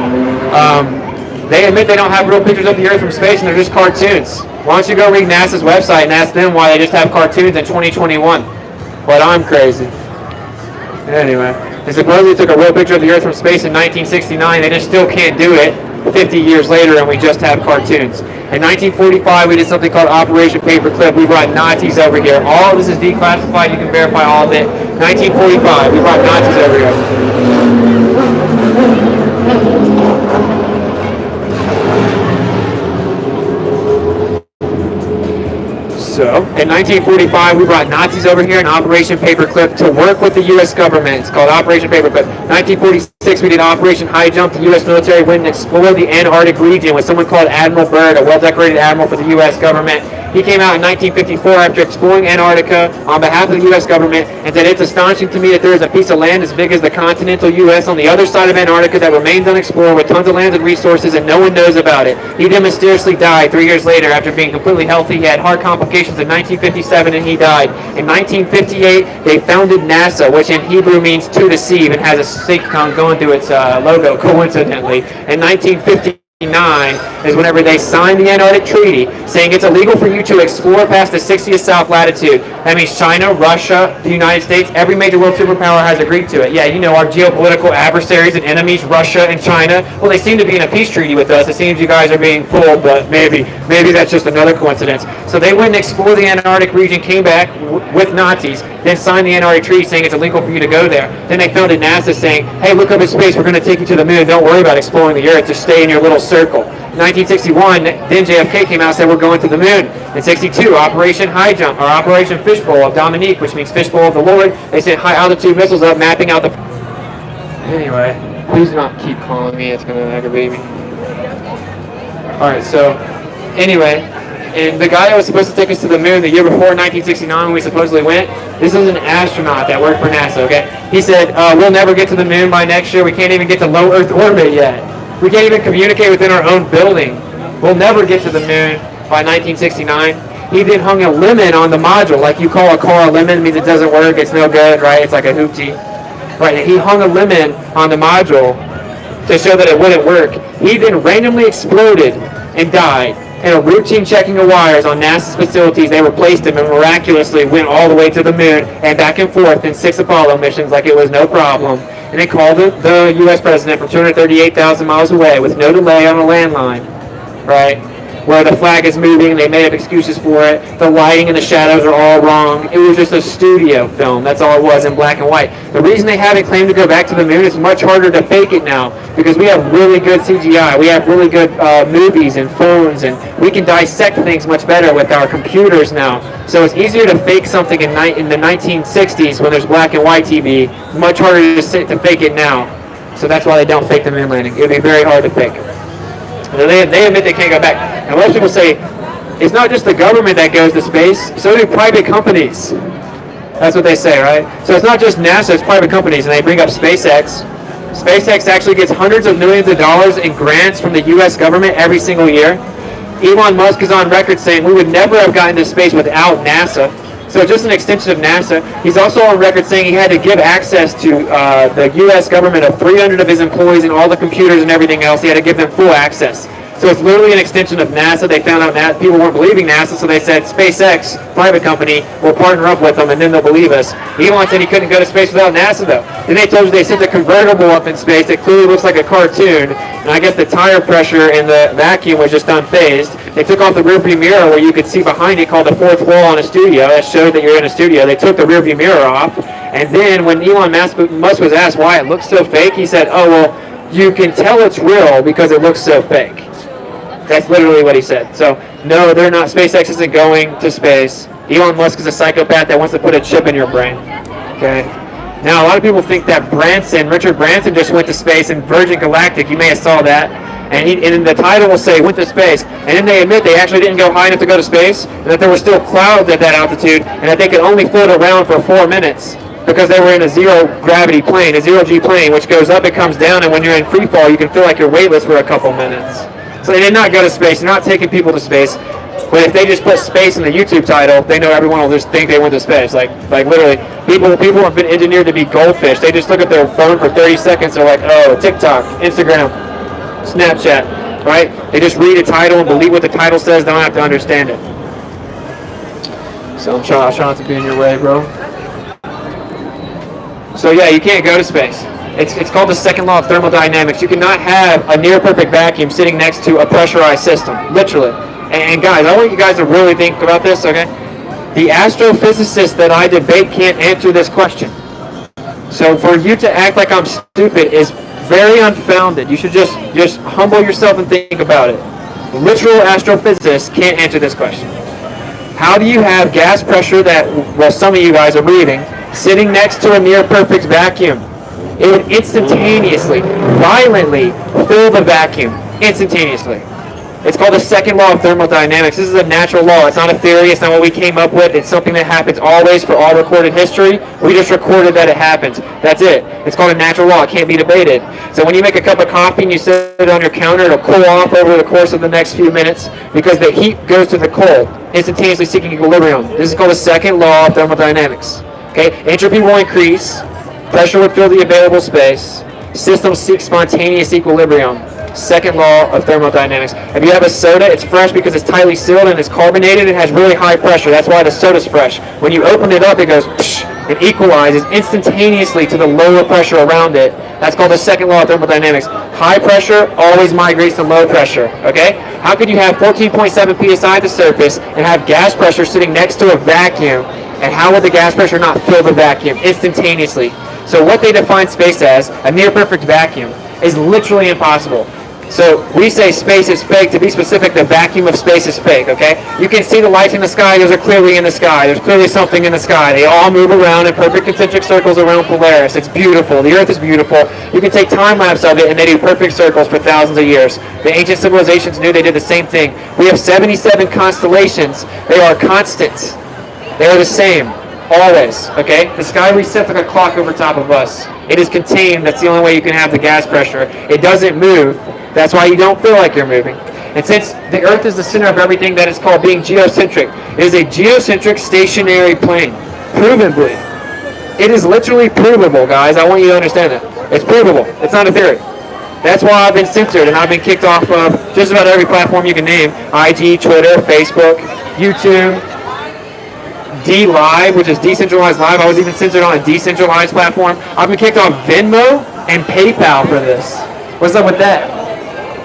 Speaker 2: they admit they don't have real pictures of the Earth from space and they're just cartoons. Why don't you go read NASA's website and ask them why they just have cartoons in 2021? But I'm crazy. Anyway, they supposedly took a real picture of the Earth from space in 1969. They just still can't do it 50 years later, and we just have cartoons. In 1945, we did something called Operation Paperclip. We brought Nazis over here. All of this is declassified. You can verify all of it. 1945, we brought Nazis over here. So, in 1945, we brought Nazis over here in Operation Paperclip to work with the U.S. government. It's called Operation Paperclip. 1946, we did Operation High Jump. The U.S. military went and explored the Antarctic region with someone called Admiral Byrd, a well-decorated admiral for the U.S. government. He came out in 1954 after exploring Antarctica on behalf of the U.S. government and said, "It's astonishing to me that there is a piece of land as big as the continental U.S. on the other side of Antarctica that remains unexplored with tons of land and resources and no one knows about it." He then mysteriously died 3 years later after being completely healthy. He had heart complications in 1957 and he died. In 1958, they founded NASA, which in Hebrew means to deceive and has a snake going through its logo, coincidentally. In 1958, is whenever they signed the Antarctic Treaty, saying it's illegal for you to explore past the 60th south latitude. That means China, Russia, the United States, every major world superpower has agreed to it. Yeah, you know, our geopolitical adversaries and enemies, Russia and China, well, they seem to be in a peace treaty with us. It seems you guys are being fooled, but maybe that's just another coincidence. So they went and explored the Antarctic region, came back with Nazis, then signed the Antarctic Treaty saying it's illegal for you to go there. Then they founded NASA saying, hey, look up in space, we're going to take you to the moon. Don't worry about exploring the Earth, just stay in your little circle. 1961, then JFK came out and said we're going to the moon. In 62, Operation High Jump, or Operation Fishbowl of Dominique, which means Fishbowl of the Lord. They sent high altitude missiles up, mapping out the... Anyway, please do not keep calling me, it's going to aggravate me. Alright, so, anyway, and the guy that was supposed to take us to the moon the year before, 1969, when we supposedly went, this is an astronaut that worked for NASA, okay? He said, we'll never get to the moon by next year, we can't even get to low Earth orbit yet. We can't even communicate within our own building. We'll never get to the moon by 1969. He then hung a lemon on the module. Like you call a car a lemon, means it doesn't work, it's no good, right? It's like a hoopty. Right, and he hung a lemon on the module to show that it wouldn't work. He then randomly exploded and died. And a routine checking of wires on NASA's facilities, they replaced him and miraculously went all the way to the moon and back and forth in 6 Apollo missions like it was no problem. And they called the U.S. president from 238,000 miles away with no delay on a landline, right? Where the flag is moving, they made up excuses for it. The lighting and the shadows are all wrong. It was just a studio film. That's all it was, in black and white. The reason they haven't claimed to go back to the moon is much harder to fake it now because we have really good CGI. We have really good movies and phones, and we can dissect things much better with our computers now. So it's easier to fake something in the 1960s when there's black and white TV. Much harder to fake it now. So that's why they don't fake the moon landing. It would be very hard to fake. They admit they can't go back. And most people say, it's not just the government that goes to space, so do private companies. That's what they say, right? So it's not just NASA, it's private companies, and they bring up SpaceX. SpaceX actually gets hundreds of millions of dollars in grants from the U.S. government every single year. Elon Musk is on record saying we would never have gotten to space without NASA. So it's just an extension of NASA. He's also on record saying he had to give access to the U.S. government of 300 of his employees and all the computers and everything else. He had to give them full access. So it's literally an extension of NASA. They found out that people weren't believing NASA, so they said, SpaceX, private company, will partner up with them, and then they'll believe us. Elon said he couldn't go to space without NASA, though. Then they told you they sent a convertible up in space that clearly looks like a cartoon, and I guess the tire pressure in the vacuum was just unfazed. They took off the rearview mirror where you could see behind it called the fourth wall in a studio. That showed that you're in a studio. They took the rearview mirror off, and then when Elon Musk was asked why it looks so fake, he said, oh, well, you can tell it's real because it looks so fake. That's literally what he said. So, no, they're not. SpaceX isn't going to space. Elon Musk is a psychopath that wants to put a chip in your brain. Okay? Now, a lot of people think that Richard Branson just went to space in Virgin Galactic. You may have saw that. And the title will say, went to space. And then they admit they actually didn't go high enough to go to space, and that there were still clouds at that altitude, and that they could only float around for 4 minutes because they were in a zero-gravity plane, a zero-G plane, which goes up and comes down, and when you're in free fall, you can feel like you're weightless for a couple minutes. So they did not go to space. They're not taking people to space. But if they just put space in the YouTube title, they know everyone will just think they went to space. Like literally, people have been engineered to be goldfish. They just look at their phone for 30 seconds. They're like, oh, TikTok, Instagram, Snapchat, right? They just read a title and believe what the title says. They don't have to understand it. So I'm trying not to be in your way, bro. So yeah, you can't go to space. It's called the second law of thermodynamics. You cannot have a near-perfect vacuum sitting next to a pressurized system, literally. And guys, I want you guys to really think about this, okay? The astrophysicists that I debate can't answer this question. So for you to act like I'm stupid is very unfounded. You should just humble yourself and think about it. Literal astrophysicists can't answer this question. How do you have gas pressure that, well, some of you guys are breathing, sitting next to a near-perfect vacuum? It would instantaneously, violently fill the vacuum, instantaneously. It's called the second law of thermodynamics. This is a natural law. It's not a theory. It's not what we came up with. It's something that happens always for all recorded history. We just recorded that it happens. That's it. It's called a natural law. It can't be debated. So when you make a cup of coffee and you set it on your counter, it'll cool off over the course of the next few minutes because the heat goes to the cold, instantaneously seeking equilibrium. This is called the second law of thermodynamics. Okay? Entropy will increase. Pressure would fill the available space. Systems seek spontaneous equilibrium. second law of thermodynamics. If you have a soda, it's fresh because it's tightly sealed and it's carbonated and has really high pressure. That's why the soda's fresh. When you open it up, it goes psh, it equalizes instantaneously to the lower pressure around it. That's called the second law of thermodynamics. High pressure always migrates to low pressure, okay? How could you have 14.7 psi at the surface and have gas pressure sitting next to a vacuum, and how would the gas pressure not fill the vacuum instantaneously? So what they define space as, a near perfect vacuum, is literally impossible. So we say space is fake. To be specific, the vacuum of space is fake, okay? You can see the lights in the sky. Those are clearly in the sky. There's clearly something in the sky. They all move around in perfect concentric circles around Polaris. It's beautiful. The Earth is beautiful. You can take time lapse of it, and they do perfect circles for thousands of years. The ancient civilizations knew they did the same thing. We have 77 constellations. They are constants. They are the same, always, okay? The sky resets like a clock over top of us. It is contained. That's the only way you can have the gas pressure. It doesn't move. That's why you don't feel like you're moving. And since the Earth is the center of everything, that is called being geocentric. It is a geocentric stationary plane. Provably. It is literally provable, guys. I want you to understand that. It's provable. It's not a theory. That's why I've been censored and I've been kicked off of just about every platform you can name. IG, Twitter, Facebook, YouTube, D-Live, which is decentralized live. I was even censored on a decentralized platform. I've been kicked off Venmo and PayPal for this. What's up with that?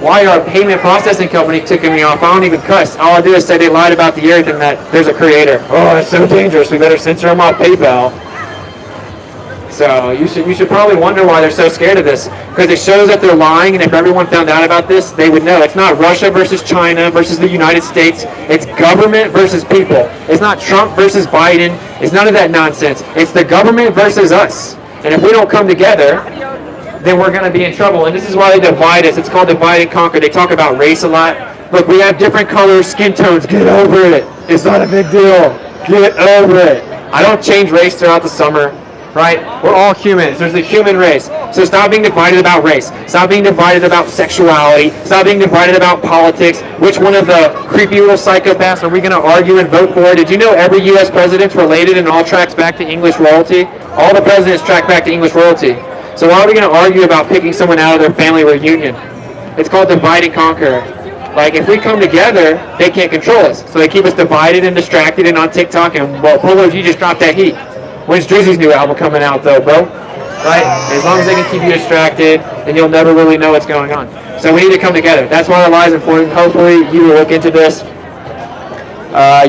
Speaker 2: Why are a payment processing company ticking me off? I don't even cuss. All I do is say they lied about the Earth and that there's a creator. Oh, that's so dangerous. We better censor them off PayPal. So you should probably wonder why they're so scared of this, because it shows that they're lying, and if everyone found out about this, they would know. It's not Russia versus China versus the United States. It's government versus people. It's not Trump versus Biden. It's none of that nonsense. It's the government versus us. And if we don't come together, then we're going to be in trouble. And this is why they divide us. It's called divide and conquer. They talk about race a lot. Look, we have different colors, skin tones. Get over it. It's not a big deal. Get over it. I don't change race throughout the summer, right? We're all humans. There's the human race. So stop being divided about race. Stop being divided about sexuality. Stop being divided about politics. Which one of the creepy little psychopaths are we going to argue and vote for? Did you know every U.S. president's related and all tracks back to English royalty? All the presidents track back to English royalty. So why are we going to argue about picking someone out of their family reunion? It's called divide and conquer. Like, if we come together, they can't control us. So they keep us divided and distracted and on TikTok. And, well, Polo, you just dropped that heat. When's Drizzy's new album coming out, though, bro? Right? And as long as they can keep you distracted, then you'll never really know what's going on. So we need to come together. That's why our lie is important. Hopefully you will look into this.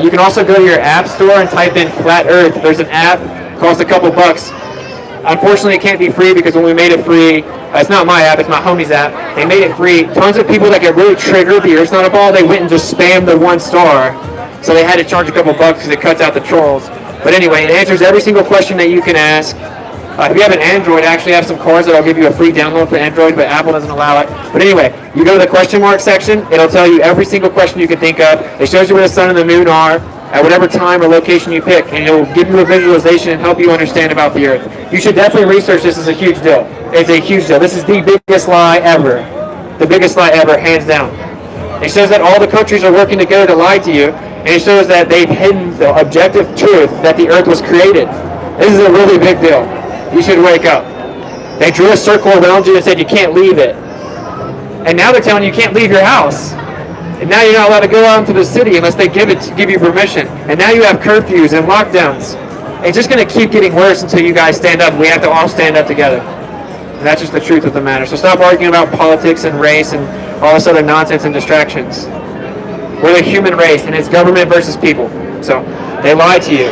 Speaker 2: You can also go to your app store and type in Flat Earth. There's an app. Costs a couple bucks. Unfortunately, it can't be free because when we made it free, it's not my app, it's my homie's app. They made it free. Tons of people that get really triggered, the Earth's not a ball, they went and just spammed the 1 star. So they had to charge a couple bucks because it cuts out the trolls. But anyway, it answers every single question that you can ask. If you have an Android, I actually have some cards that I'll give you a free download for Android, but Apple doesn't allow it. But anyway, you go to the question mark section, it'll tell you every single question you can think of. It shows you where the sun and the moon are at whatever time or location you pick, and it'll give you a visualization and help you understand about the Earth. You should definitely research this. It's a huge deal. It's a huge deal. This is the biggest lie ever. The biggest lie ever, hands down. It shows that all the countries are working together to lie to you, and it shows that they've hidden the objective truth that the Earth was created. This is a really big deal. You should wake up. They drew a circle around you and said you can't leave it. And now they're telling you can't leave your house. And now you're not allowed to go out into the city unless they give you permission. And now you have curfews and lockdowns. It's just going to keep getting worse until you guys stand up. We have to all stand up together. And that's just the truth of the matter. So stop arguing about politics and race and all this other nonsense and distractions. We're the human race, and it's government versus people. So they lie to you,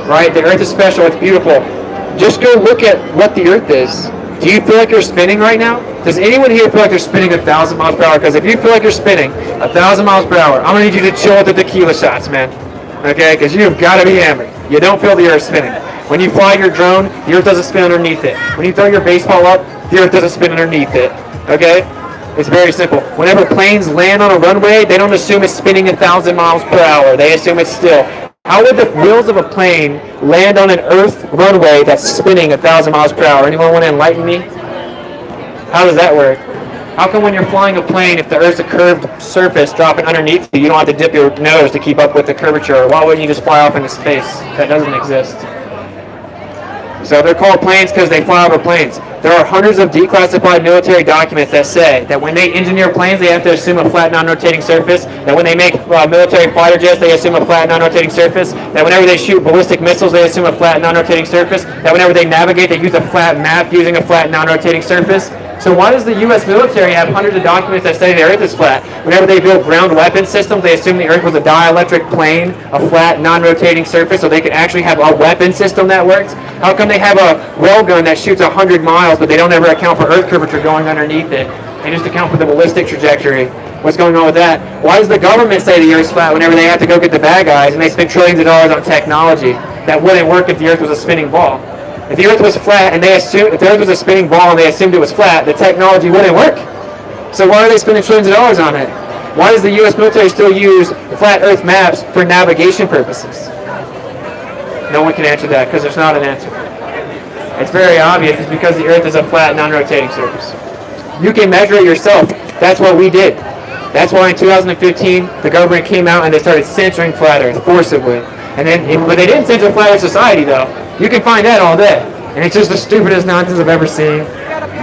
Speaker 2: right? The Earth is special. It's beautiful. Just go look at what the Earth is. Do you feel like you're spinning right now? Does anyone here feel like they're spinning 1,000 miles per hour? Because if you feel like you're spinning 1,000 miles per hour, I'm going to need you to chill with the tequila shots, man. Okay? Because you've got to be hammered. You don't feel the Earth spinning. When you fly your drone, the Earth doesn't spin underneath it. When you throw your baseball up, the Earth doesn't spin underneath it. Okay? It's very simple. Whenever planes land on a runway, they don't assume it's spinning 1,000 miles per hour. They assume it's still. How would the wheels of a plane land on an Earth runway that's spinning 1,000 miles per hour? Anyone want to enlighten me? How does that work? How come when you're flying a plane, if the Earth's a curved surface dropping underneath you, you don't have to dip your nose to keep up with the curvature? Why wouldn't you just fly off into space? That doesn't exist. So they're called planes because they fly over planes. There are hundreds of declassified military documents that say that when they engineer planes, they have to assume a flat, non-rotating surface. That when they make military fighter jets, they assume a flat, non-rotating surface. That whenever they shoot ballistic missiles, they assume a flat, non-rotating surface. That whenever they navigate, they use a flat map using a flat, non-rotating surface. So why does the U.S. military have hundreds of documents that say the Earth is flat? Whenever they build ground weapon systems, they assume the Earth was a dielectric plane, a flat, non-rotating surface, so they could actually have a weapon system that works. How come they have a railgun that shoots 100 miles, but they don't ever account for Earth curvature going underneath it? They just account for the ballistic trajectory. What's going on with that? Why does the government say the Earth's flat whenever they have to go get the bad guys and they spend trillions of dollars on technology that wouldn't work if the Earth was a spinning ball? If the Earth was flat and if the Earth was a spinning ball and they assumed it was flat, the technology wouldn't work. So why are they spending trillions of dollars on it? Why does the U.S. military still use flat Earth maps for navigation purposes? No one can answer that because there's not an answer. It's very obvious. It's because the Earth is a flat, non-rotating surface. You can measure it yourself. That's what we did. That's why in 2015 the government came out and they started censoring flat Earth forcibly. But they didn't censor flat Earth society though. You can find that all day. And it's just the stupidest nonsense I've ever seen.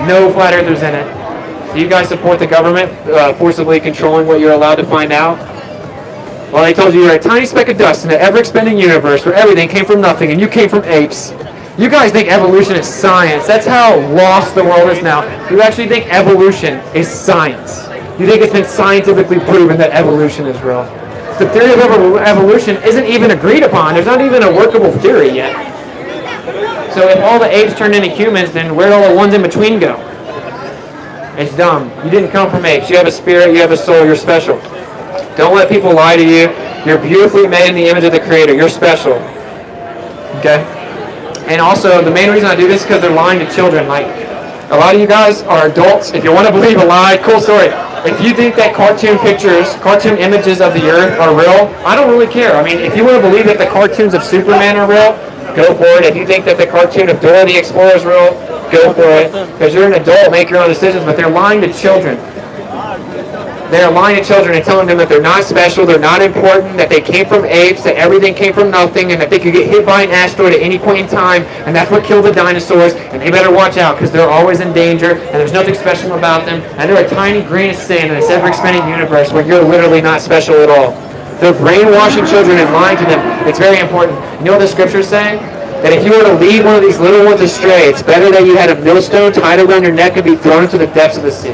Speaker 2: No flat earthers in it. Do you guys support the government forcibly controlling what you're allowed to find out? Well, they told you you're a tiny speck of dust in an ever-expanding universe where everything came from nothing and you came from apes. You guys think evolution is science. That's how lost the world is now. You actually think evolution is science. You think it's been scientifically proven that evolution is real. The theory of evolution isn't even agreed upon. There's not even a workable theory yet. So if all the apes turned into humans, then where'd all the ones in between go? It's dumb. You didn't come from apes. You have a spirit, you have a soul, you're special. Don't let people lie to you. You're beautifully made in the image of the Creator. You're special. Okay? And also, the main reason I do this is because they're lying to children. Like, a lot of you guys are adults. If you want to believe a lie, cool story. If you think that cartoon images of the Earth are real, I don't really care. I mean, if you want to believe that the cartoons of Superman are real, go for it. If you think that the cartoon of Dora the Explorer is real, go for it. Because you're an adult, make your own decisions, but they're lying to children. They're lying to children and telling them that they're not special, they're not important, that they came from apes, that everything came from nothing, and that they could get hit by an asteroid at any point in time, and that's what killed the dinosaurs, and they better watch out because they're always in danger, and there's nothing special about them, and they're a tiny grain of sand in this ever-expanding universe where you're literally not special at all. They're brainwashing children and lying to them. It's very important. You know what the scripture's saying? That if you were to lead one of these little ones astray, it's better that you had a millstone tied around your neck and be thrown into the depths of the sea.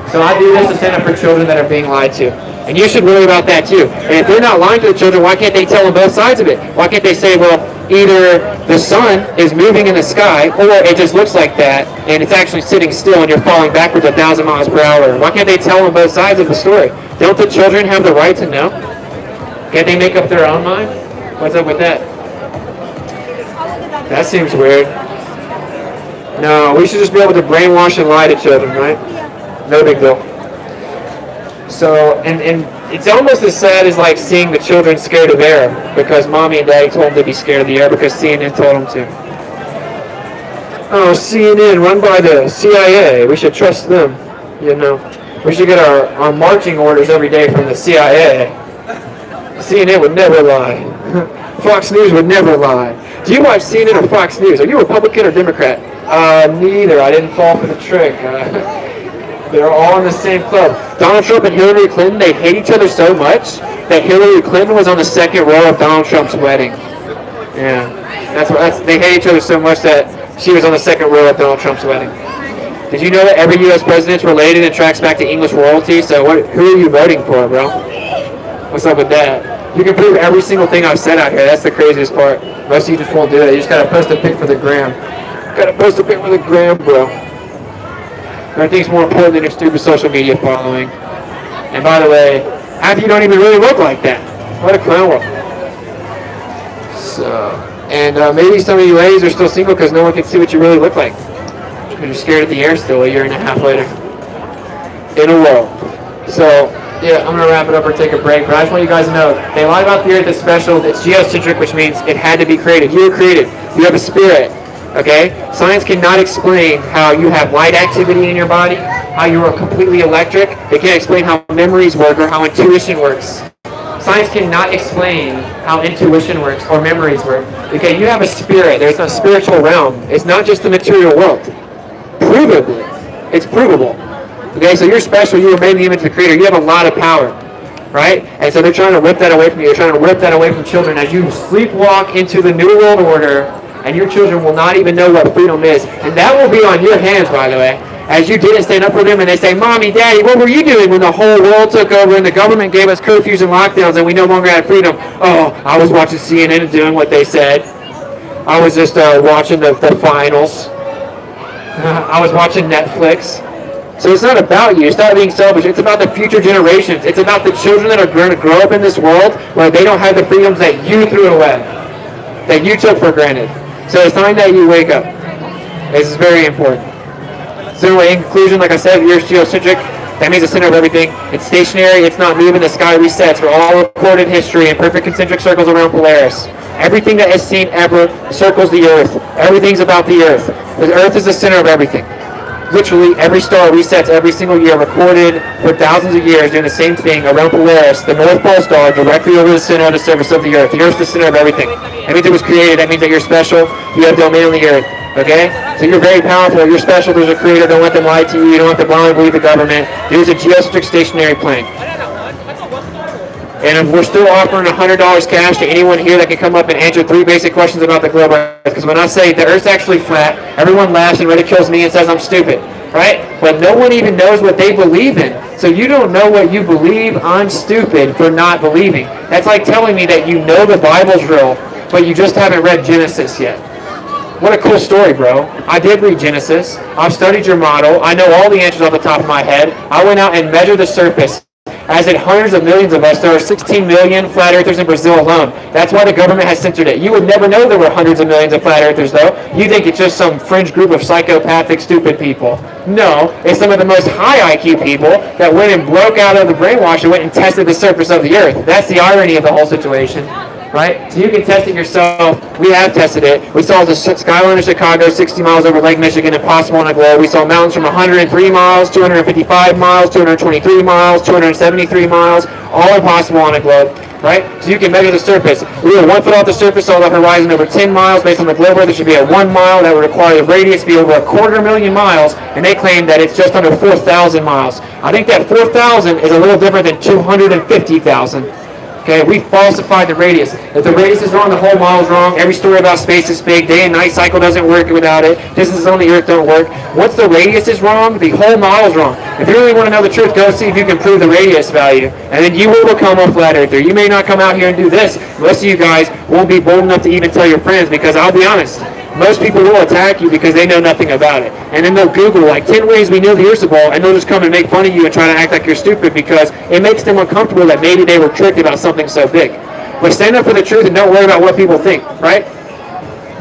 Speaker 2: So I do this to stand up for children that are being lied to. And you should worry about that too. And if they're not lying to the children, why can't they tell them both sides of it? Why can't they say, well, either the sun is moving in the sky, or it just looks like that, and it's actually sitting still and you're falling backwards 1,000 miles per hour? Why can't they tell them both sides of the story? Don't the children have the right to know? Can't they make up their own mind? What's up with that? That seems weird. No, we should just be able to brainwash and lie to children, right? No big deal. So, and it's almost as sad as like seeing the children scared of air because mommy and daddy told them to be scared of the air because CNN told them to. Oh, CNN, run by the CIA. We should trust them. You know, we should get our marching orders every day from the CIA. CNN would never lie. Fox News would never lie. Do you watch CNN or Fox News? Are you Republican or Democrat? Neither. I didn't fall for the trick. They're all in the same club. Donald Trump and Hillary Clinton, they hate each other so much that Hillary Clinton was on the second row of Donald Trump's wedding. Yeah, they hate each other so much that she was on the second row of Donald Trump's wedding. Did you know that every U.S. president's related and tracks back to English royalty? So who are you voting for, bro? What's up with that? You can prove every single thing I've said out here. That's the craziest part. Most of you just won't do it. You just gotta post a pic for the gram. Gotta post a pic for the gram, bro. Everything's more important than your stupid social media following. And by the way, half of you don't even really look like that. What a clown world. So, and maybe some of you ladies are still single because no one can see what you really look like. Because you're scared of the air still a year and a half later. In a row. So, yeah, I'm going to wrap it up or take a break. But I just want you guys to know, they lie about the Earth is special. It's geocentric, which means it had to be created. You were created. You have a spirit. Okay? Science cannot explain how you have light activity in your body, how you are completely electric. They can't explain how memories work or how intuition works. science cannot explain how intuition works or memories work. Okay, you have a spirit. There's a spiritual realm. It's not just the material world. Provably, it's provable. Okay, so you're special. You were made in the image of the Creator. You have a lot of power, right? And so they're trying to whip that away from you. They're trying to whip that away from children as you sleepwalk into the New World Order, and your children will not even know what freedom is. And that will be on your hands, by the way, as you didn't stand up for them, and they say, Mommy, Daddy, what were you doing when the whole world took over and the government gave us curfews and lockdowns and we no longer had freedom? Oh, I was watching CNN and doing what they said. I was just watching the finals. I was watching Netflix. So it's not about you. Stop being selfish. It's about the future generations. It's about the children that are going to grow up in this world where they don't have the freedoms that you threw away, that you took for granted. So it's time that you wake up. This is very important. So anyway, in conclusion, like I said, you're geocentric. That means the center of everything. It's stationary. It's not moving. The sky resets for all recorded history in perfect concentric circles around Polaris. Everything that is seen ever circles the Earth. Everything's about the Earth. The Earth is the center of everything. Literally, every star resets every single year, recorded for thousands of years, doing the same thing around Polaris, the North Pole star, directly over the center of the surface of the Earth. The Earth's the center of everything. That means it was created. That means that you're special. You have domain on the Earth. Okay? So you're very powerful. You're special. There's a creator. Don't let them lie to you. You don't have to blindly believe the government. There's a geocentric stationary plane. And we're still offering $100 cash to anyone here that can come up and answer 3 basic questions about the globe. Because when I say the Earth's actually flat, everyone laughs and ridicules me and says I'm stupid, right? But no one even knows what they believe in. So you don't know what you believe. I'm stupid for not believing. That's like telling me that you know the Bible's real, but you just haven't read Genesis yet. What a cool story, bro. I did read Genesis. I've studied your model. I know all the answers off the top of my head. I went out and measured the surface. As in hundreds of millions of us, there are 16 million flat earthers in Brazil alone. That's why the government has censored it. You would never know there were hundreds of millions of flat earthers, though. You think it's just some fringe group of psychopathic, stupid people. No, it's some of the most high IQ people that went and broke out of the brainwash and went and tested the surface of the Earth. That's the irony of the whole situation. Right? So you can test it yourself. We have tested it. We saw the skyline of Chicago 60 miles over Lake Michigan, impossible on a globe. We saw mountains from 103 miles, 255 miles, 223 miles, 273 miles, all impossible on a globe. Right? So you can measure the surface. We were 1 foot off the surface, saw the horizon over 10 miles. Based on the globe Earth, there should be a 1 mile. That would require the radius to be over 250,000 miles, and they claim that it's just under 4,000 miles. I think that 4,000 is a little different than 250,000. Okay, we falsified the radius. If the radius is wrong, the whole model is wrong. Every story about space is fake. Day and night cycle doesn't work without it. Distances on the Earth don't work. Once the radius is wrong, the whole model is wrong. If you really want to know the truth, go see if you can prove the radius value. And then you will become a flat earther. You may not come out here and do this. Most of you guys won't be bold enough to even tell your friends, because I'll be honest, most people will attack you because they know nothing about it. And then they'll Google like 10 ways we knew the Earth's a ball, and they'll just come and make fun of you and try to act like you're stupid because it makes them uncomfortable that maybe they were tricked about something so big. But stand up for the truth and don't worry about what people think, right?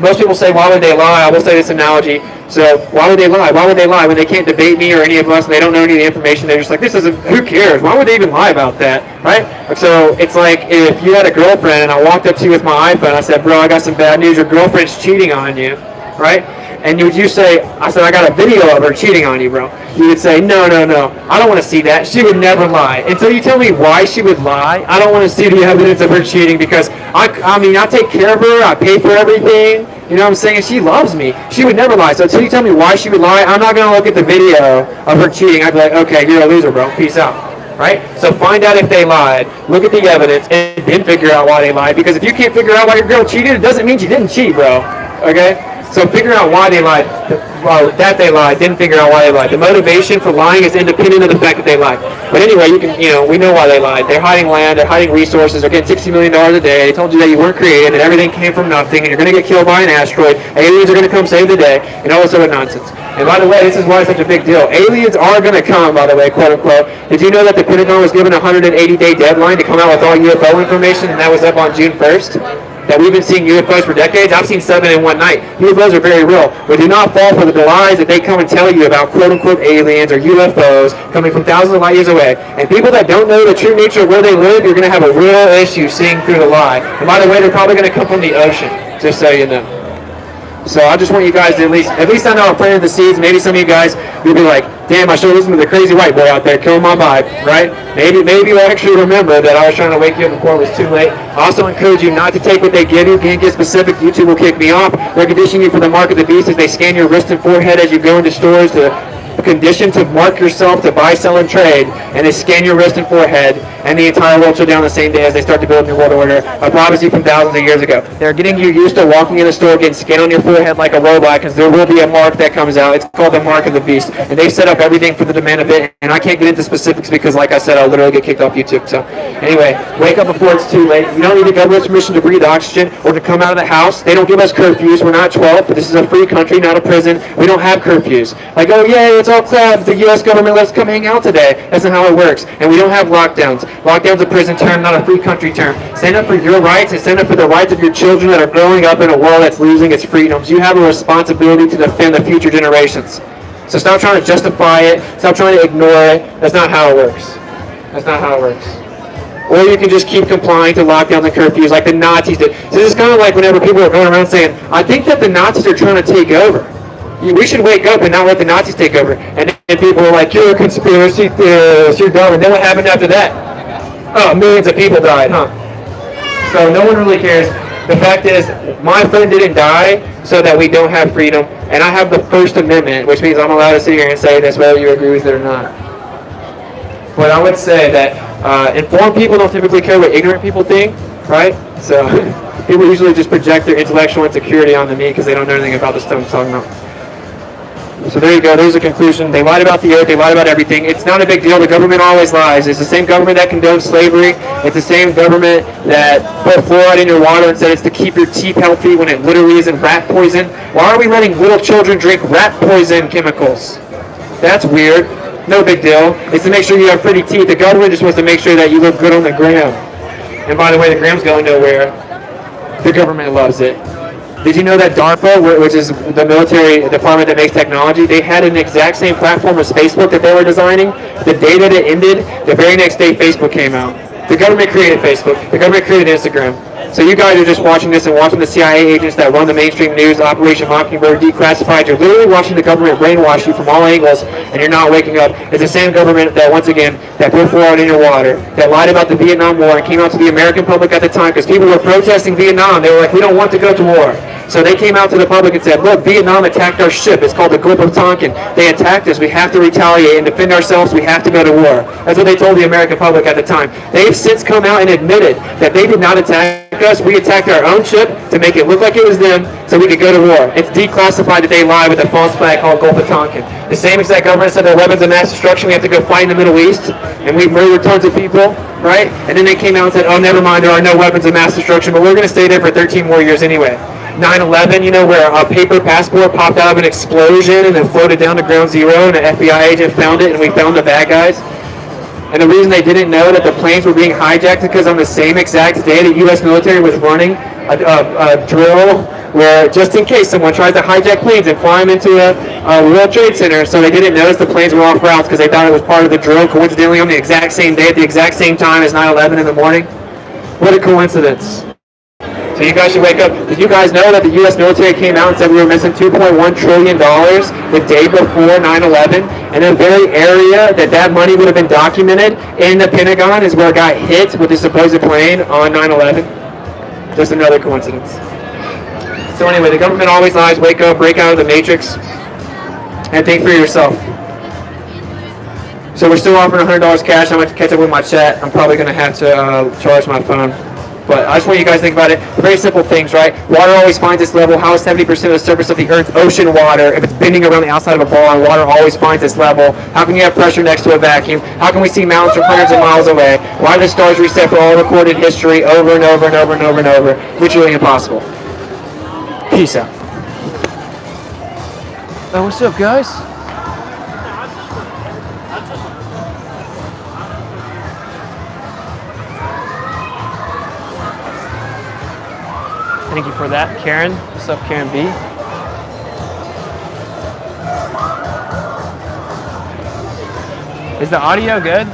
Speaker 2: Most people say, why would they lie? I will say this analogy. So, why would they lie? Why would they lie when they can't debate me or any of us and they don't know any of the information? They're just like, this isn't, who cares? Why would they even lie about that, right? So, it's like if you had a girlfriend and I walked up to you with my iPhone, I said, bro, I got some bad news. Your girlfriend's cheating on you, right? And would you say, I said, I got a video of her cheating on you, bro. You would say, no, I don't want to see that. She would never lie. Until you tell me why she would lie, I don't want to see the evidence of her cheating because, I mean, I take care of her. I pay for everything. You know what I'm saying? She loves me. She would never lie. So until you tell me why she would lie, I'm not going to look at the video of her cheating. I'd be like, okay, you're a loser, bro. Peace out. Right? So find out if they lied, look at the evidence, and then figure out why they lied. Because if you can't figure out why your girl cheated, it doesn't mean she didn't cheat, bro. Okay? So figure out why they lied, that they lied, then figure out why they lied. The motivation for lying is independent of the fact that they lied. But anyway, we know why they lied. They're hiding land, they're hiding resources, they're getting $60 million a day. They told you that you weren't created, that everything came from nothing, and you're going to get killed by an asteroid. Aliens are going to come save the day, and all this other nonsense. And by the way, this is why it's such a big deal. Aliens are going to come, by the way, quote unquote. Did you know that the Pentagon was given a 180-day deadline to come out with all UFO information, and that was up on June 1st? That we've been seeing UFOs for decades. I've seen 7 in one night. UFOs are very real, but do not fall for the lies that they come and tell you about quote-unquote aliens or UFOs coming from thousands of light years away. And people that don't know the true nature of where they live, you're going to have a real issue seeing through the lie. And by the way, they're probably going to come from the ocean, just so you know. So I just want you guys to at least I know I planted the seeds. Maybe some of you guys, you'll be like, damn, I should listen to the crazy white boy out there killing my vibe, right? Maybe you'll actually remember that I was trying to wake you up before it was too late. I also encourage you not to take what they give you. Can't get specific. YouTube will kick me off. They're conditioning you for the mark of the beast as they scan your wrist and forehead as you go into stores to condition to mark yourself to buy, sell, and trade, and they scan your wrist and forehead, and the entire world shut down the same day as they start to build a new world order, a prophecy from thousands of years ago. They're getting you used to walking in a store, getting scanned on your forehead like a robot, because there will be a mark that comes out. It's called the mark of the beast, and they've set up everything for the demand of it, and I can't get into specifics because, like I said, I'll literally get kicked off YouTube. So anyway, wake up before it's too late. You don't need the government's permission to breathe oxygen or to come out of the house. They don't give us curfews. We're not 12, but this is a free country, not a prison. We don't have curfews. Like, oh yay, it's all crap. The U.S. government lets us come hang out today. That's not how it works. And we don't have lockdowns. Lockdown's a prison term, not a free country term. Stand up for your rights and stand up for the rights of your children that are growing up in a world that's losing its freedoms. You have a responsibility to defend the future generations. So stop trying to justify it. Stop trying to ignore it. That's not how it works. That's not how it works. Or you can just keep complying to lockdowns and curfews like the Nazis did. So this is kind of like whenever people are going around saying, I think that the Nazis are trying to take over. We should wake up and not let the Nazis take over. And then people are like, you're a conspiracy theorist, you're dumb. And then what happened after that? Oh, millions of people died, huh? So no one really cares. The fact is, my friend didn't die so that we don't have freedom. And I have the First Amendment, which means I'm allowed to sit here and say this whether you agree with it or not. But I would say that informed people don't typically care what ignorant people think, right? So people usually just project their intellectual insecurity onto me because they don't know anything about the stuff I'm talking about. So there you go, there's a conclusion. They lied about the earth, they lied about everything. It's not a big deal, the government always lies. It's the same government that condones slavery. It's the same government that put fluoride in your water and said it's to keep your teeth healthy when it literally isn't rat poison. Why are we letting little children drink rat poison chemicals? That's weird. No big deal. It's to make sure you have pretty teeth. The government just wants to make sure that you look good on the gram. And by the way, the gram's going nowhere. The government loves it. Did you know that DARPA, which is the military department that makes technology, they had an exact same platform as Facebook that they were designing? The day that it ended, the very next day Facebook came out. The government created Facebook. The government created Instagram. So you guys are just watching this and watching the CIA agents that run the mainstream news, Operation Mockingbird, Declassified. You're literally watching the government brainwash you from all angles, and you're not waking up. It's the same government that, once again, that put fluoride in your water, that lied about the Vietnam War and came out to the American public at the time because people were protesting Vietnam. They were like, we don't want to go to war. So they came out to the public and said, look, Vietnam attacked our ship. It's called the Gulf of Tonkin. They attacked us. We have to retaliate and defend ourselves. We have to go to war. That's what they told the American public at the time. They've since come out and admitted that they did not attack us. We attacked our own ship to make it look like it was them so we could go to war. It's declassified that they lied with a false flag called Gulf of Tonkin. The same exact government said they're weapons of mass destruction. We have to go fight in the Middle East, and we murdered tons of people, right? And then they came out and said, oh, never mind, there are no weapons of mass destruction, but we're going to stay there for 13 more years anyway. 9/11, you know, where a paper passport popped out of an explosion and then floated down to ground zero, and an FBI agent found it, and we found the bad guys. And the reason they didn't know that the planes were being hijacked is because on the same exact day the U.S. military was running a drill where, just in case someone tries to hijack planes and fly them into a World Trade Center, so they didn't notice the planes were off routes because they thought it was part of the drill, coincidentally on the exact same day at the exact same time as 9/11 in the morning. What a coincidence. So you guys should wake up. Did you guys know that the U.S. military came out and said we were missing $2.1 trillion the day before 9/11? And the very area that money would have been documented in the Pentagon is where it got hit with the supposed plane on 9/11. Just another coincidence. So anyway, the government always lies. Wake up, break out of the matrix, and think for yourself. So we're still offering $100 cash. I'm going to catch up with my chat. I'm probably going to have to charge my phone. But I just want you guys to think about it. Very simple things, right? Water always finds its level. How is 70% of the surface of the Earth ocean water if it's bending around the outside of a ball and water always finds its level? How can you have pressure next to a vacuum? How can we see mountains from hundreds of miles away? Why do the stars reset for all recorded history over and over and over and over and over? Literally impossible. Peace out. Oh, what's up, guys? Thank you for that, Karen. What's up, Karen B? Is the audio good?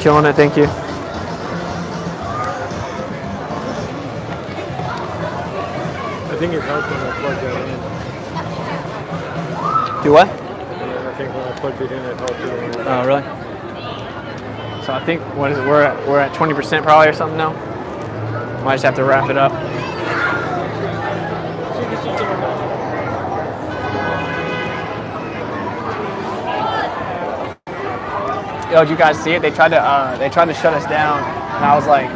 Speaker 2: Killing it, thank you.
Speaker 11: think it helped when I plugged that in.
Speaker 2: Do what?
Speaker 11: I think when I plugged it in, it helped it.
Speaker 2: Oh, really? So I think, what is it? We're at 20% probably or something now. Might just have to wrap it up. Yo, did you guys see it? They tried to shut us down, and I was like,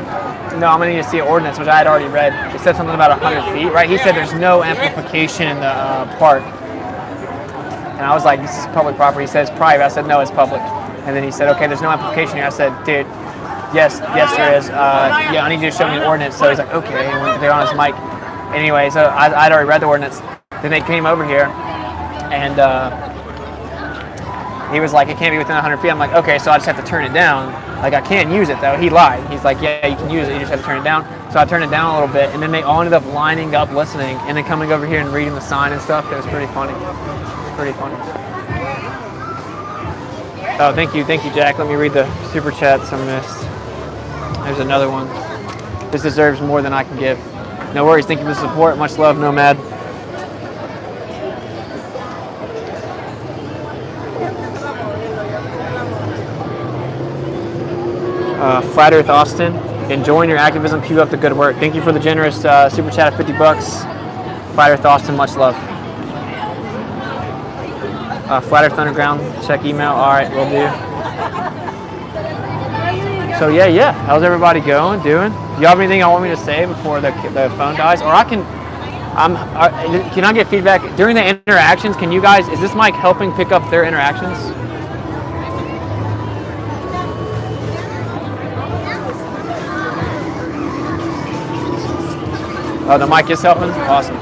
Speaker 2: no, I'm gonna need to see an ordinance, which I had already read. It said something about 100 feet, right? He said there's no amplification in the park, and I was like, this is public property. He said it's private. I said no, it's public. And then he said, okay, there's no amplification here. I said, dude, yes, there is. Yeah, I need you to show me an ordinance. So he's like, okay, and went there on his mic. Anyway, so I'd already read the ordinance. Then they came over here, and he was like, it can't be within 100 feet. I'm like, okay, so I just have to turn it down. Like, I can't use it, though. He lied. He's like, yeah, you can use it. You just have to turn it down. So I turned it down a little bit, and then they all ended up lining up listening, and then coming over here and reading the sign and stuff. It was pretty funny. Pretty funny. Oh, thank you, Jack. Let me read the super chats I missed. There's another one. This deserves more than I can give. No worries. Thank you for the support. Much love, Nomad. Flat Earth Austin, enjoying your activism. Keep up the good work. Thank you for the generous super chat of $50. Flat Earth Austin, much love. Flat Earth Underground, check email. All right, will do. So yeah. How's everybody doing? Do you have anything I want me to say before the phone dies? Or can I get feedback during the interactions? Can you guys? Is this mic helping pick up their interactions? Oh, the mic is helping? Awesome.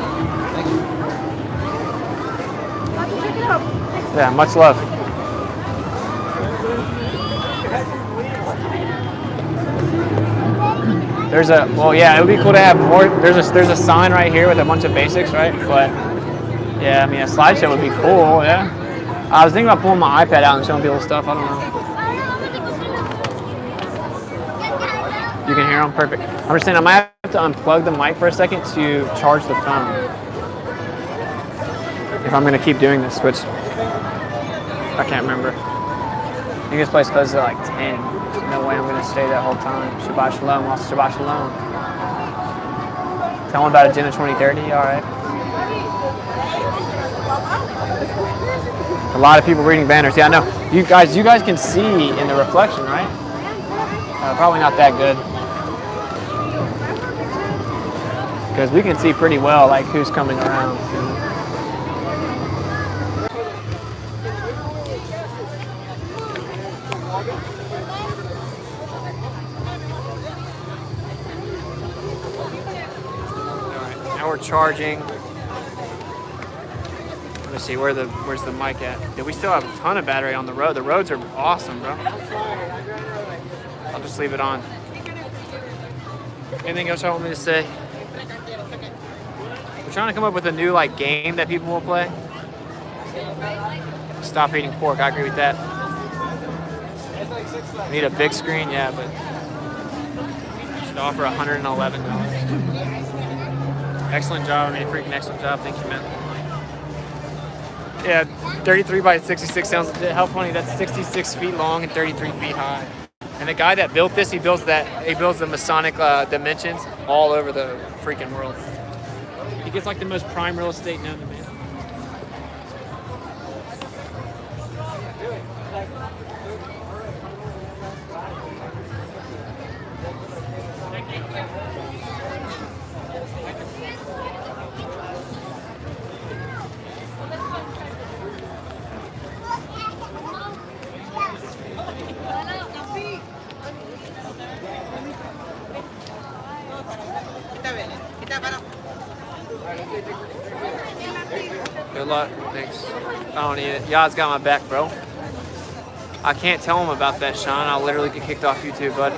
Speaker 2: Yeah, much love. It would be cool to have more. There's a sign right here with a bunch of basics, right? But yeah, I mean, a slideshow would be cool, yeah. I was thinking about pulling my iPad out and showing people stuff, I don't know. You can hear them? Perfect. I'm just saying I might have to unplug the mic for a second to charge the phone. If I'm going to keep doing this, which I can't remember. I think this place closes at like 10. There's no way I'm going to stay that whole time. Shabbat Shalom. Also Shabbat Shalom. Tell them about Agenda 2030. All right. A lot of people reading banners. Yeah, I know. You guys can see in the reflection, right? Probably not that good. Because we can see pretty well, like, who's coming around. Now we're charging. Let me see, where's the mic at? Yeah, we still have a ton of battery on the road. The roads are awesome, bro. I'll just leave it on. Anything else I want me to say? We're trying to come up with a new game that people will play. Stop eating pork. I agree with that. We need a big screen, yeah, but should offer $111. Excellent job. I mean, freaking excellent job. Thank you, man. Yeah, 33 by 66 sounds legit. How funny. That's 66 feet long and 33 feet high. And the guy that built this, he builds the Masonic dimensions all over the freaking world. He gets the most prime real estate known to man. Good luck. Thanks. I don't need it. Yad's got my back, bro. I can't tell him about that, Sean. I'll literally get kicked off YouTube, bud.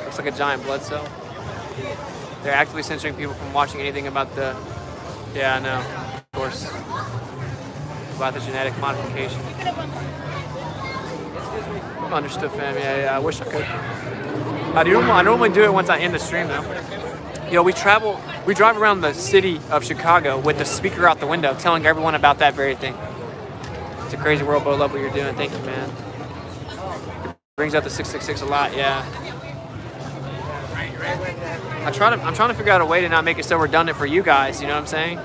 Speaker 2: Looks like a giant blood cell. They're actively censoring people from watching anything about the... Yeah, I know. Of course. About the genetic modification. Understood, fam. Yeah, I wish I could. I normally do it once I end the stream though. You know, we drive around the city of Chicago with the speaker out the window telling everyone about that very thing. It's a crazy world, but I love what you're doing. Thank you, man. It brings up the 666 a lot, yeah. I'm trying to figure out a way to not make it so redundant for you guys, you know what I'm saying?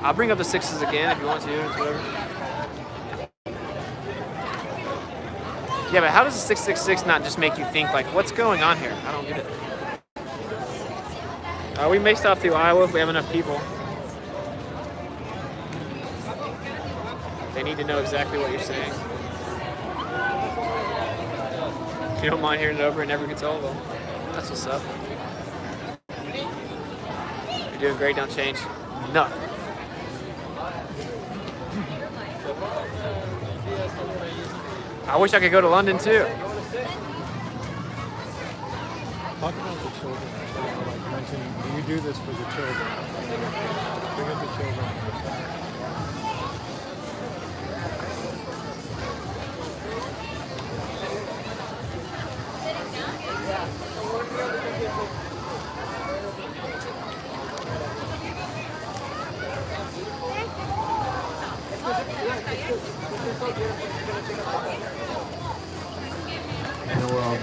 Speaker 2: I'll bring up the 6s again if you want to, whatever. Yeah, but how does the 666 not just make you think, like, what's going on here? I don't get it. We may stop through Iowa if we have enough people. They need to know exactly what you're saying. If you don't mind hearing it over, it never gets old. Well, that's what's up. You're doing great, don't change nothing. I wish I could go to London too.
Speaker 11: Talk about the children. Like mentioning, do you do this for the children? Bring up the children.
Speaker 2: In the world.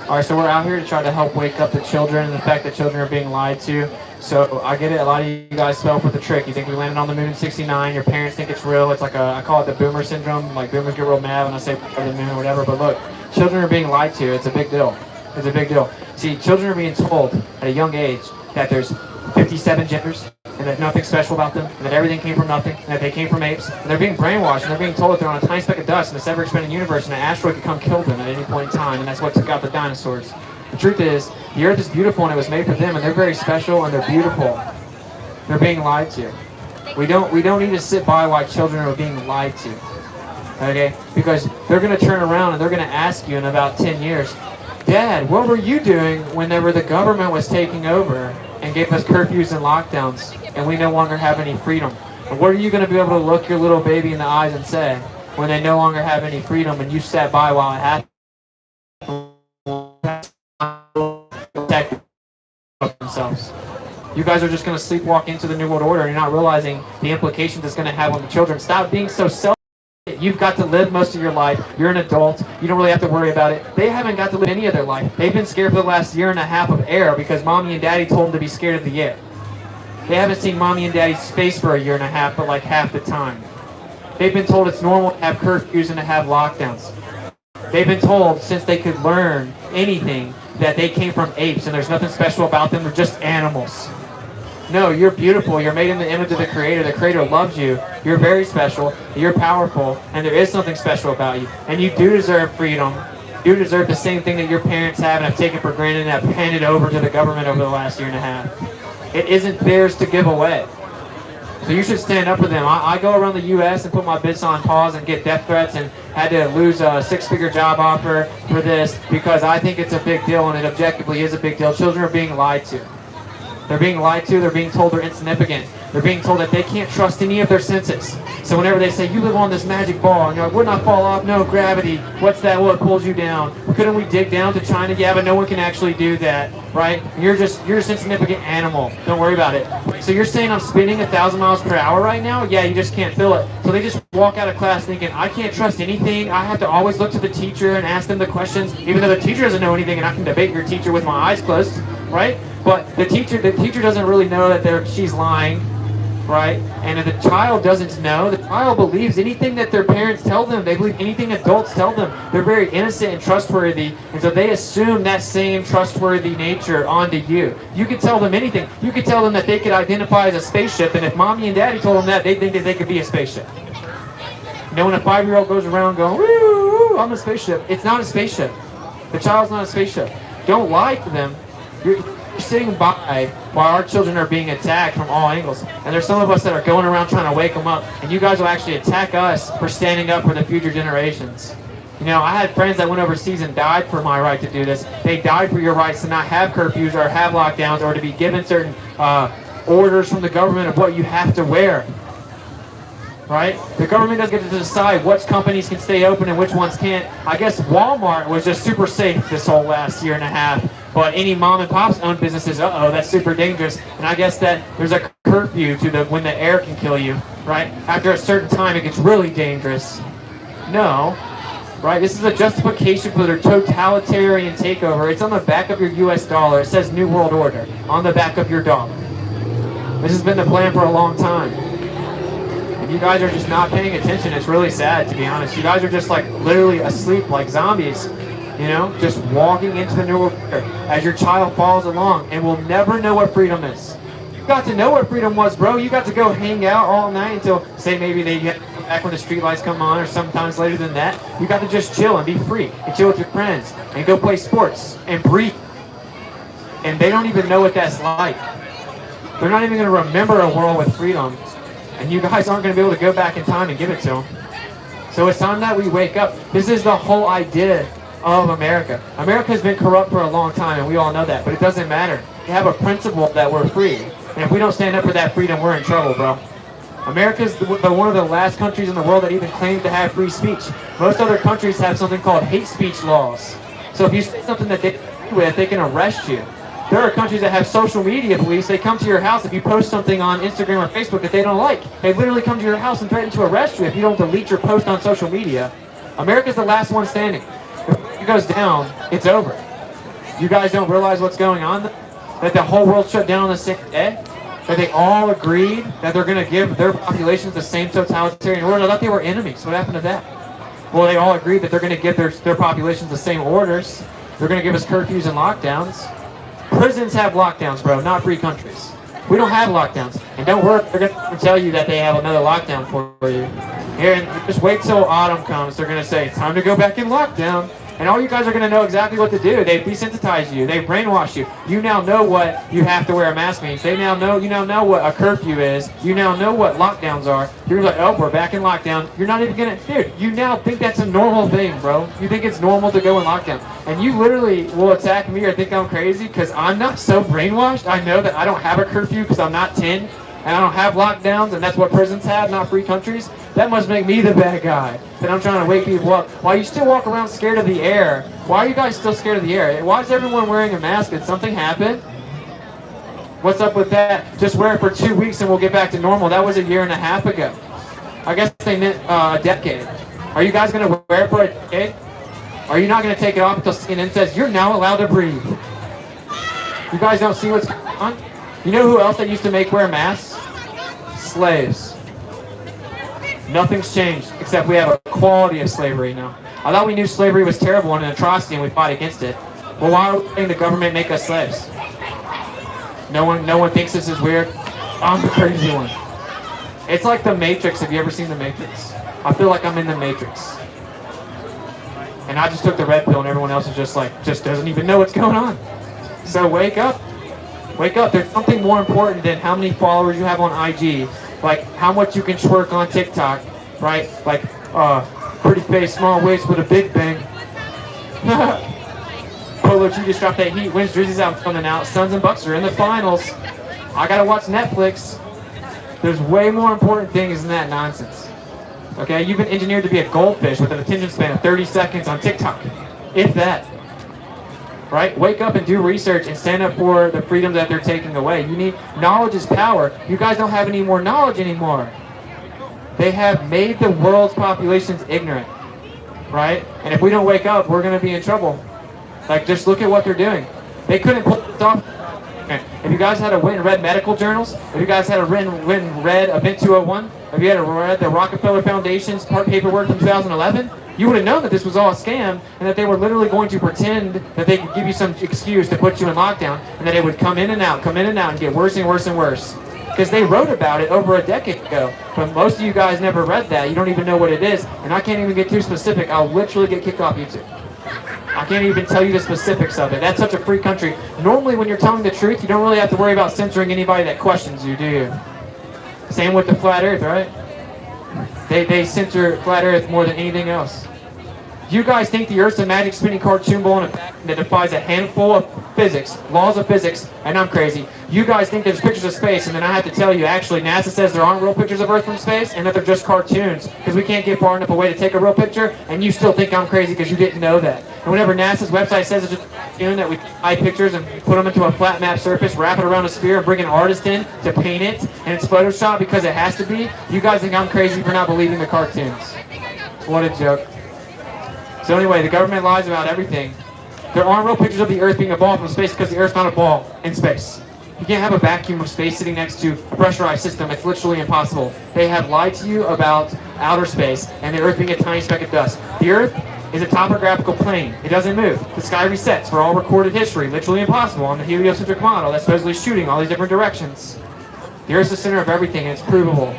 Speaker 2: Alright, so we're out here to try to help wake up the children and the fact that children are being lied to. So I get it, a lot of you guys fell for the trick. You think we landed on the moon in '69, your parents think it's real. It's like I call it the boomer syndrome. Like boomers get real mad when I say the moon or whatever. But look, children are being lied to. It's a big deal. It's a big deal. See, children are being told at a young age that there's 57 genders, and that nothing's special about them, and that everything came from nothing, and that they came from apes, and they're being brainwashed, and they're being told that they're on a tiny speck of dust in this ever-expanding universe, and an asteroid could come kill them at any point in time, and that's what took out the dinosaurs. The truth is, the Earth is beautiful, and it was made for them, and they're very special, and they're beautiful. They're being lied to. We don't need to sit by while children are being lied to, okay? Because they're going to turn around, and they're going to ask you in about 10 years, Dad, what were you doing whenever the government was taking over and gave us curfews and lockdowns, and we no longer have any freedom? And what are you going to be able to look your little baby in the eyes and say when they no longer have any freedom and you sat by while it happened? Themselves. You guys are just going to sleepwalk into the New World Order, and you're not realizing the implications it's going to have on the children. Stop being so selfish. You've got to live most of your life. You're an adult. You don't really have to worry about it. They haven't got to live any of their life. They've been scared for the last year and a half of air because mommy and daddy told them to be scared of the air. They haven't seen mommy and daddy's face for a year and a half, but like half the time. They've been told it's normal to have curfews and to have lockdowns. They've been told since they could learn anything that they came from apes and there's nothing special about them. They're just animals. No, you're beautiful. You're made in the image of the Creator. The Creator loves you. You're very special. You're powerful. And there is something special about you. And you do deserve freedom. You deserve the same thing that your parents have and have taken for granted and have handed over to the government over the last year and a half. It isn't theirs to give away. So you should stand up for them. I go around the U.S. and put my bits on pause and get death threats and had to lose a 6-figure job offer for this because I think it's a big deal, and it objectively is a big deal. Children are being lied to. They're being lied to. They're being told they're insignificant. They're being told that they can't trust any of their senses. So whenever they say, you live on this magic ball, and you're like, would not fall off, no, gravity, what's that? Well, it pulls you down. Couldn't we dig down to China? Yeah, but no one can actually do that, right? You're a insignificant animal. Don't worry about it. So you're saying I'm spinning 1,000 miles per hour right now? Yeah, you just can't feel it. So they just walk out of class thinking, I can't trust anything. I have to always look to the teacher and ask them the questions, even though the teacher doesn't know anything, and I can debate your teacher with my eyes closed, right? But the teacher doesn't really know that she's lying, right? And if the child doesn't know, the child believes anything that their parents tell them. They believe anything adults tell them. They're very innocent and trustworthy, and so they assume that same trustworthy nature onto you. You could tell them anything. You could tell them that they could identify as a spaceship, and if mommy and daddy told them that, they think that they could be a spaceship. You know, when a 5-year-old goes around going, woo, I'm a spaceship, it's not a spaceship. The child's not a spaceship. Don't lie to them. You're sitting by while our children are being attacked from all angles, and there's some of us that are going around trying to wake them up, and you guys will actually attack us for standing up for the future generations. You know, I had friends that went overseas and died for my right to do this. They died for your rights to not have curfews or have lockdowns or to be given certain orders from the government of what you have to wear. right? The government doesn't get to decide which companies can stay open and which ones can't. I guess Walmart was just super safe this whole last year and a half, but any mom and pops owned businesses, that's super dangerous. And I guess that there's a curfew to when the air can kill you, right? After a certain time, it gets really dangerous. No, right? This is a justification for their totalitarian takeover. It's on the back of your US dollar. It says New World Order on the back of your dollar. This has been the plan for a long time. And you guys are just not paying attention. It's really sad, to be honest. You guys are just like literally asleep like zombies, you know, just walking into the New World Order as your child follows along and will never know what freedom is. You got to know what freedom was, bro. You got to go hang out all night until, say, maybe they get back when the street lights come on, or sometimes later than that. You got to just chill and be free and chill with your friends and go play sports and breathe. And they don't even know what that's like. They're not even going to remember a world with freedom. And you guys aren't going to be able to go back in time and give it to them. So it's time that we wake up. This is the whole idea of America. America has been corrupt for a long time, and we all know that, but it doesn't matter. We have a principle that we're free. And if we don't stand up for that freedom, we're in trouble, bro. America's one of the last countries in the world that even claims to have free speech. Most other countries have something called hate speech laws. So if you say something that they agree with, they can arrest you. There are countries that have social media police. They come to your house if you post something on Instagram or Facebook that they don't like. They literally come to your house and threaten to arrest you if you don't delete your post on social media. America's the last one standing. If it goes down, it's over. You guys don't realize what's going on? That the whole world shut down on the same day? That they all agreed that they're going to give their populations the same totalitarian order? I thought they were enemies. What happened to that? Well, they all agreed that they're going to give their populations the same orders. They're going to give us curfews and lockdowns. Prisons have lockdowns, bro, not free countries. We don't have lockdowns. And don't worry, they're going to tell you that they have another lockdown for you. Here, and just wait till autumn comes. They're going to say, it's time to go back in lockdown. And all you guys are going to know exactly what to do. They desensitize you. They brainwash you. You now know what you have to wear a mask means. You now know what a curfew is. You now know what lockdowns are. You're like, oh, we're back in lockdown. You're not even going to, dude, you now think that's a normal thing, bro. You think it's normal to go in lockdown. And you literally will attack me or think I'm crazy because I'm not so brainwashed. I know that I don't have a curfew because I'm not 10. And I don't have lockdowns, and that's what prisons have, not free countries. That must make me the bad guy. That I'm trying to wake people up. Why you still walk around scared of the air? Why are you guys still scared of the air? Why is everyone wearing a mask? Did something happen? What's up with that? Just wear it for 2 weeks and we'll get back to normal. That was a year and a half ago. I guess they meant a decade. Are you guys going to wear it for a decade? Are you not going to take it off until CNN says you're now allowed to breathe? You guys don't see what's going on? You know who else that used to wear masks? Slaves. Nothing's changed, except we have a quality of slavery now. I thought we knew slavery was terrible and an atrocity and we fought against it. Well, why are we letting the government make us slaves? No one thinks this is weird. I'm the crazy one. It's like the Matrix. Have you ever seen the Matrix? I feel like I'm in the Matrix. And I just took the red pill and everyone else is just doesn't even know what's going on. So wake up. Wake up. There's something more important than how many followers you have on IG. Like how much you can twerk on TikTok, right? Like, pretty face, small waist with a big bang. Polo G just dropped that heat. Wins Drizzy's out coming out. Suns and Bucks are in the finals. I gotta watch Netflix. There's way more important things than that nonsense. Okay, you've been engineered to be a goldfish with an attention span of 30 seconds on TikTok. If that. Right? Wake up and do research and stand up for the freedom that they're taking away. Knowledge is power. You guys don't have any more knowledge anymore. They have made the world's populations ignorant. Right? And if we don't wake up, we're going to be in trouble. Like, just look at what they're doing. They couldn't pull this off. Okay. If you guys had read medical journals, if you guys had read Event 201, if you had read the Rockefeller Foundation's paperwork from 2011, you would have known that this was all a scam and that they were literally going to pretend that they could give you some excuse to put you in lockdown and that it would come in and out and get worse and worse and worse. Because they wrote about it over a decade ago. But most of you guys never read that. You don't even know what it is. And I can't even get too specific. I'll literally get kicked off YouTube. I can't even tell you the specifics of it. That's such a free country. Normally when you're telling the truth, you don't really have to worry about censoring anybody that questions you, do you? Same with the flat earth, right? They censor flat earth more than anything else. You guys think the Earth's a magic spinning cartoon ball in a vacuum that defies a handful of physics, laws of physics, and I'm crazy. You guys think there's pictures of space, and then I have to tell you, actually, NASA says there aren't real pictures of Earth from space, and that they're just cartoons, because we can't get far enough away to take a real picture, and you still think I'm crazy because you didn't know that. And whenever NASA's website says it's just a cartoon that we buy pictures and put them into a flat map surface, wrap it around a sphere, and bring an artist in to paint it, and it's Photoshop because it has to be, you guys think I'm crazy for not believing the cartoons. What a joke. So anyway, the government lies about everything. There aren't real pictures of the Earth being a ball from space because the Earth's not a ball in space. You can't have a vacuum of space sitting next to a pressurized system. It's literally impossible. They have lied to you about outer space and the Earth being a tiny speck of dust. The Earth is a topographical plane. It doesn't move. The sky resets for all recorded history. Literally impossible on the heliocentric model that's supposedly shooting all these different directions. The Earth's the center of everything, and it's provable.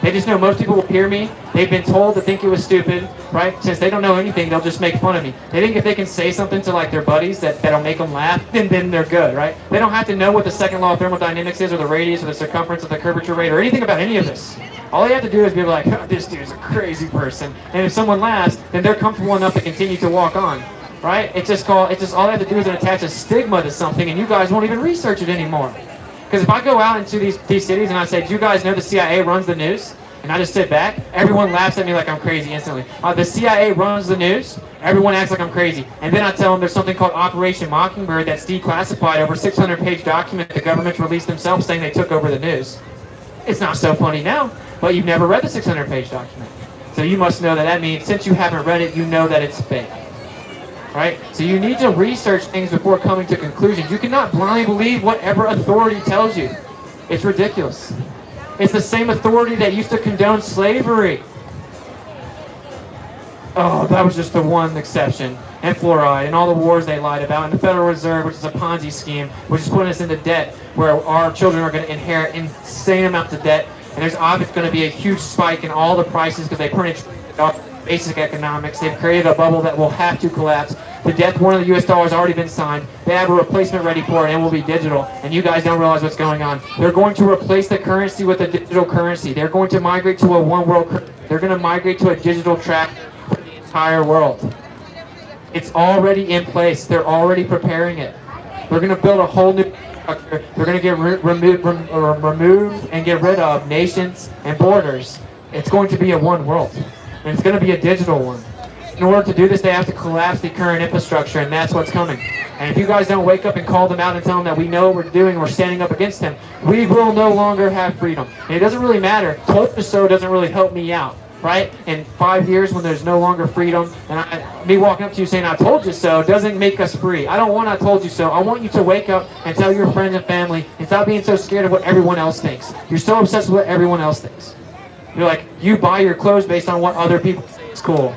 Speaker 2: They just know most people will hear me. They've been told to think it was stupid, right? Since they don't know anything, they'll just make fun of me. They think if they can say something to like their buddies that'll make them laugh, then they're good, right? They don't have to know what the second law of thermodynamics is, or the radius, or the circumference, or the curvature rate, or anything about any of this. All they have to do is be like, oh, this dude's a crazy person. And if someone laughs, then they're comfortable enough to continue to walk on, right? It's just all they have to do is attach a stigma to something, and you guys won't even research it anymore. Because if I go out into these cities and I say, do you guys know the CIA runs the news? And I just sit back, everyone laughs at me like I'm crazy instantly. The CIA runs the news, everyone acts like I'm crazy. And then I tell them there's something called Operation Mockingbird that's declassified, over 600-page document the government released themselves saying they took over the news. It's not so funny now, but you've never read the 600-page document. So you must know that means since you haven't read it, you know that it's fake. Right? So you need to research things before coming to conclusions. You cannot blindly believe whatever authority tells you. It's ridiculous. It's the same authority that used to condone slavery. Oh, that was just the one exception. And fluoride, and all the wars they lied about, and the Federal Reserve, which is a Ponzi scheme, which is putting us into debt, where our children are going to inherit insane amounts of debt, and there's obviously going to be a huge spike in all the prices because they printed basic economics. They've created a bubble that will have to collapse. The death warrant of the US dollar has already been signed. They have a replacement ready for it, and it will be digital. And you guys don't realize what's going on. They're going to replace the currency with a digital currency. They're going to migrate to a one world currency. They're going to migrate to a digital track for the entire world. It's already in place. They're already preparing it. They're going to build a whole new structure. They're going to get remove and get rid of nations and borders. It's going to be a one world. And it's going to be a digital one. In order to do this, they have to collapse the current infrastructure, and that's what's coming. And if you guys don't wake up and call them out and tell them that we know what we're doing, we're standing up against them, we will no longer have freedom. And it doesn't really matter. Told you so doesn't really help me out, right? In 5 years when there's no longer freedom, and me walking up to you saying I told you so doesn't make us free. I don't want I told you so. I want you to wake up and tell your friends and family and stop being so scared of what everyone else thinks. You're so obsessed with what everyone else thinks. You're like, you buy your clothes based on what other people say is cool.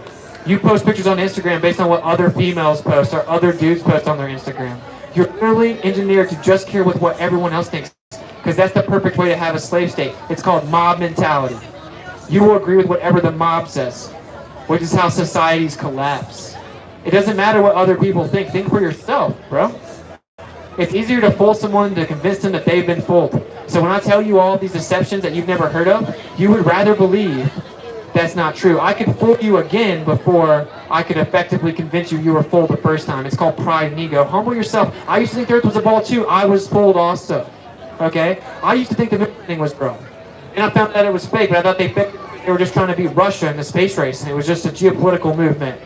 Speaker 2: You post pictures on Instagram based on what other females post or other dudes post on their Instagram. You're literally engineered to just care with what everyone else thinks, because that's the perfect way to have a slave state. It's called mob mentality. You will agree with whatever the mob says, which is how societies collapse. It doesn't matter what other people think. Think for yourself, bro. It's easier to fool someone than to convince them that they've been fooled. So when I tell you all these deceptions that you've never heard of, you would rather believe that's not true. I could fool you again before I could effectively convince you were fooled the first time. It's called pride and ego. Humble yourself. I used to think the Earth was a ball too. I was fooled also. Okay? I used to think the moon thing was real. And I found out it was fake, but I thought they were just trying to beat Russia in the space race, and it was just a geopolitical movement.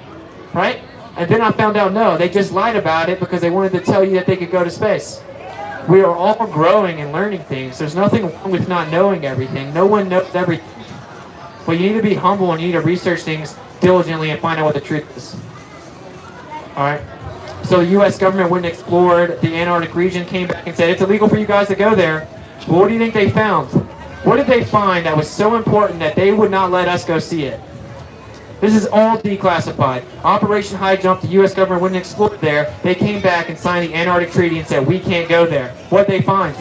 Speaker 2: Right? And then I found out, no, they just lied about it because they wanted to tell you that they could go to space. We are all growing and learning things. There's nothing wrong with not knowing everything. No one knows everything. But you need to be humble and you need to research things diligently and find out what the truth is. Alright? So the US government went and explored the Antarctic region, came back and said, it's illegal for you guys to go there. Well, what do you think they found? What did they find that was so important that they would not let us go see it? This is all declassified. Operation High Jump, the US government went and explored there. They came back and signed the Antarctic Treaty and said, we can't go there. What did they find?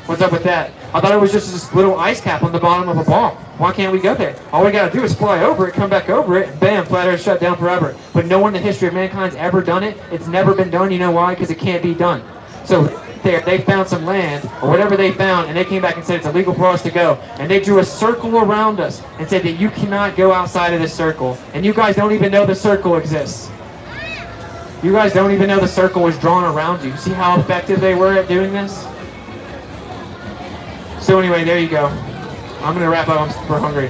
Speaker 2: What's up with that? I thought it was just this little ice cap on the bottom of a ball. Why can't we go there? All we got to do is fly over it, come back over it, and bam, flat Earth shut down forever. But no one in the history of mankind's ever done it. It's never been done. You know why? Because it can't be done. So there, they found some land, or whatever they found, and they came back and said it's illegal for us to go. And they drew a circle around us and said that you cannot go outside of this circle. And you guys don't even know the circle exists. You guys don't even know the circle was drawn around you. See how effective they were at doing this? So anyway, there you go. I'm going to wrap up. I'm super hungry.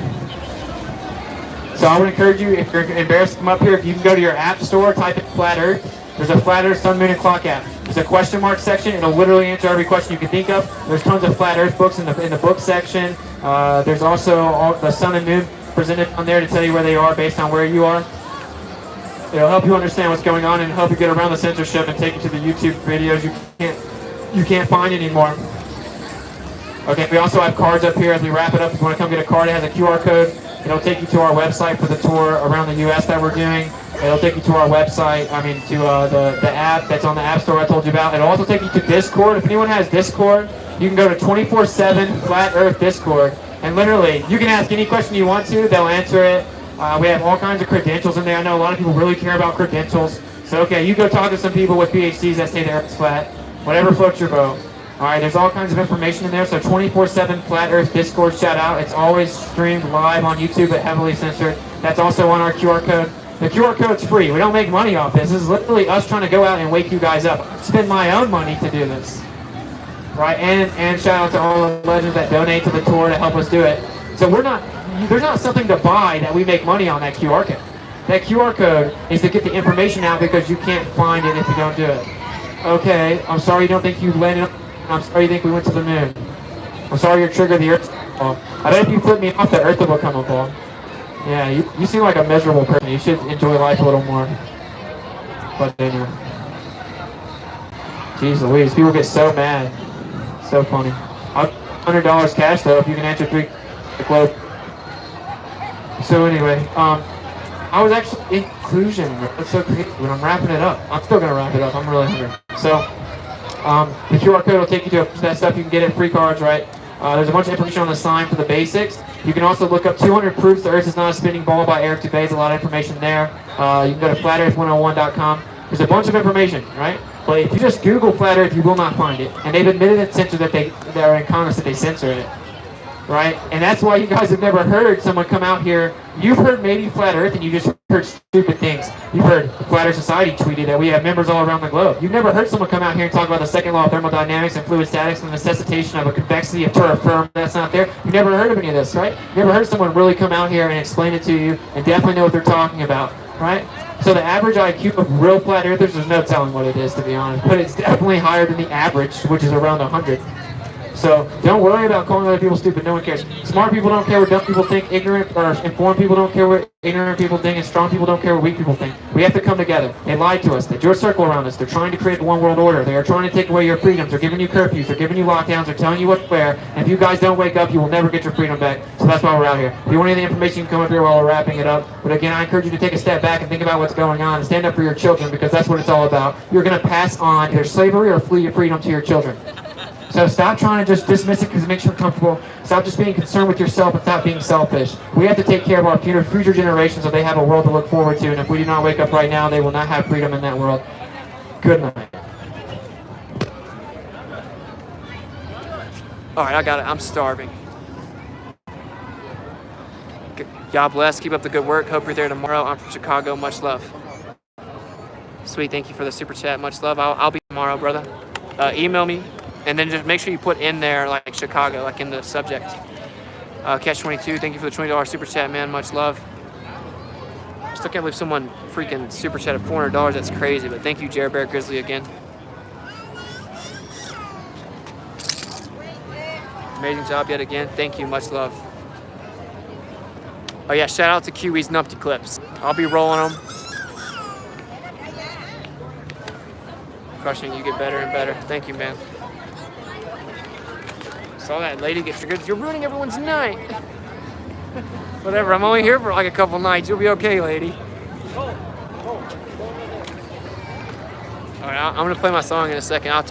Speaker 2: So I would encourage you, if you're embarrassed to come up here, if you can go to your app store, type in Flat Earth. There's a Flat Earth, Sun, Moon, and Clock app. There's a question mark section. It'll literally answer every question you can think of. There's tons of Flat Earth books in the book section. There's also all the Sun and Moon presented on there to tell you where they are based on where you are. It'll help you understand what's going on and help you get around the censorship and take you to the YouTube videos you can't find anymore. Okay, we also have cards up here as we wrap it up. If you want to come get a card, it has a QR code. It'll take you to our website for the tour around the U.S. that we're doing. It'll take you to our website, to the app that's on the App Store I told you about. It'll also take you to Discord. If anyone has Discord, you can go to 24/7 Flat Earth Discord. And literally, you can ask any question you want to. They'll answer it. We have all kinds of credentials in there. I know a lot of people really care about credentials. So, okay, you go talk to some people with PhDs that say the Earth's flat. Whatever floats your boat. All right, there's all kinds of information in there. So 24/7 Flat Earth Discord, shout out. It's always streamed live on YouTube, but heavily censored. That's also on our QR code. The QR code's free. We don't make money off this. This is literally us trying to go out and wake you guys up. Spend my own money to do this. Right, and shout out to all the legends that donate to the tour to help us do it. So there's not something to buy that we make money on that QR code. That QR code is to get the information out because you can't find it if you don't do it. Okay, I'm sorry you don't think you landed. I'm sorry you think we went to the moon. I'm sorry you're triggered the Earth. I bet if you flip me off, the Earth will come up. Yeah, you seem like a miserable person. You should enjoy life a little more. But anyway. Jeez Louise, people get so mad. So funny. $100 cash though if you can answer 3 the globe. So anyway, I was actually in conclusion. That's so crazy. When I'm wrapping it up, I'm still gonna wrap it up. I'm really hungry. So. The QR code will take you to that stuff. You can get it free cards, right? There's a bunch of information on the sign for the basics. You can also look up 200 proofs the Earth is not a spinning ball by Eric Dubay. There's a lot of information there. You can go to flatearth101.com. There's a bunch of information, right? But if you just Google Flat Earth, you will not find it. And they've admitted and censored that they are in Congress that they censored it, right? And that's why you guys have never heard someone come out here. You've heard maybe Flat Earth and you just heard stupid things. You've heard the Flat Earth Society tweeted that we have members all around the globe. You've never heard someone come out here and talk about the second law of thermodynamics and fluid statics and the necessitation of a convexity of terra firma that's not there. You've never heard of any of this, right? You've never heard someone really come out here and explain it to you and definitely know what they're talking about, right? So the average IQ of real flat earthers, there's no telling what it is, to be honest, but it's definitely higher than the average, which is around 100. So don't worry about calling other people stupid. No one cares. Smart people don't care what dumb people think. Ignorant or informed people don't care what ignorant people think. And strong people don't care what weak people think. We have to come together. They lied to us. They drew a circle around us. They're trying to create one world order. They are trying to take away your freedoms. They're giving you curfews. They're giving you lockdowns. They're telling you what to wear. And if you guys don't wake up, you will never get your freedom back. So that's why we're out here. If you want any information, you can come up here while we're wrapping it up. But again, I encourage you to take a step back and think about what's going on and stand up for your children, because that's what it's all about. You're going to pass on either slavery or freedom to your children. So stop trying to just dismiss it because it makes you uncomfortable. Stop just being concerned with yourself and stop being selfish. We have to take care of our future generations so they have a world to look forward to. And if we do not wake up right now, they will not have freedom in that world. Good night. All right, I got it. I'm starving. God bless. Keep up the good work. Hope you're there tomorrow. I'm from Chicago. Much love. Sweet. Thank you for the super chat. Much love. I'll be tomorrow, brother. Email me. And then just make sure you put in there, like, Chicago, like in the subject. Catch22, thank you for the $20 super chat, man. Much love. Still can't believe someone freaking super chatted $400. That's crazy. But thank you, Jared Bear Grizzly, again. Amazing job yet again. Thank you. Much love. Oh, yeah. Shout out to Kiwi's Numpty Clips. I'll be rolling them. Crushing. You get better and better. Thank you, man. Saw that lady get triggered. You're ruining everyone's night. Whatever, I'm only here for like a couple nights. You'll be okay, lady. Alright, I'm gonna play my song in a second. I'll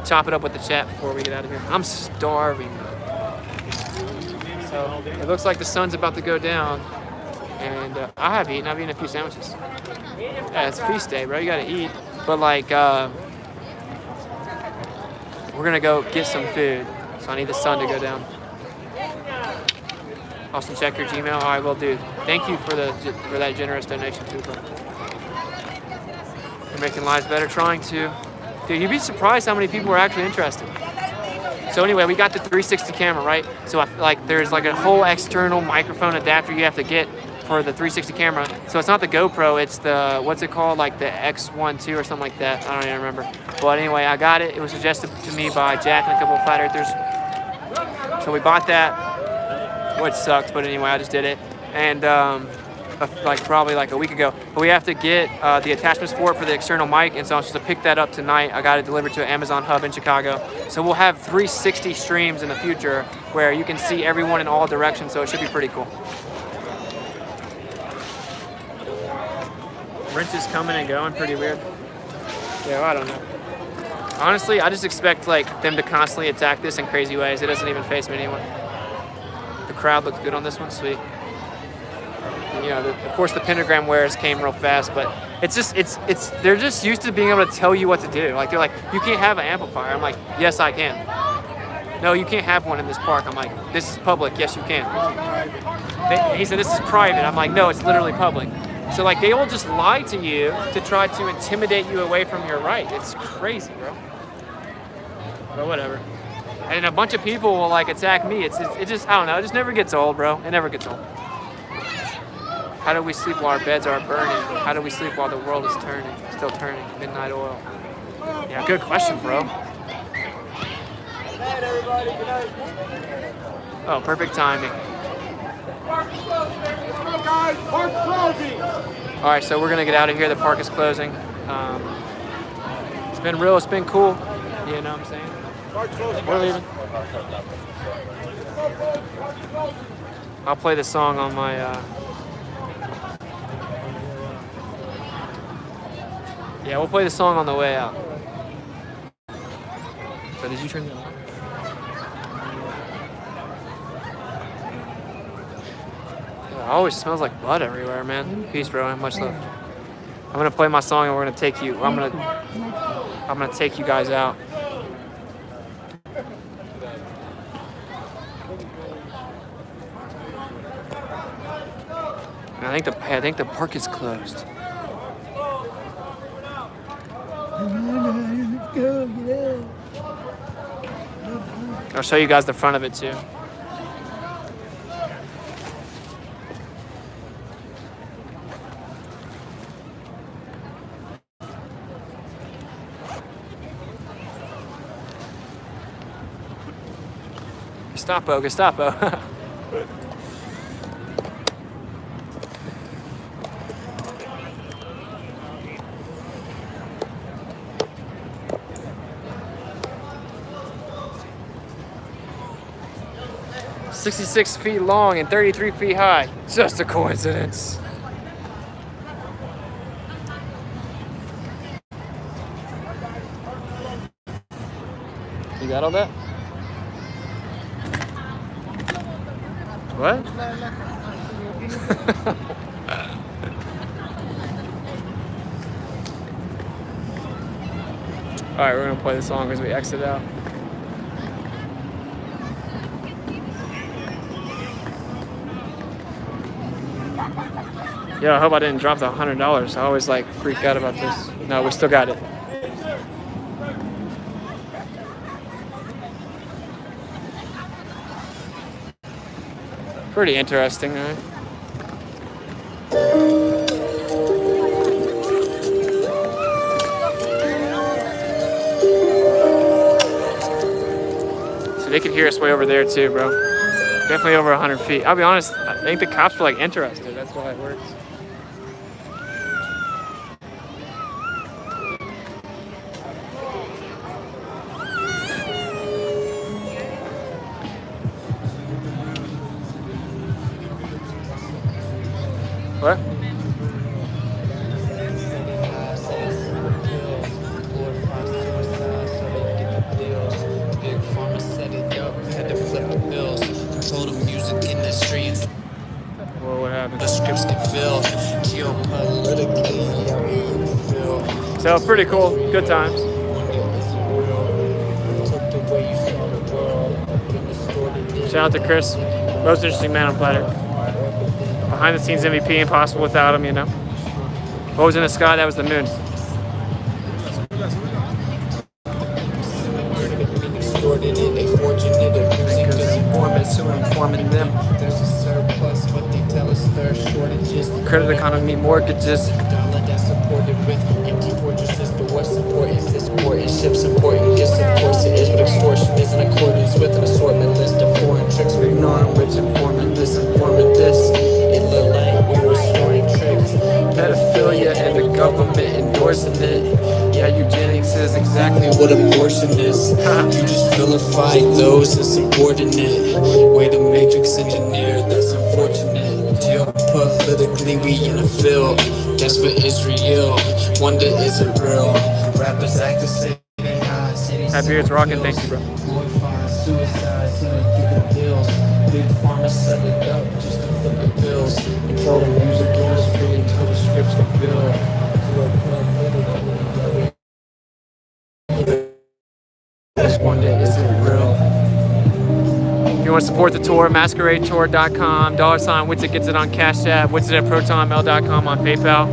Speaker 2: chop it up with the chat before we get out of here. I'm starving. So it looks like the sun's about to go down. And I have eaten. I've eaten a few sandwiches. Yeah, it's feast day, bro. You gotta eat. But like, we're gonna go get some food. So I need the sun to go down. Also check your Gmail. All right, will do. Thank you for that generous donation too, bro. You're making lives better, trying to. Dude, you'd be surprised how many people are actually interested. So anyway, we got the 360 camera, right? So there's like a whole external microphone adapter you have to get for the 360 camera. So it's not the GoPro, it's the, what's it called? Like the X1-2 or something like that. I don't even remember. But anyway, I got it. It was suggested to me by Jack and a couple of flat earthers. So we bought that, which sucked, but anyway, I just did it. And probably like a week ago. But we have to get the attachments for it for the external mic, and so I'm supposed to pick that up tonight. I got it delivered to an Amazon hub in Chicago. So we'll have 360 streams in the future where you can see everyone in all directions, so it should be pretty cool. Wrench is coming and going, pretty weird. Yeah, well, I don't know. Honestly, I just expect them to constantly attack this in crazy ways. It doesn't even faze me anymore. The crowd looks good on this one, sweet. You know, of course the pentagram wearers came real fast, but they're just used to being able to tell you what to do. Like, they're like, you can't have an amplifier. I'm like, yes, I can. No, you can't have one in this park. I'm like, this is public. Yes, you can. He said, this is private. I'm like, no, it's literally public. So they will just lie to you to try to intimidate you away from your right. It's crazy, bro. But whatever. And a bunch of people will attack me. It just, I don't know. It just never gets old, bro. It never gets old. How do we sleep while our beds are burning? How do we sleep while the world is turning? Still turning. Midnight oil. Yeah, good question, bro. Oh, perfect timing. All right, so we're gonna get out of here. The park is closing. It's been real. It's been cool. You know what I'm saying? We're leaving. I'll play the song on my. Yeah, we'll play the song on the way out. So did you turn that on? It always smells like blood everywhere, man. Peace, bro. Much love. I'm gonna play my song and we're gonna take you. I'm gonna take you guys out. And I think the park is closed. I'll show you guys the front of it too. Gestapo, Gestapo. "66 feet long and 33 feet high. Just a coincidence." You got all that? What? Alright, we're gonna play the song as we exit out. Yo, I hope I didn't drop the $100. I always freak out about this. No, we still got it. Pretty interesting, right? So they could hear us way over there too, bro. Definitely over 100 feet. I'll be honest, I think the cops were interested. That's why it works. What? Whoa, what happened? The scripts get filled geopolitically. So pretty cool. Good times. Shout out to Chris. Most interesting man on planet. Behind the scenes MVP, impossible without him, you know. What was in the sky? That was the moon. Credit economy, mortgages. Ships important, yes of course it is, but extortion is in accordance with an assortment list of foreign tricks. We ignoring which informant this, informant this. It looked like we were storing tricks. Pedophilia and the government endorsing it. Yeah, eugenics is exactly what abortion is. You just vilify those insubordinate. Way to matrix engineer, that's unfortunate. Geopolitically we in a field. That's for Israel. Wonder is it real? Rappers act the same. Happy it's rocking, thank you, bro. Big pharma set it up just to flip the bills. Control the music industry until the scripts can build. This one day isn't real. If you want to support the tour, masqueradetour.com, $ WitsitGetsIt on Cash App, Whitsitt@protonmail.com on PayPal.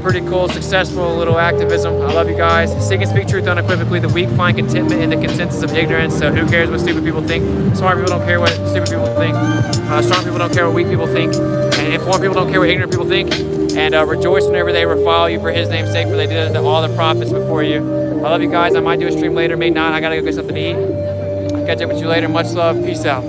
Speaker 2: Pretty cool, successful little activism. I love you guys. Seek and speak truth unequivocally. The weak find contentment in the consensus of ignorance. So who cares what stupid people think? Smart people don't care what stupid people think. Strong people don't care what weak people think. And informed people don't care what ignorant people think. And rejoice whenever they revile you for his name's sake, for they did it to all the prophets before you. I love you guys. I might do a stream later, may not. I gotta go get something to eat. Catch up with you later. Much love. Peace out.